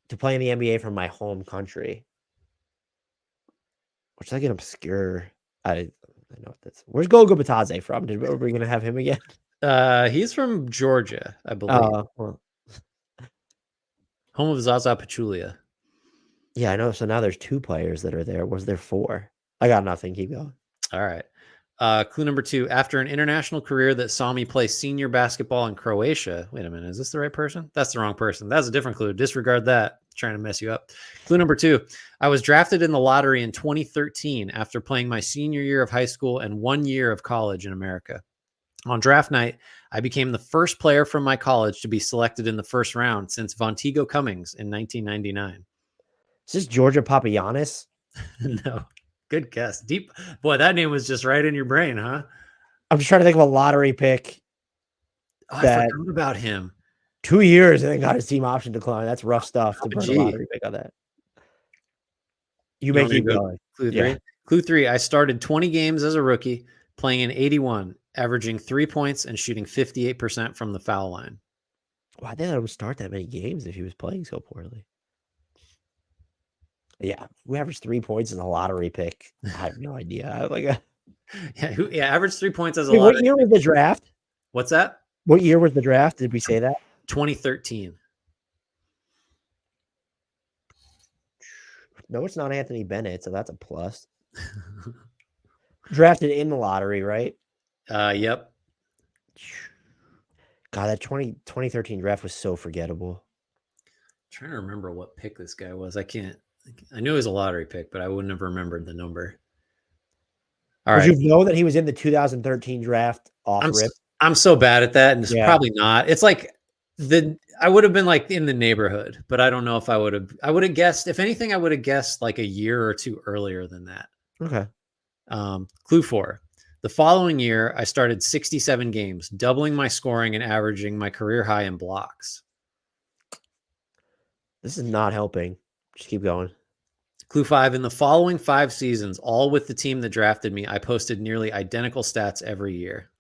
to play in the NBA from my home country. Which is like an obscure. I know what that's. Where's Goga Batadze from? Are we gonna have him again? He's from Georgia, I believe. Well, home of Zaza Pachulia. Yeah, I know. So now there's 2 players that are there. Was there 4? I got nothing. Keep going. All right. Clue number 2. After an international career that saw me play senior basketball in Croatia. Wait a minute. Is this the right person? That's the wrong person. That's a different clue. Disregard that. Trying to mess you up. Clue number 2. I was drafted in the lottery in 2013 after playing my senior year of high school and 1 year of college in America. On draft night, I became the first player from my college to be selected in the first round since Vontigo Cummings in 1999. Is this Georgia Papagiannis? No. Good guess. Deep. Boy, that name was just right in your brain, huh? I'm just trying to think of a lottery pick. I forgot about him. 2 years and then got his team option decline. That's rough stuff to burn a lottery pick on that. You may keep going. Clue 3. Yeah. Clue 3. I started 20 games as a rookie, playing in 81, averaging 3 points and shooting 58% from the foul line. Why did he start that many games if he was playing so poorly? Yeah, who averaged 3 points in a lottery pick? I have no idea. Averaged 3 points as a Wait, lot. what year was the draft? What's that? What year was the draft? Did we say that? 2013. No, it's not Anthony Bennett, so that's a plus. Drafted in the lottery, right? Yep. God, that 2013 draft was so forgettable. I'm trying to remember what pick this guy was. I knew it was a lottery pick, but I wouldn't have remembered the number. All right. Did you know that he was in the 2013 draft off rip? I'm so bad at that, and it's probably not. It's like I would have been like in the neighborhood, but I don't know if I would have guessed. If anything, I would have guessed like a year or two earlier than that. Okay. Clue 4. The following year, I started 67 games, doubling my scoring and averaging my career high in blocks. This is not helping. Just keep going. Clue 5. In the following 5 seasons, all with the team that drafted me, I posted nearly identical stats every year.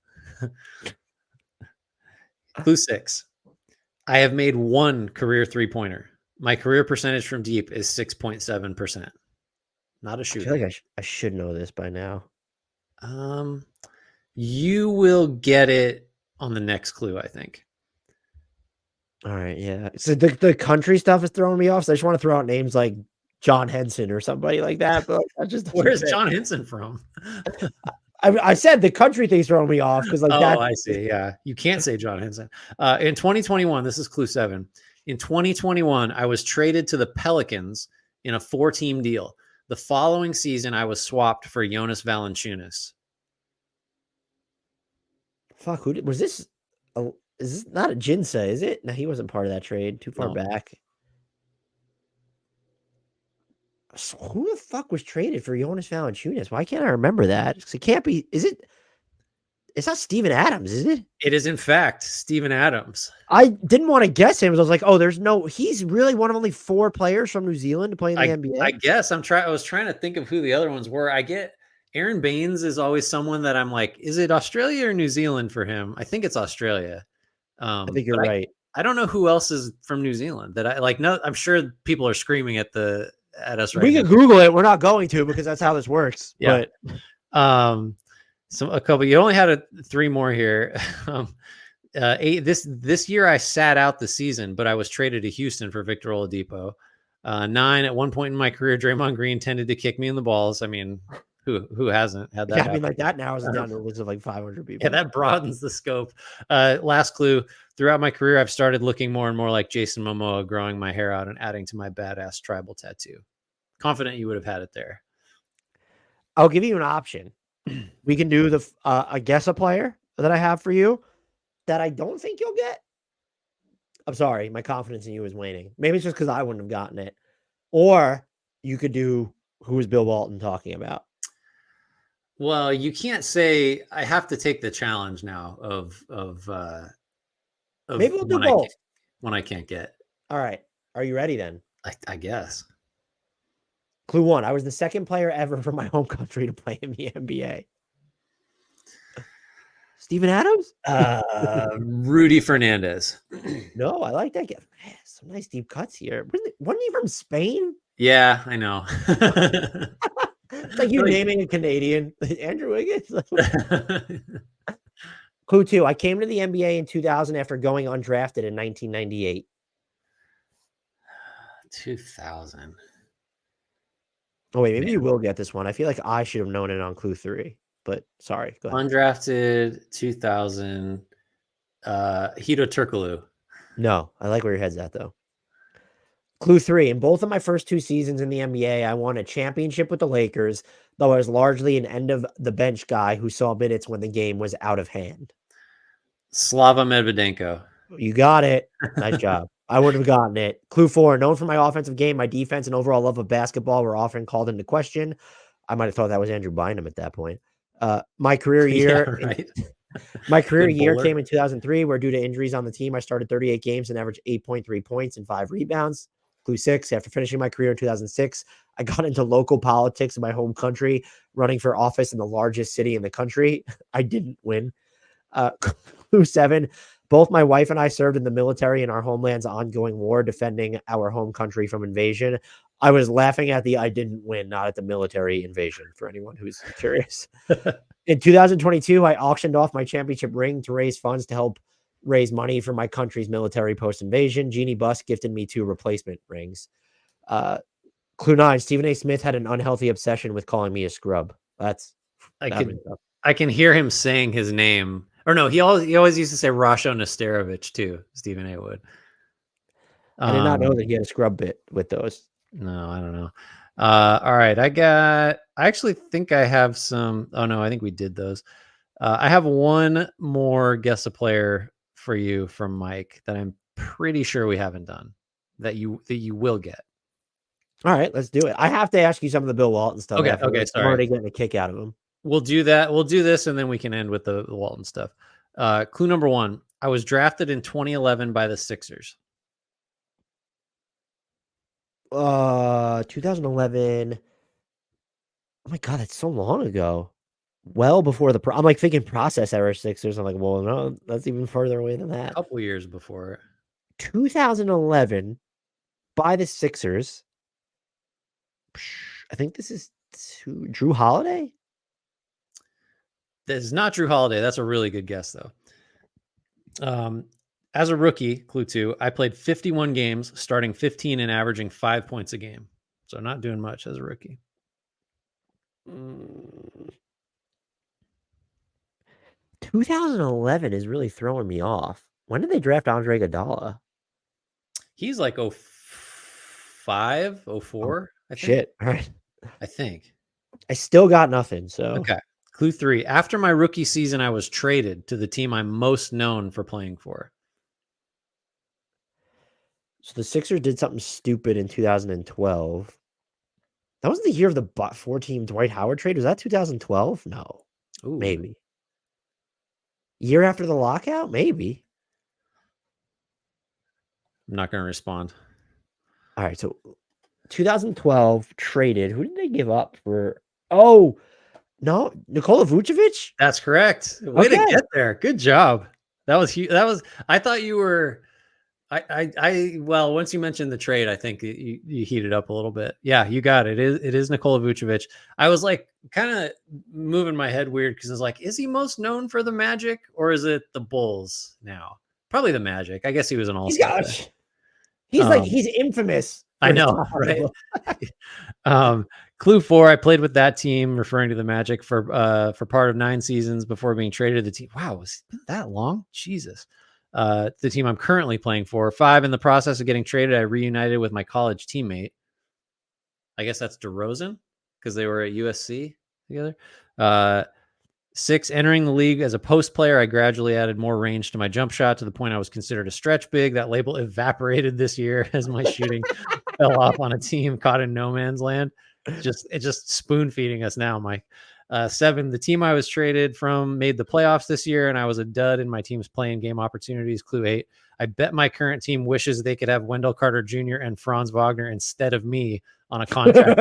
Clue 6. I have made 1 career three-pointer. My career percentage from deep is 6.7%. Not a shooter. I feel like I should know this by now. You will get it on the next clue, I think. All right, yeah. So the country stuff is throwing me off. So I just want to throw out names like John Henson or somebody like that. But where's John Henson from? I said the country thing's throwing me off because I see. Yeah, you can't say John Henson. In 2021, this is clue 7. In 2021, I was traded to the Pelicans in a 4-team deal. The following season, I was swapped for Jonas Valanciunas. Fuck, who was this? Oh, is this not a Jinsa, is it? No, he wasn't part of that trade. Too far back. So who the fuck was traded for Jonas Valanciunas? Why can't I remember that? It can't be. Is it? It's not Steven Adams, is it? It is, in fact, Steven Adams. I didn't want to guess him. I was like, oh, he's really one of only 4 players from New Zealand to play in the NBA. I guess I was trying to think of who the other ones were. I get Aaron Baines is always someone that I'm like, is it Australia or New Zealand for him? I think it's Australia. I think you're right. I don't know who else is from New Zealand that I like. No, I'm sure people are screaming at us right now. We can Google it. We're not going to because that's how this works. Yeah. But so a couple. You only had 3 more here. 8 this year I sat out the season, but I was traded to Houston for Victor Oladipo. 9, at one point in my career, Draymond Green tended to kick me in the balls. I mean, who hasn't had that? Yeah, I mean, like that now is down to a list of like 500 people. Yeah, that broadens the scope. Last clue. Throughout my career, I've started looking more and more like Jason Momoa, growing my hair out and adding to my badass tribal tattoo. Confident you would have had it there. I'll give you an option. We can do a guess a player that I have for you that I don't think you'll get. I'm sorry, my confidence in you is waning. Maybe it's just because I wouldn't have gotten it. Or you could do who is Bill Walton talking about. Well, you can't say I have to take the challenge now of maybe we'll do both. When I can't get. All right. Are you ready then? I guess. Clue 1. I was the second player ever from my home country to play in the NBA. Steven Adams? Rudy Fernandez. No, I like that guy. Man, some nice deep cuts here. Wasn't he from Spain? Yeah, I know. It's like you naming a Canadian. Andrew Wiggins. Clue 2. I came to the NBA in 2000 after going undrafted in 1998. 2000. Oh, wait, maybe you will get this one. I feel like I should have known it on Clue 3, but sorry. Go ahead. Undrafted 2000. Hito Turkoglu. No, I like where your head's at, though. Clue 3. In both of my first 2 seasons in the NBA, I won a championship with the Lakers, though I was largely an end-of-the-bench guy who saw minutes when the game was out of hand. Slava Medvedenko. You got it. Nice job. I would have gotten it. Clue 4. Known for my offensive game, my defense, and overall love of basketball were often called into question. I might have thought that was Andrew Bynum at that point. My career year, yeah, right. My career year came in 2003, where due to injuries on the team, I started 38 games and averaged 8.3 points and 5 rebounds. Clue 6, after finishing my career in 2006, I got into local politics in my home country, running for office in the largest city in the country. I didn't win. Clue 7, both my wife and I served in the military in our homeland's ongoing war, defending our home country from invasion. I was laughing at the I didn't win, not at the military invasion, for anyone who's curious. In 2022, I auctioned off my championship ring to raise funds to help raise money for my country's military post-invasion. Jeannie Buss gifted me 2 replacement rings. Clue 9, Stephen A. Smith had an unhealthy obsession with calling me a scrub. I can hear him saying his name. Or no, he always used to say Rasho Nesterovich too, Stephen A. would. I did not know that he had a scrub bit with those. No, I don't know. All right. I actually think I have some. Oh no, I think we did those. I have one more guess a player for you from Mike that I'm pretty sure we haven't done that you will get. All right, let's do it. I have to ask you some of the Bill Walton stuff. Okay, sorry. I'm already getting a kick out of him. We'll do that. We'll do this, and then we can end with the Walton stuff. Clue number 1. I was drafted in 2011 by the Sixers. 2011. Oh my God, that's so long ago. Well before I'm like thinking process era Sixers. I'm like, well, no, that's even further away than that. A couple years before. 2011 by the Sixers. I think this is Drew Holiday. This is not Drew Holiday. That's a really good guess, though. As a rookie, Clue 2, I played 51 games, starting 15 and averaging 5 points a game. So not doing much as a rookie. 2011 is really throwing me off. When did they draft Andre Iguodala? He's like 05, 04, I think. Shit. All right. I think. I still got nothing, so. Okay. Clue 3. After my rookie season, I was traded to the team I'm most known for playing for. So the Sixers did something stupid in 2012. That was the year of the 4-team Dwight Howard trade. Was that 2012? No. Ooh. Maybe. Year after the lockout? Maybe. I'm not going to respond. All right. So 2012 traded. Who did they give up for? Oh, no. Nikola Vucevic? That's correct. Way to get there. Good job. That was huge. I thought you were. Well, once you mentioned the trade, I think you heated up a little bit. Yeah, you got it. It is Nikola Vucevic. I was like kind of moving my head weird because I was like, is he most known for the Magic or is it the Bulls now? Probably the Magic. I guess he was an all-star. He's infamous. I know, right? Clue 4, I played with that team, referring to the Magic for part of 9 seasons before being traded to the team. Wow, was it that long? Jesus. The team I'm currently playing for. 5, in the process of getting traded, I reunited with my college teammate. I guess that's DeRozan because they were at USC together. 6, entering the league as a post player, I gradually added more range to my jump shot to the point I was considered a stretch big. That label evaporated this year as my shooting fell off on a team caught in no man's land. It's just spoon feeding us now, Mike. 7, the team I was traded from made the playoffs this year, and I was a dud in my team's playing game opportunities. Clue 8, I bet my current team wishes they could have Wendell Carter Jr. and Franz Wagner instead of me on a contract.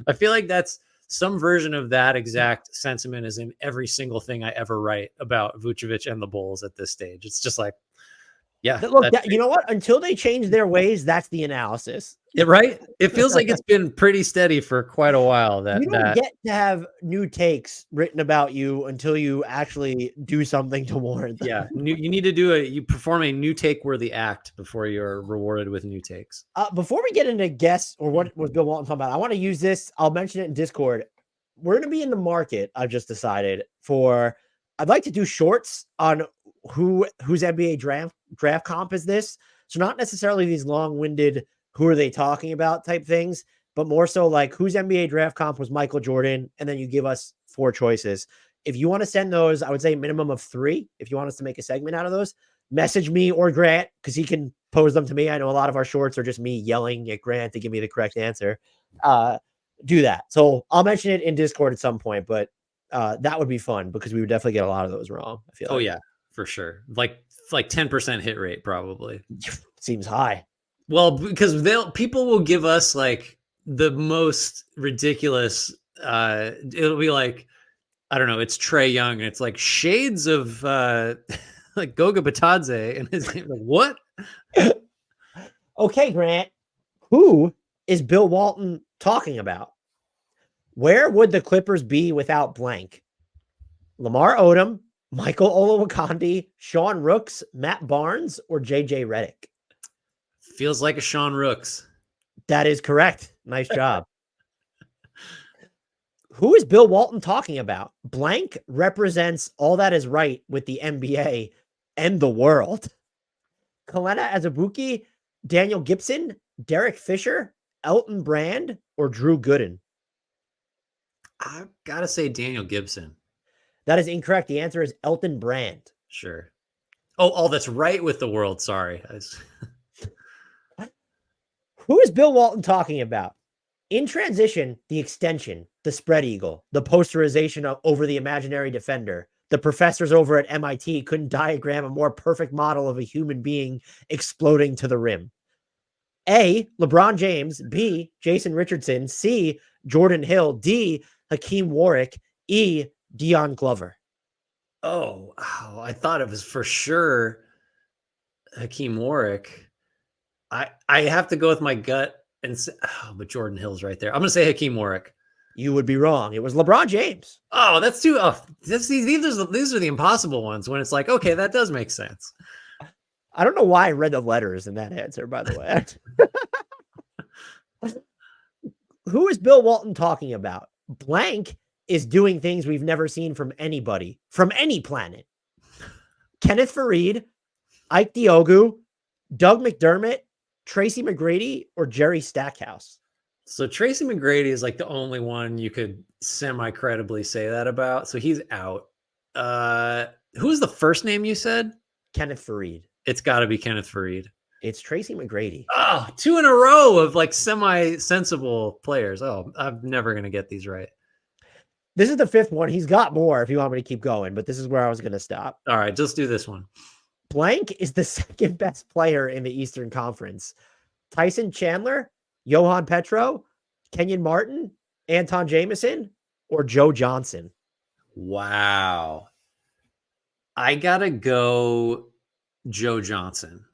I feel like that's some version of that exact sentiment is in every single thing I ever write about Vucevic and the Bulls at this stage. It's just like, yeah. Look, you know what? Until they change their ways, that's the analysis. Right? It feels like it's been pretty steady for quite a while. You don't get to have new takes written about you until you actually do something to warrant them. Yeah, you need to you perform a new take worthy act before you're rewarded with new takes. Before we get into guess or what was Bill Walton talking about, I want to use this. I'll mention it in Discord. We're going to be in the market, I've just decided, I'd like to do shorts on whose NBA draft comp is this. So not necessarily these long-winded who are they talking about type things, but more so like whose NBA draft comp was Michael Jordan, and then you give us 4 choices. If you want to send those, I would say minimum of 3. If you want us to make a segment out of those, message me or Grant because he can pose them to me. I know a lot of our shorts are just me yelling at Grant to give me the correct answer. Do that. So I'll mention it in Discord at some point, but that would be fun because we would definitely get a lot of those wrong. I feel. Yeah, for sure. Like 10% hit rate probably. Seems high. Well, because people will give us like the most ridiculous. It'll be like, I don't know, it's Trae Young, and it's like shades of like Goga Batadze, and his name, like, what? Okay, Grant. Who is Bill Walton talking about? Where would the Clippers be without blank? Lamar Odom, Michael Olowokandi, Sean Rooks, Matt Barnes, or JJ Redick? Feels like a Sean Rooks. That is correct. Nice job. Who is Bill Walton talking about? Blank represents all that is right with the NBA and the world. Kalena Azubuike, Daniel Gibson, Derek Fisher, Elton Brand, or Drew Gooden? I've got to say Daniel Gibson. That is incorrect. The answer is Elton Brand. Sure. Oh, that's right with the world. Sorry. Who is Bill Walton talking about? In transition, the extension, the spread eagle, the posterization over the imaginary defender. The professors over at MIT couldn't diagram a more perfect model of a human being exploding to the rim. A, LeBron James. B, Jason Richardson. C, Jordan Hill. D, Hakeem Warwick. E, Dion Glover. Oh, I thought it was for sure Hakeem Warwick. I have to go with my gut and say, but Jordan Hill's right there. I'm going to say Hakeem Warwick. You would be wrong. It was LeBron James. Oh, that's too. These are the impossible ones when it's like, okay, that does make sense. I don't know why I read the letters in that answer, by the way. Who is Bill Walton talking about? Blank is doing things we've never seen from anybody, from any planet. Kenneth Fareed, Ike Diogu, Doug McDermott, Tracy McGrady, or Jerry Stackhouse? So Tracy McGrady is like the only one you could semi-credibly say that about. So he's out. Who's the first name you said? Kenneth Fareed. It's got to be Kenneth Fareed. It's Tracy McGrady. Oh, 2 in a row of like semi-sensible players. Oh, I'm never going to get these right. This is the 5th one. He's got more if you want me to keep going, but this is where I was going to stop. All right, just do this one. Blank is the second best player in the Eastern Conference. Tyson Chandler, Johan Petro, Kenyon Martin, Anton Jameson, or Joe Johnson? Wow. I got to go Joe Johnson.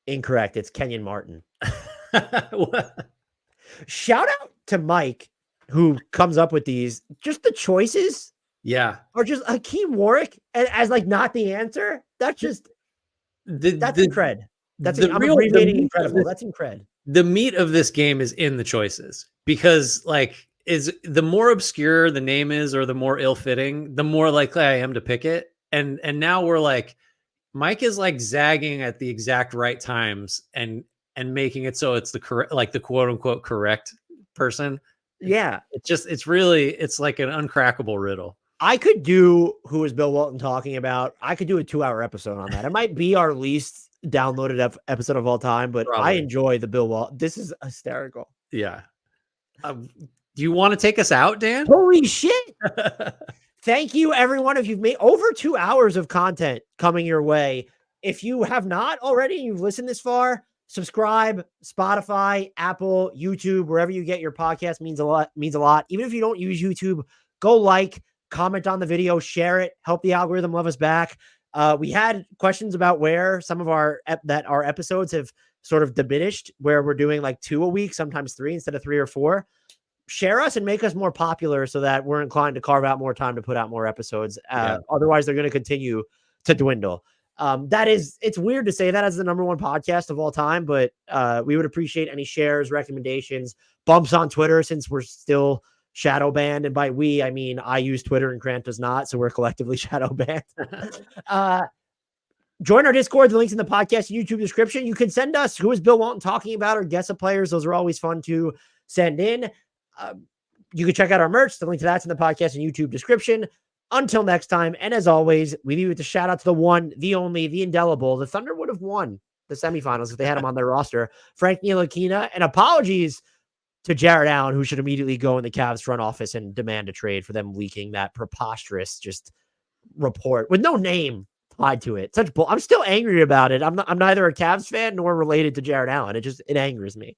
Incorrect. It's Kenyon Martin. Shout out to Mike, who comes up with these. Just the choices. Yeah. Or just Hakeem Warwick as like not the answer. That's just that's incred. I'm abbreviating incredible. That's incred. The meat of this game is in the choices, because like is the more obscure the name is or the more ill-fitting, the more likely I am to pick it. And now we're like, Mike is like zagging at the exact right times and making it so it's the correct, like the quote unquote correct person. Yeah. It's like an uncrackable riddle. I could do Who is Bill Walton talking about? I could do a 2-hour episode on that. It might be our least downloaded episode of all time, but probably. I enjoy the Bill Walton. This is hysterical. Yeah. Do you want to take us out, Dan? Holy shit. Thank you, everyone. If you've made over 2 hours of content coming your way, if you have not already, you've listened this far, subscribe. Spotify, Apple, YouTube, wherever you get your podcast means a lot. Even if you don't use YouTube, go like, comment on the video, share it, help the algorithm love us back. We had questions about where some of our episodes have sort of diminished, where we're doing like 2 a week, sometimes 3 instead of 3 or 4. Share us and make us more popular so that we're inclined to carve out more time to put out more episodes. Otherwise, they're going to continue to dwindle. It's weird to say that as the #1 podcast of all time, but we would appreciate any shares, recommendations, bumps on Twitter, since we're still shadow banned. And by we, I mean, I use Twitter and Grant does not. So we're collectively shadow banned. Join our Discord. The link's in the podcast and YouTube description. You can send us Who is Bill Walton talking about, or guess of players. Those are always fun to send in. You can check out our merch. The link to that's in the podcast and YouTube description. Until next time, and as always, we leave with a shout out to the one, the only, the indelible. The Thunder would have won the semifinals if they had him on their roster. Frank Ntilikina, and apologies to Jared Allen, who should immediately go in the Cavs front office and demand a trade for them leaking that preposterous just report with no name tied to it. I'm still angry about it. I'm neither a Cavs fan nor related to Jared Allen. It angers me.